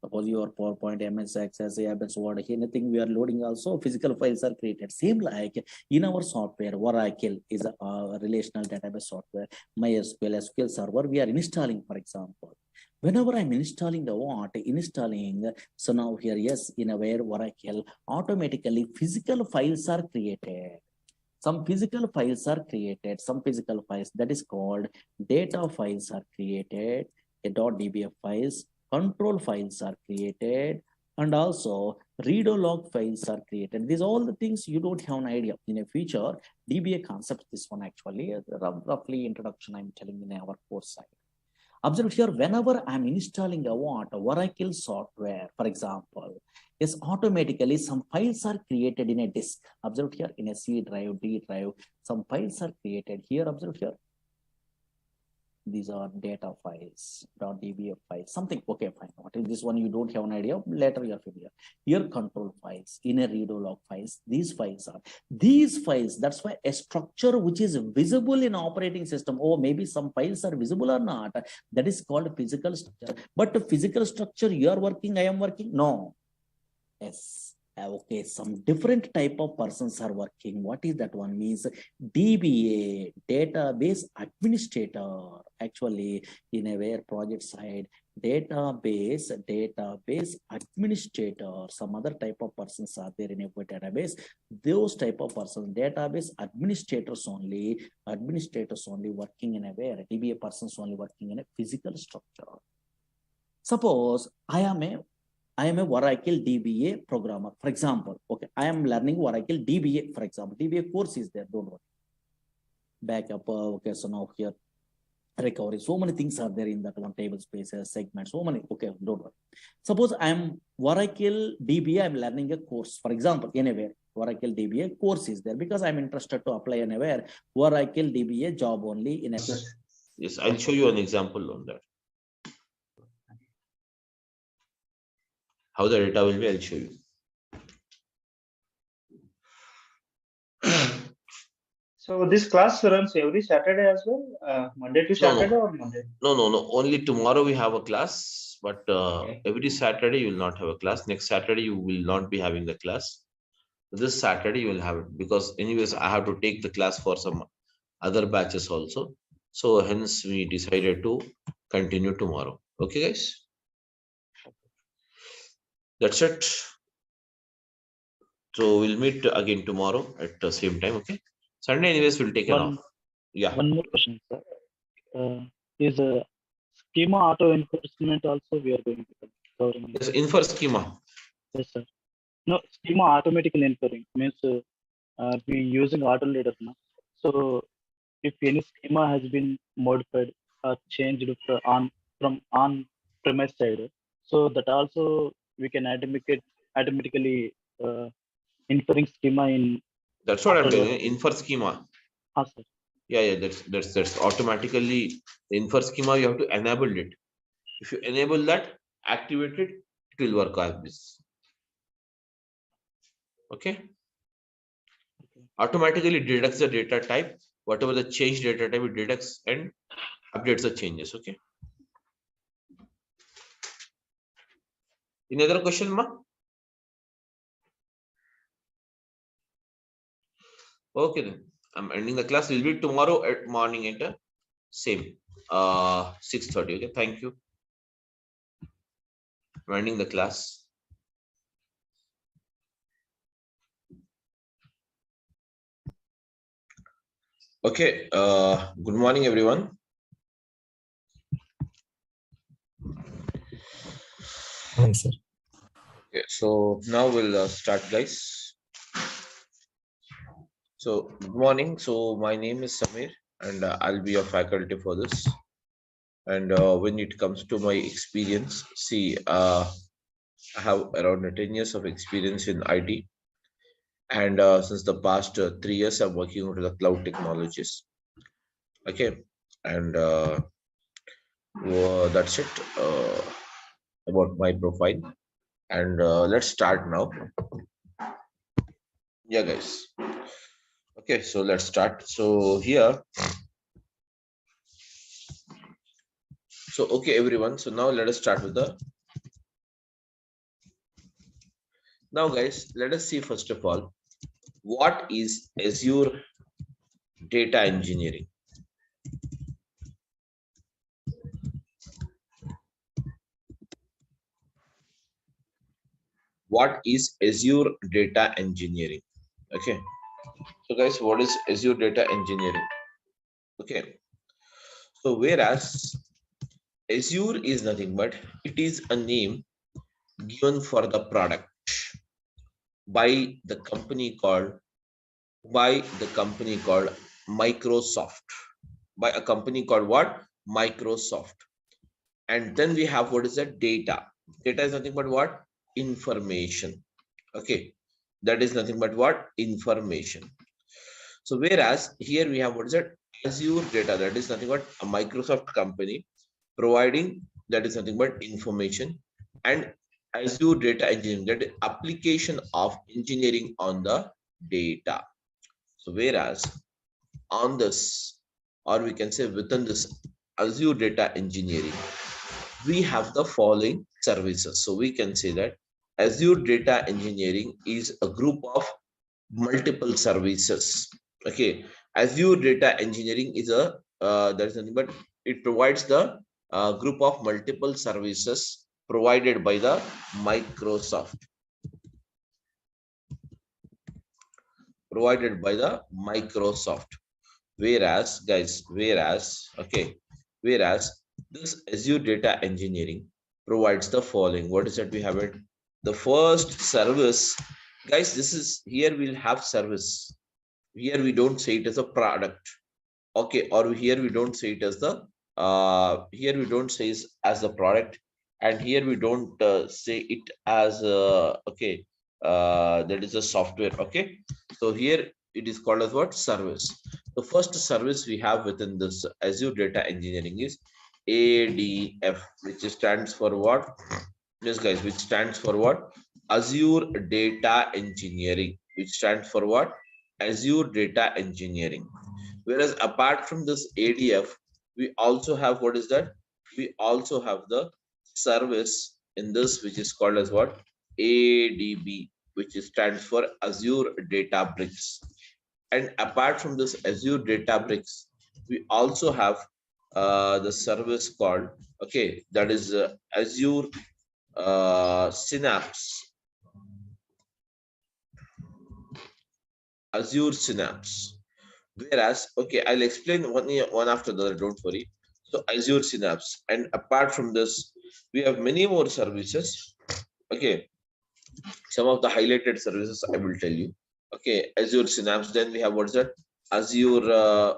Suppose your PowerPoint, MS Access, MS Word, anything we are loading also, physical files are created. Same like in our software, Oracle is a relational database software. MySQL, SQL Server, we are installing, for example. Whenever I'm installing so now here, yes, in a where Oracle, automatically physical files are created. Some physical files are created. Some physical files, that is called data files, are created. A .dbf files, control files are created, and also redo log files are created. These are all the things you don't have an idea. In a future, DBA concept, this one actually, roughly introduction I'm telling in our course side. Observe here, whenever I'm installing a Oracle software, for example, yes, automatically some files are created in a disk. Observe here, in a C drive, D drive, some files are created here. Observe here. These are data files, .dbf files, something. Okay, fine. What is this one? You don't have an idea. Later you're familiar. Here, control files, inner redo log files. These files. That's why a structure which is visible in operating system. Oh, maybe some files are visible or not. That is called physical structure. But the physical structure you are working, I am working. No. Yes. Okay, some different type of persons are working. What is that one? Means DBA, database administrator. Actually, in a where project side, database administrator. Some other type of persons are there in a database. Those type of persons, database administrators only working in a where DBA persons only working in a physical structure. Suppose I am a Oracle DBA programmer, for example. Okay, I am learning Oracle DBA, for example. DBA course is there, don't worry. Backup, okay, so now here, recovery, so many things are there in that one, table spaces, segments, so many, okay, don't worry. Suppose I am Oracle DBA, I'm learning a course, for example, anywhere, Oracle DBA course is there because I'm interested to apply anywhere, Oracle DBA job only in a. Yes, I'll show you an example on that. How the data will be, I'll show you. So this class runs every Saturday as well, Monday to Saturday or Monday? No. Only tomorrow we have a class, but every Saturday you will not have a class. Next Saturday you will not be having the class. This Saturday you will have it because anyways I have to take the class for some other batches also. So hence we decided to continue tomorrow. Okay, guys. That's it. So we'll meet again tomorrow at the same time. Okay. Sunday, anyways, we'll take it off. Yeah. One more question, sir. Is schema auto enforcement also we are going to covering? Yes, infer schema. Yes, sir. No, schema automatically inferring means we using auto leader now. So if any schema has been modified or changed from on-premise side, so that also we can automatically inferring schema in. That's what I'm telling you. Infer schema. Sir. Yeah. That's automatically the infer schema. You have to enable it. If you enable that, activate it, it will work as this. Okay. Automatically deducts the data type, whatever the change data type, it deducts and updates the changes. Okay. Any other question, ma? Okay, then I'm ending the class. We'll be tomorrow at morning at same 6:30. Okay, thank you. I'm ending the class. Okay, good morning, everyone. Morning, sir. Okay, so now we'll start, guys. So good morning. So my name is Samir, and I'll be your faculty for this. And when it comes to my experience, see, I have around 10 years of experience in IT. And since the past 3 years, I'm working on the cloud technologies. Okay, and that's it about my profile. And let's start now. Yeah, guys. Okay, so let's start. So here. So, okay, everyone. So now let us start with the. Now, guys, let us see first of all, what is Azure data engineering? What is Azure data engineering? Okay. So guys, what is Azure data engineering? Okay. So whereas Azure is nothing but it is a name given for the product by the company called Microsoft. By a company called what? Microsoft. And then we have what is that? Data. Data is nothing but what? Information. Okay. That is nothing but what? Information. So whereas here we have what is that? Azure data. That is nothing but a Microsoft company providing, that is nothing but information, and Azure data engineering, that is application of engineering on the data. So whereas on this, or we can say within this Azure data engineering, we have the following services. So we can say that Azure data engineering is a group of multiple services. Okay, Azure data engineering is a that is nothing but it provides the group of multiple services provided by the Microsoft. Provided by the Microsoft. Whereas, guys, whereas this Azure data engineering provides the following. What is that? We have it. The first service, guys, this is here we'll have service. Here we don't say it as a product. Okay, or here we don't say it as the here we don't say it as the product, and here we don't say it as okay, that is a software. Okay, so here it is called as what? Service. The first service we have within this Azure data engineering is ADF, which stands for what? Yes guys, which stands for what? Azure data engineering, which stands for what? Azure data engineering. Whereas apart from this ADF, we also have what is that? We also have the service in this, which is called as what? ADB, which stands for Azure Databricks. And apart from this Azure Databricks, we also have the service called, okay, that is Azure Synapse. Azure Synapse. Whereas, okay, I'll explain one after the other, don't worry. So Azure Synapse, and apart from this, we have many more services. Okay, some of the highlighted services I will tell you. Okay, Azure Synapse. Then we have what is that? Azure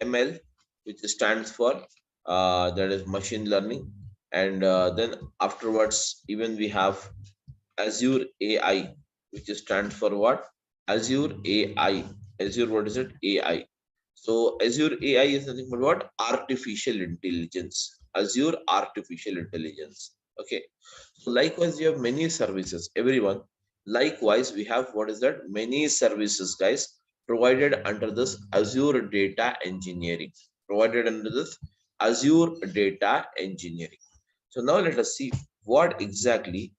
ML, which stands for that is machine learning, and then afterwards, even we have Azure AI, which stands for what? Azure AI. Azure, what is it? AI. So Azure AI is nothing but what? Artificial intelligence. Azure artificial intelligence. Okay. So likewise, you have many services, everyone. Likewise, we have what is that? Many services, guys, provided under this Azure data engineering. Provided under this Azure data engineering. So now let us see what exactly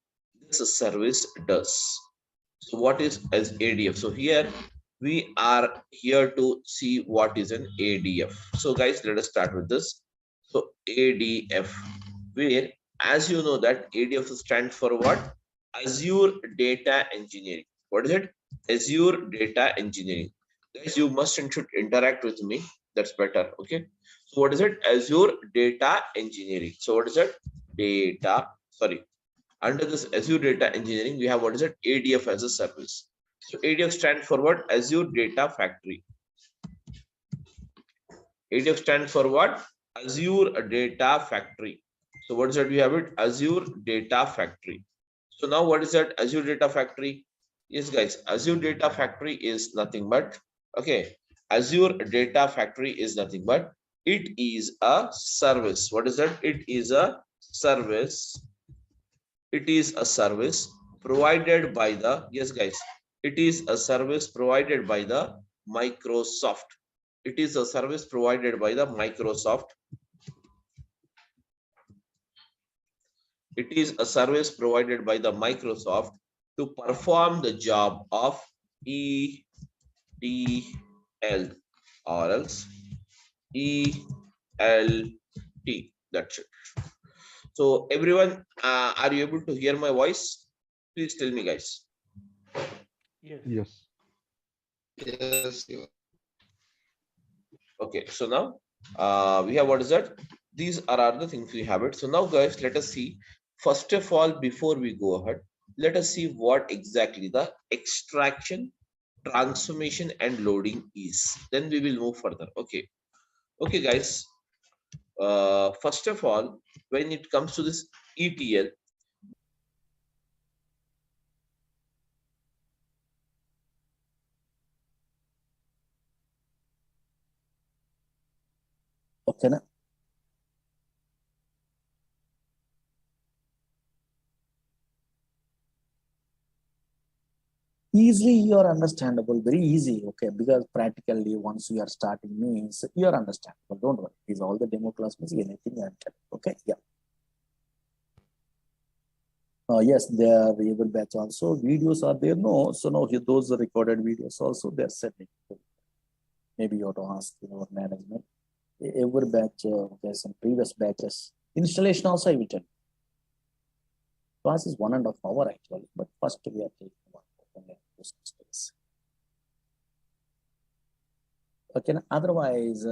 this service does. So what is as ADF? So here we are here to see what is an ADF. So guys, let us start with this. So ADF, where as you know that ADF stands for what? Azure Data Engineering. What is it? Azure Data Engineering. Guys, you must and should interact with me. That's better. Okay. So what is it? Azure Data Engineering. So what is it? Data. Sorry. Under this Azure Data Engineering, we have what is it? ADF as a service. So ADF stands for what? Azure Data Factory. ADF stands for what? Azure Data Factory. So what is that? We have it? Azure Data Factory. So now what is that? Azure Data Factory? Yes, guys, Azure Data Factory is nothing but, okay, Azure Data Factory is nothing but, it is a service. What is that? It is a service. It is a service provided by the, yes guys, it is a service provided by the Microsoft. It is a service provided by the Microsoft. It is a service provided by the Microsoft to perform the job of ETL or else ELT. That's it. So everyone, are you able to hear my voice? Please tell me, guys. Yes. Yes. Okay, so now we have what is that? These are the things we have it. So now, guys, let us see. First of all, before we go ahead, let us see what exactly the extraction, transformation, and loading is. Then we will move further. Okay. Okay, guys. First of all, when it comes to this ETL, Okay, na? Easily you are understandable, very easy, okay, because practically once you are starting means you are understandable. Don't worry, these all the demo class means anything I am telling. Okay, yeah. Yes, there are able batch also. Videos are there. No, so now those are recorded videos also they are setting. Maybe you have to ask your management. Every batch, okay, some previous batches. Installation also I will tell you. Class is 1.5 hours actually, but first we are taking 1 hour. Okay, otherwise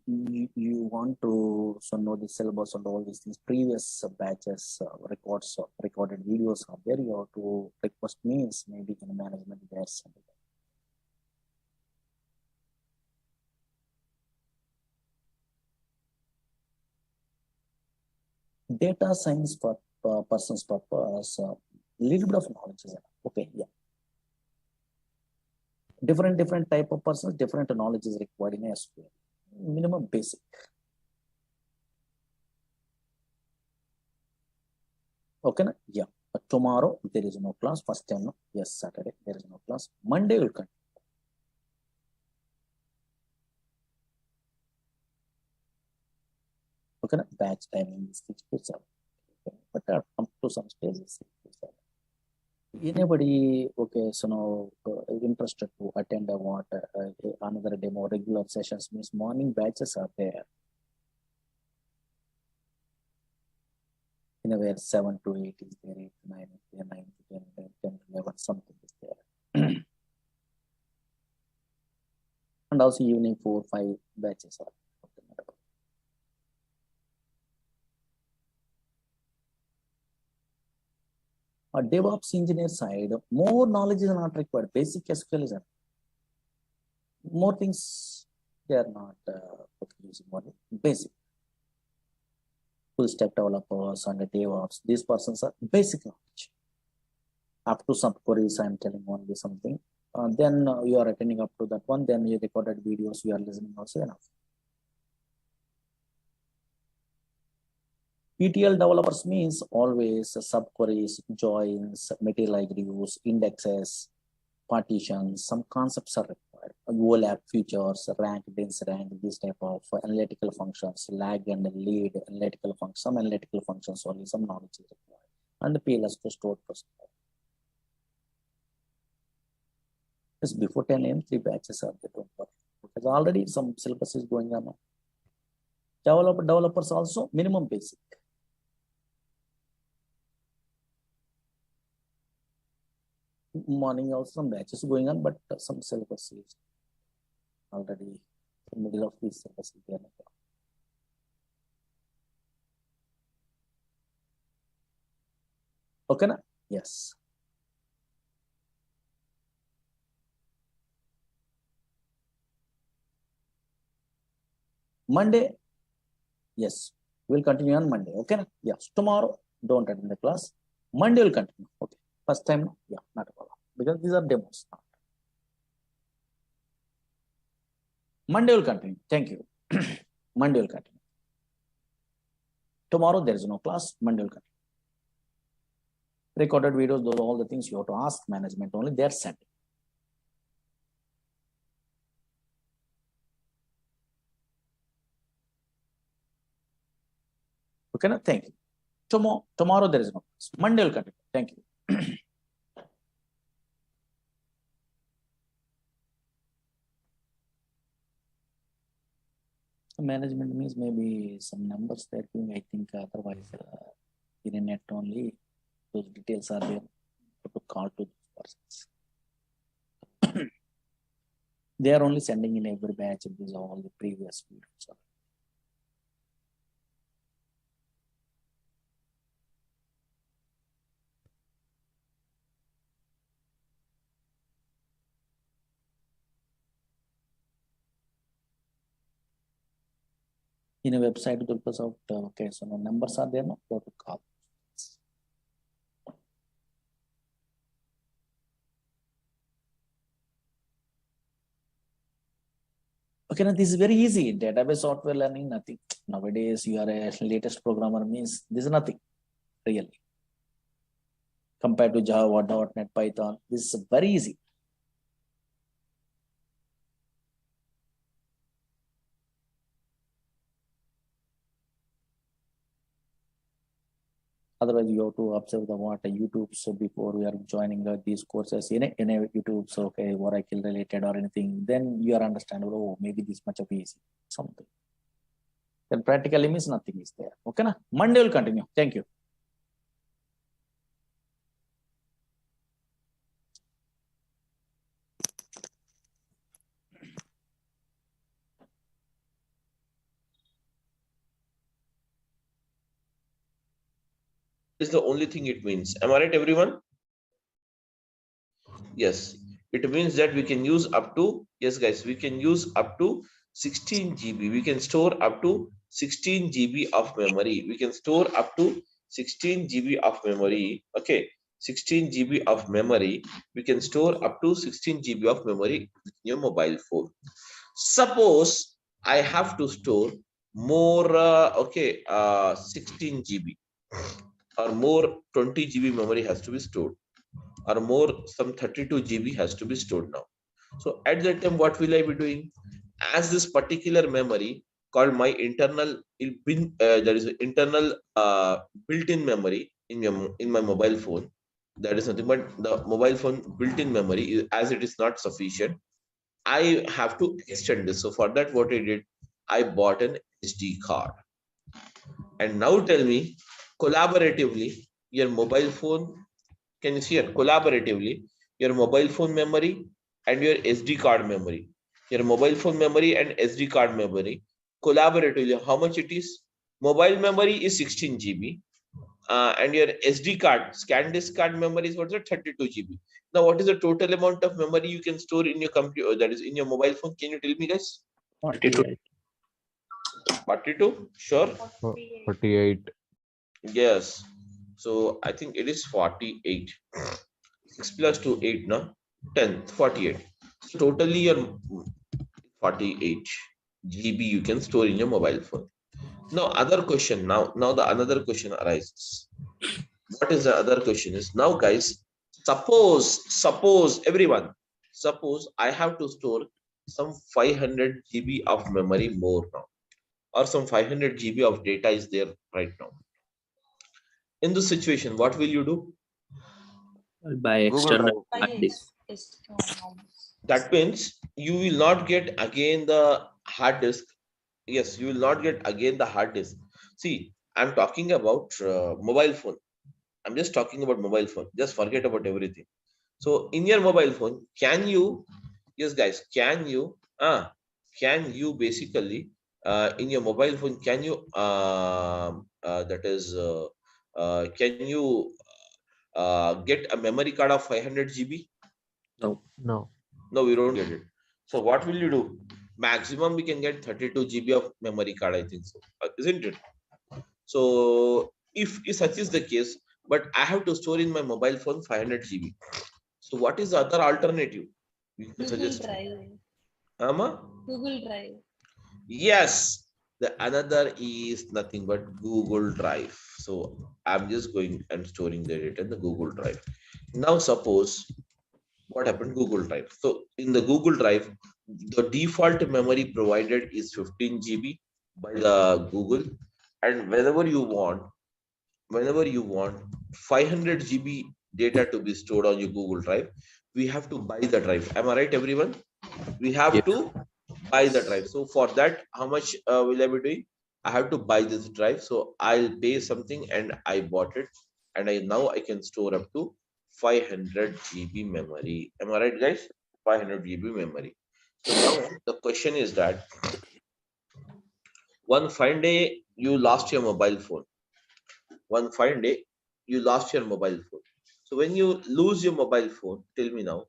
you want to know the syllabus and all these things. Previous batches records recorded videos are there. You have to request means maybe in management there. Data science for person's purpose, little bit of knowledge is enough. Okay, yeah. Different type of persons, different knowledge is required in SQL. Minimum basic. Okay, yeah. But tomorrow there is no class. First time, no? Yes, Saturday there is no class. Monday will continue. Okay, batch timing is 6 to 7. Okay. But up to some stages 6 to 7. Anybody, okay, so now interested to attend another demo regular sessions means morning batches are there. In a way, 7 to 8 is there, 8 to 9 is there, 9 to 10, 10 to 11, something is there. And also evening 4, 5 batches are. DevOps engineer side, more knowledge is not required. Basic SQL is enough. More things they are not using more basic. Full stack developers and DevOps, these persons are basic knowledge. Up to some queries, I'm telling only something. Then you are attending up to that one. Then you recorded videos, you are listening also enough. ETL developers means always subqueries, joins, material reviews, indexes, partitions, some concepts are required. OLAP features, rank, dense rank, this type of analytical functions, lag and lead analytical functions, some analytical functions only, some knowledge is required. And the PLS to store procedure. Just before 10 a.m., 3 batches are there. Because already some syllabus is going on. Developers also minimum basic. Morning also some batches going on, but some syllabus is already in the middle of this syllabus. Okay, na? Yes. Monday, yes, we'll continue on Monday. Okay, na? Yes. Tomorrow, don't attend the class. Monday will continue. Okay. First time, yeah, not a problem. Because these are demos. Monday will continue. Thank you. Monday will continue. Tomorrow there is no class. Monday will continue. Recorded videos, those are all the things you have to ask management only. They are sent. Okay, na? Thank you. Tomorrow there is no class. Monday will continue. Thank you. Management means maybe some numbers they're giving. I think otherwise in a net only those details are there to call to those persons. They are only sending in every batch. These are all the previous videos. In a website, Durga, okay, so no numbers are there, no? Go to call. Okay, now this is very easy. Database software learning, nothing. Nowadays, you are a latest programmer, means this is nothing, really. Compared to Java, .NET, Python, this is very easy. Otherwise, you have to observe the what YouTube. So before we are joining these courses in a YouTube, so okay, Oracle related or anything, then you are understandable. Oh, maybe this much of easy something. Then practically means nothing is there. Okay, na? Monday will continue. Thank you. Is the only thing it means. Am I right, everyone? Yes, it means that we can use up to, yes, guys, we can use up to 16 GB. We can store up to 16 GB of memory. We can store up to 16 GB of memory. Okay, 16 GB of memory. We can store up to 16 GB of memory in your mobile phone. Suppose I have to store more, 16 GB or more 20 GB memory has to be stored, or more some 32 GB has to be stored now. So at that time, what will I be doing? As this particular memory called my internal, there is an internal built-in memory in my mobile phone. That is nothing but the mobile phone built-in memory. As it is not sufficient, I have to extend this. So for that, what I did, I bought an SD card. And now tell me, collaboratively, your mobile phone, can you see here, collaboratively, your mobile phone memory and your SD card memory, your mobile phone memory and SD card memory, collaboratively, how much it is? Mobile memory is 16 GB, and your SD card, scan disk card memory is what's it, 32 GB. Now, what is the total amount of memory you can store in your computer, that is in your mobile phone? Can you tell me, guys? 48. 42? Sure. 48. Yes. So I think it is 48. 6 plus 2, 8, no? 10, 48. So totally your 48 GB you can store in your mobile phone. Now other question, now the another question arises. What is the other question is, now guys, suppose everyone, suppose I have to store some 500 GB of memory more now, or some 500 GB of data is there right now. In this situation, what will you do? By external hard disk. That means you will not get again the hard disk. Yes, you will not get again the hard disk. See, I'm talking about mobile phone. I'm just talking about mobile phone. Just forget about everything. So in your mobile phone, can you, yes guys, can you basically in your mobile phone, can you can you get a memory card of 500 GB? No. No. No, we don't get it. So what will you do? Maximum we can get 32 GB of memory card, I think so, isn't it? So if such is the case, but I have to store in my mobile phone 500 GB. So what is the other alternative you can suggest? Google Drive. Yes, the another is nothing but Google Drive. So I'm just going and storing the data in the Google Drive. Now suppose what happened, Google Drive. So in the Google Drive, the default memory provided is 15 GB by the Google, and whenever you want 500 GB data to be stored on your Google Drive, we have to buy the drive. Am I right, everyone? We have to buy the drive. So for that, how much will I be doing? I have to buy this drive. So I'll pay something and I bought it, and now I can store up to 500 GB memory. Am I right, guys? 500 GB memory. So now the question is that one fine day you lost your mobile phone. One fine day you lost your mobile phone. So when you lose your mobile phone, tell me now,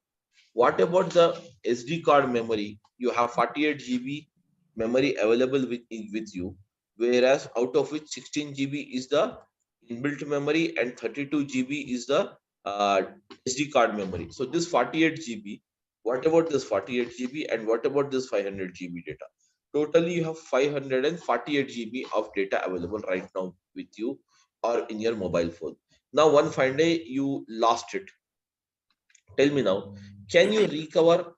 what about the SD card memory? You have 48 GB memory available with you, whereas out of which 16 GB is the inbuilt memory and 32 GB is the SD card memory. So this 48 GB, what about this 48 GB and what about this 500 GB data? Totally, you have 548 GB of data available right now with you or in your mobile phone. Now, one fine day you lost it. Tell me now, can you recover?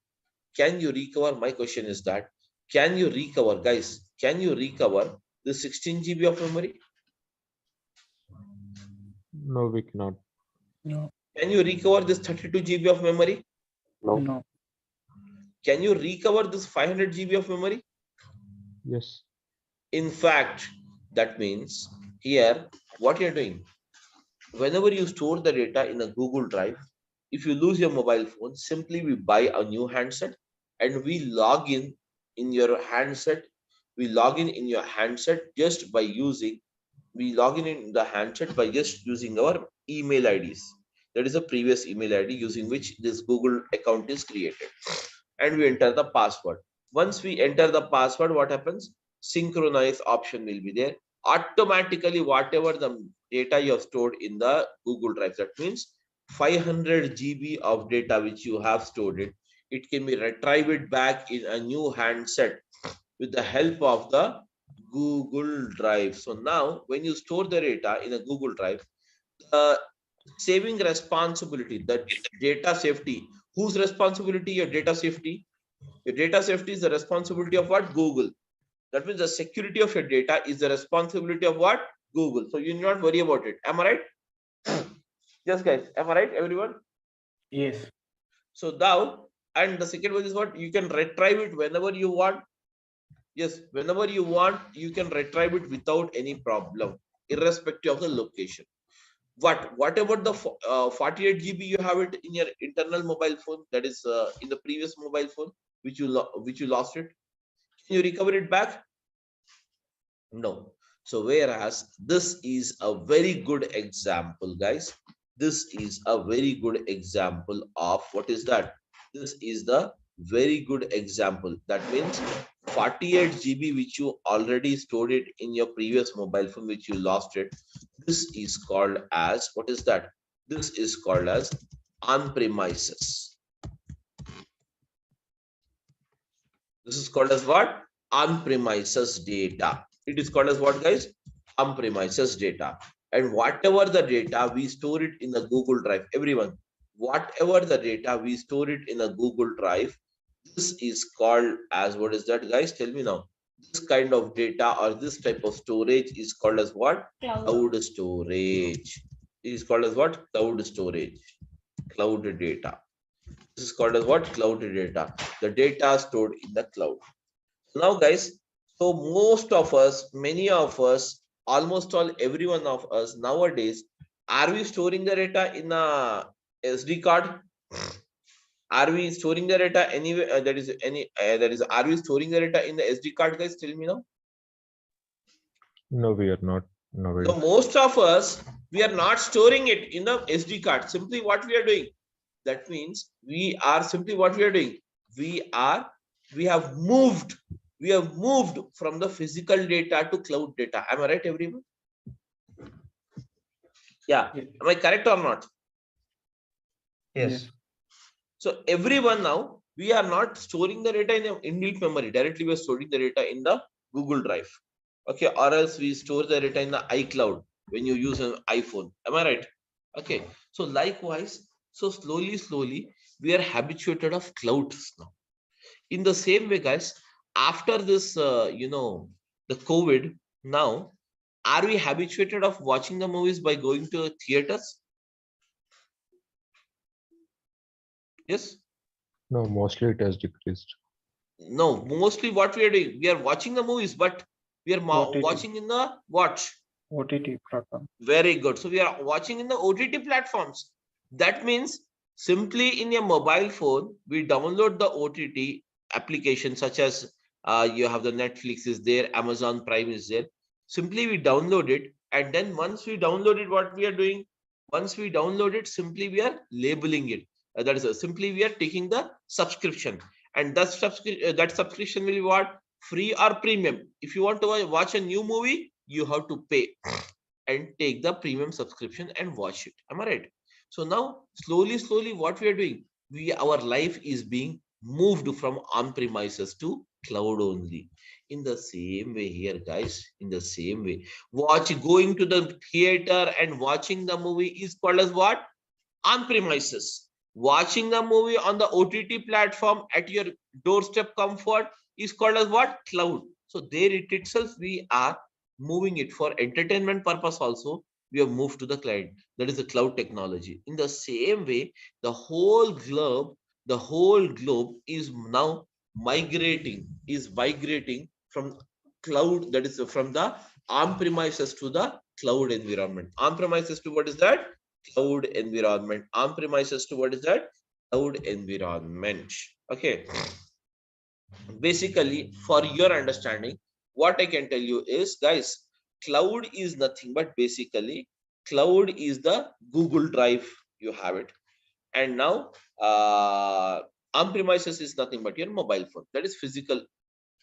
Can you recover? My question is that, can you recover, guys? Can you recover the 16 GB of memory? No, we cannot. No. Can you recover this 32 GB of memory? No. Can you recover this 500 GB of memory? Yes. In fact, that means here, what you're doing, whenever you store the data in a Google Drive, if you lose your mobile phone, simply we buy a new handset and we log in your handset. We log in your handset just by using, we log in the handset by just using our email IDs. That is a previous email ID using which this Google account is created. And we enter the password. Once we enter the password, what happens? Synchronize option will be there. Automatically, whatever the data you have stored in the Google Drive, that means 500 GB of data which you have stored it can be retrieved back in a new handset with the help of the Google Drive. So now when you store the data in a Google Drive, the saving responsibility, that data safety, whose responsibility? Your data safety. Your data safety is the responsibility of what? Google. That means the security of your data is the responsibility of what? Google. So you need not worry about it. Am I right? Yes, guys. Am I right, everyone? Yes. So now, and the second one is what? You can retrieve it whenever you want. Yes, whenever you want, you can retrieve it without any problem, irrespective of the location. What about the 48 GB you have it in your internal mobile phone, that is in the previous mobile phone which you lost it? Can you recover it back? No. So whereas this is a very good example, guys. This is a very good example of what is that? This is the very good example. That means 48 GB which you already stored it in your previous mobile phone which you lost it. This is called as, what is that? This is called as on-premises. This is called as what? On-premises data. It is called as what, guys? On-premises data. And whatever the data, we store it in the Google Drive. Everyone, whatever the data, we store it in a Google Drive. This is called as, what is that, guys? Tell me now. This kind of data or this type of storage is called as what? Cloud storage. It is called as what? Cloud storage. Cloud data. This is called as what? Cloud data. The data stored in the cloud. Now, guys, so most of us, many of us, almost all, every one of us nowadays, are we storing the data in a SD card? Are we storing the data anywhere? Are we storing the data in the SD card, guys? Tell me now. No, we are not. Nowadays. So most of us, we are not storing it in the SD card. Simply what we are doing. That means we are simply what we are doing. We have moved from the physical data to cloud data. Am I right, everyone? Yeah. Am I correct or not? Yes. So everyone now, we are not storing the data in an inbuilt memory. Directly we are storing the data in the Google Drive. Okay, or else we store the data in the iCloud when you use an iPhone. Am I right? Okay. So likewise, so slowly, we are habituated of clouds now. In the same way, guys, after this, the COVID, now, are we habituated of watching the movies by going to theaters? Yes? No, mostly it has decreased. No, mostly what we are doing, we are watching the movies, but we are watching in the what? OTT platform. Very good. So we are watching in the OTT platforms. That means simply in your mobile phone, we download the OTT applications such as you have the Netflix is there, Amazon Prime is there. Simply we download it, and then once we download it, what we are doing? Once we download it, simply we are labeling it. That is simply we are taking the subscription, and that subscription will be what? Free or premium. If you want to watch a new movie, you have to pay and take the premium subscription and watch it. Am I right? So now slowly what we are doing, our life is being moved from on-premises to cloud only. In the same way here, guys, in the same way, going to the theater and watching the movie is called as what? On-premises. Watching the movie on the OTT platform at your doorstep comfort is called as what? Cloud. So there it itself, we are moving it for entertainment purpose also. We have moved to the cloud. That is the cloud technology. In the same way, the whole globe is now migrating from cloud, that is from the on-premises to the cloud environment. On-premises to what is that? Cloud environment. On-premises to what is that? Cloud environment. Okay. Basically, for your understanding, what I can tell you is, guys, cloud is nothing but basically cloud is the Google Drive. You have it. And now on-premises is nothing but your mobile phone. That is physical,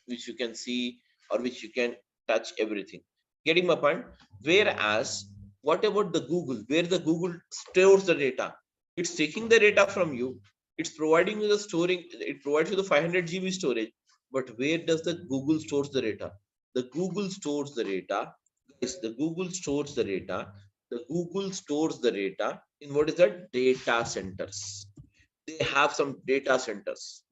which you can see or which you can touch everything. Getting my point? Whereas, what about the Google? Where the Google stores the data? It's taking the data from you. It's providing you the storing. It provides you the 500 GB storage. But where does the Google stores the data? The Google stores the data. Yes, the Google stores the data. The Google stores the data in what is that? Data centers. They have some data centers.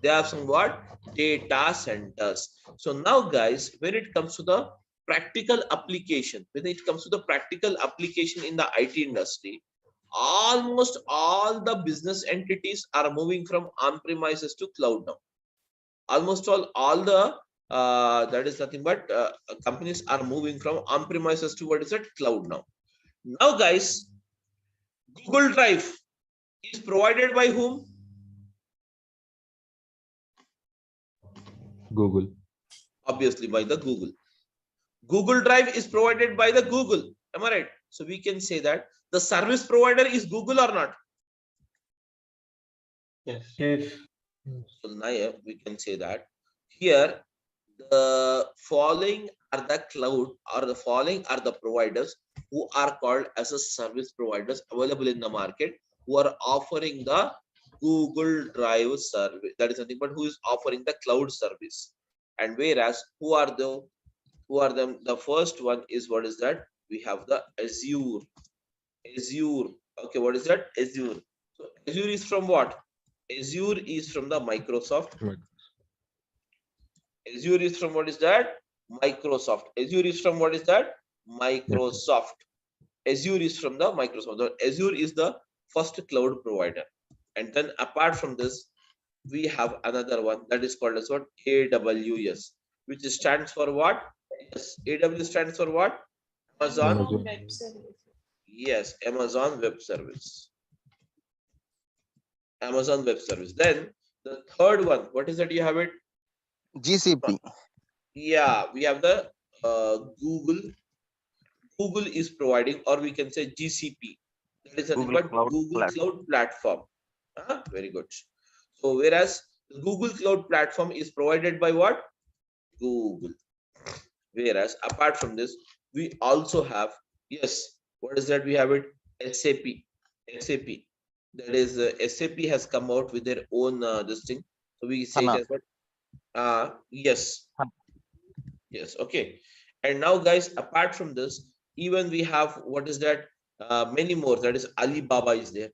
They have some what? Data centers. So now, guys, when it comes to the practical application, in the IT industry, almost all the business entities are moving from on-premises to cloud now. Almost all the that is nothing but companies are moving from on-premises to what is it? Cloud now. Now, guys, Google Drive is provided by whom? Google. Obviously by the Google. Google Drive is provided by the Google. Am I right? So we can say that the service provider is Google or not? Yes. So now we can say that here the following are the cloud, or the following are the providers who are called as a service providers available in the market, who are offering the Google Drive service. That is nothing but who is offering the cloud service. And whereas who are them? The first one is, what is that? We have the Azure. Okay, what is that? Azure. So Azure is from what? Azure is from the Microsoft. Azure is from what is that? Microsoft. Azure is from what is that? Microsoft. Azure is from the Microsoft. Azure is the first cloud provider. And then apart from this, we have another one that is called as what? AWS, which stands for what? Yes, AWS stands for what? Amazon Web service. Yes, Amazon Web Service. Amazon Web Service. Then the third one, what is that? You have it? GCP. Yeah, we have the Google. Google is providing, or we can say GCP. That is nothing but Google Cloud Platform. Very good. So whereas the Google Cloud Platform is provided by what? Google. Whereas apart from this, we also have, yes, what is that? We have it? SAP. That is SAP has come out with their own this thing. So we say it as what? Yes. Okay. And now, guys, apart from this, even we have, what is that? Many more. That is Alibaba is there,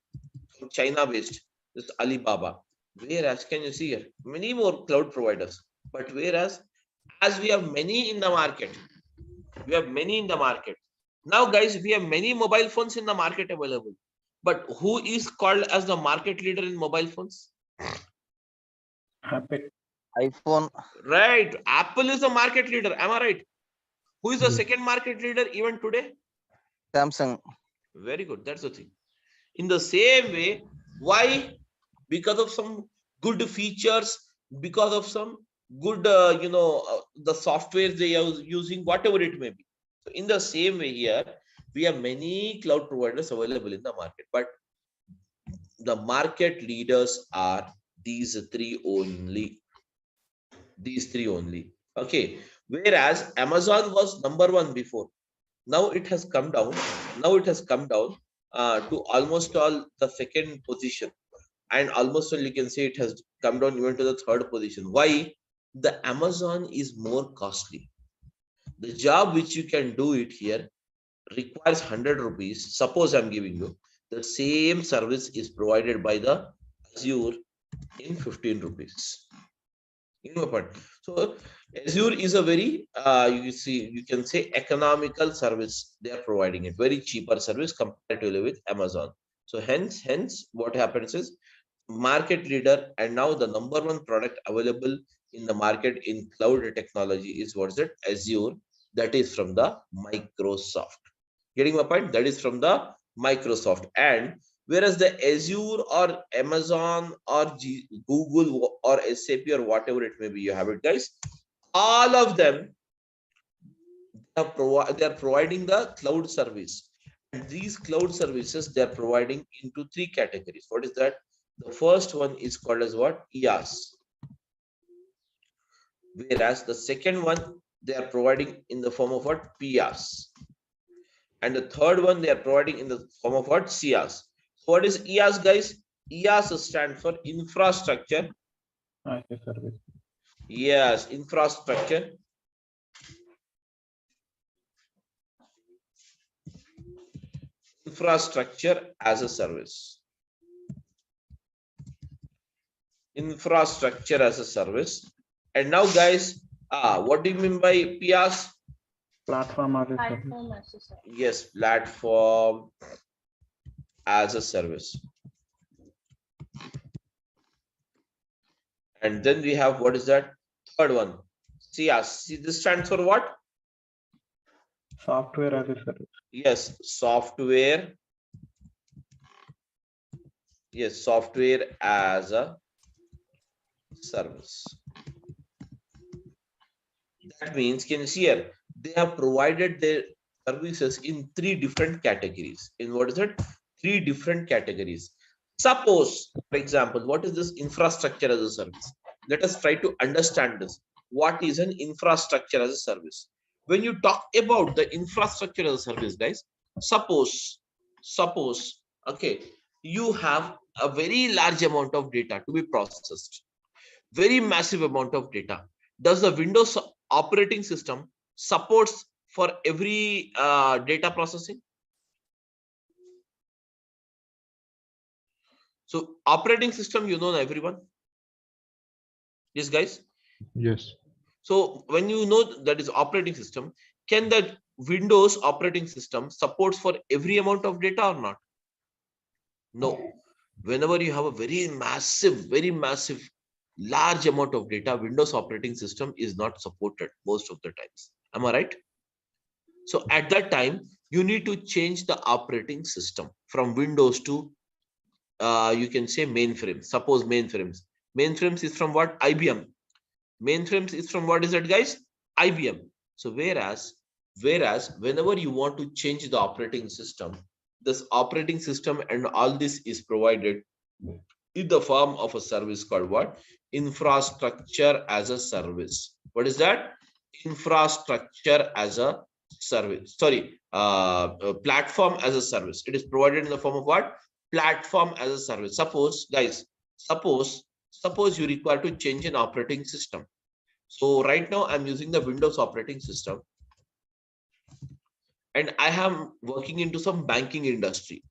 from China based. This Alibaba. Whereas, can you see here? Many more cloud providers. But whereas, as we have many in the market, now, guys, we have many mobile phones in the market available. But who is called as the market leader in mobile phones? iPhone. Right. Apple is the market leader. Am I right? Who is the second market leader even today? Samsung. Very good. That's the thing. In the same way, why? because of some good features, because of some good, the software they are using, whatever it may be. So in the same way here, we have many cloud providers available in the market, but the market leaders are these three only. These three only. Okay. Whereas Amazon was number one before. Now it has come down. Now it has come down to almost all the second position. And almost all you can say it has come down even to the third position. Why? The Amazon is more costly. The job which you can do it here requires 100 rupees. Suppose I'm giving you the same service is provided by the Azure in 15 rupees. You know what? So Azure is a very you can say economical service. They are providing it very cheaper service comparatively with Amazon. So hence what happens is market leader and now the number one product available in the market in cloud technology is what's it? Azure. That is from the Microsoft. Getting my point? That is from the Microsoft. And whereas the Azure or Amazon or Google or SAP or whatever it may be, you have it, guys. All of them they are providing the cloud service. And these cloud services they are providing into three categories. What is that? The first one is called as what? IaaS. Whereas the second one they are providing in the form of what? PaaS. And the third one they are providing in the form of what? SaaS. What is IaaS, guys? IaaS stands for infrastructure. Service. Yes, infrastructure. Infrastructure as a service. Infrastructure as a service. And now, guys, what do you mean by PaaS? Platform as a service. Yes, platform as a service. And then we have, what is that? Third one, SaaS. See, this stands for what? Software as a service. Yes, software. Yes, software as a service. That means, can you see here? They have provided their services in three different categories. In what is it? Three different categories. Suppose, for example, what is this infrastructure as a service? Let us try to understand this. What is an infrastructure as a service? When you talk about the infrastructure as a service, guys, suppose, okay, you have a very large amount of data to be processed, very massive amount of data. Does the Windows operating system supports for every data processing? So operating system, you know everyone. Yes, guys. Yes. So when you know that is operating system, can that Windows operating system supports for every amount of data or not? No. Whenever you have a very massive, large amount of data, Windows operating system is not supported most of the times. Am I right? So at that time, you need to change the operating system from Windows to you can say mainframes. Suppose mainframes. Mainframes is from what? IBM. Mainframes is from what is that, guys? IBM. So whereas whenever you want to change the operating system, this operating system and all this is provided in the form of a service called what? Infrastructure as a service. What is that? Infrastructure as a service. Sorry, platform as a service. It is provided in the form of what? Platform as a service. Suppose, guys, suppose you require to change an operating system. So right now I'm using the Windows operating system and I am working into some banking industry.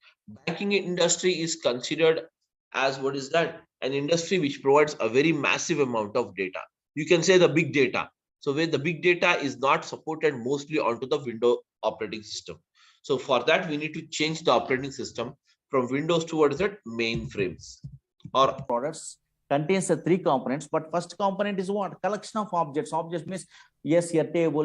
Banking industry is considered as what is that? An industry which provides a very massive amount of data. You can say the big data. So where the big data is not supported mostly onto the Windows operating system. So for that, we need to change the operating system from Windows to what is it? Mainframes. Or products contains the three components, but first component is what? Collection of objects. Objects means, yes, your table,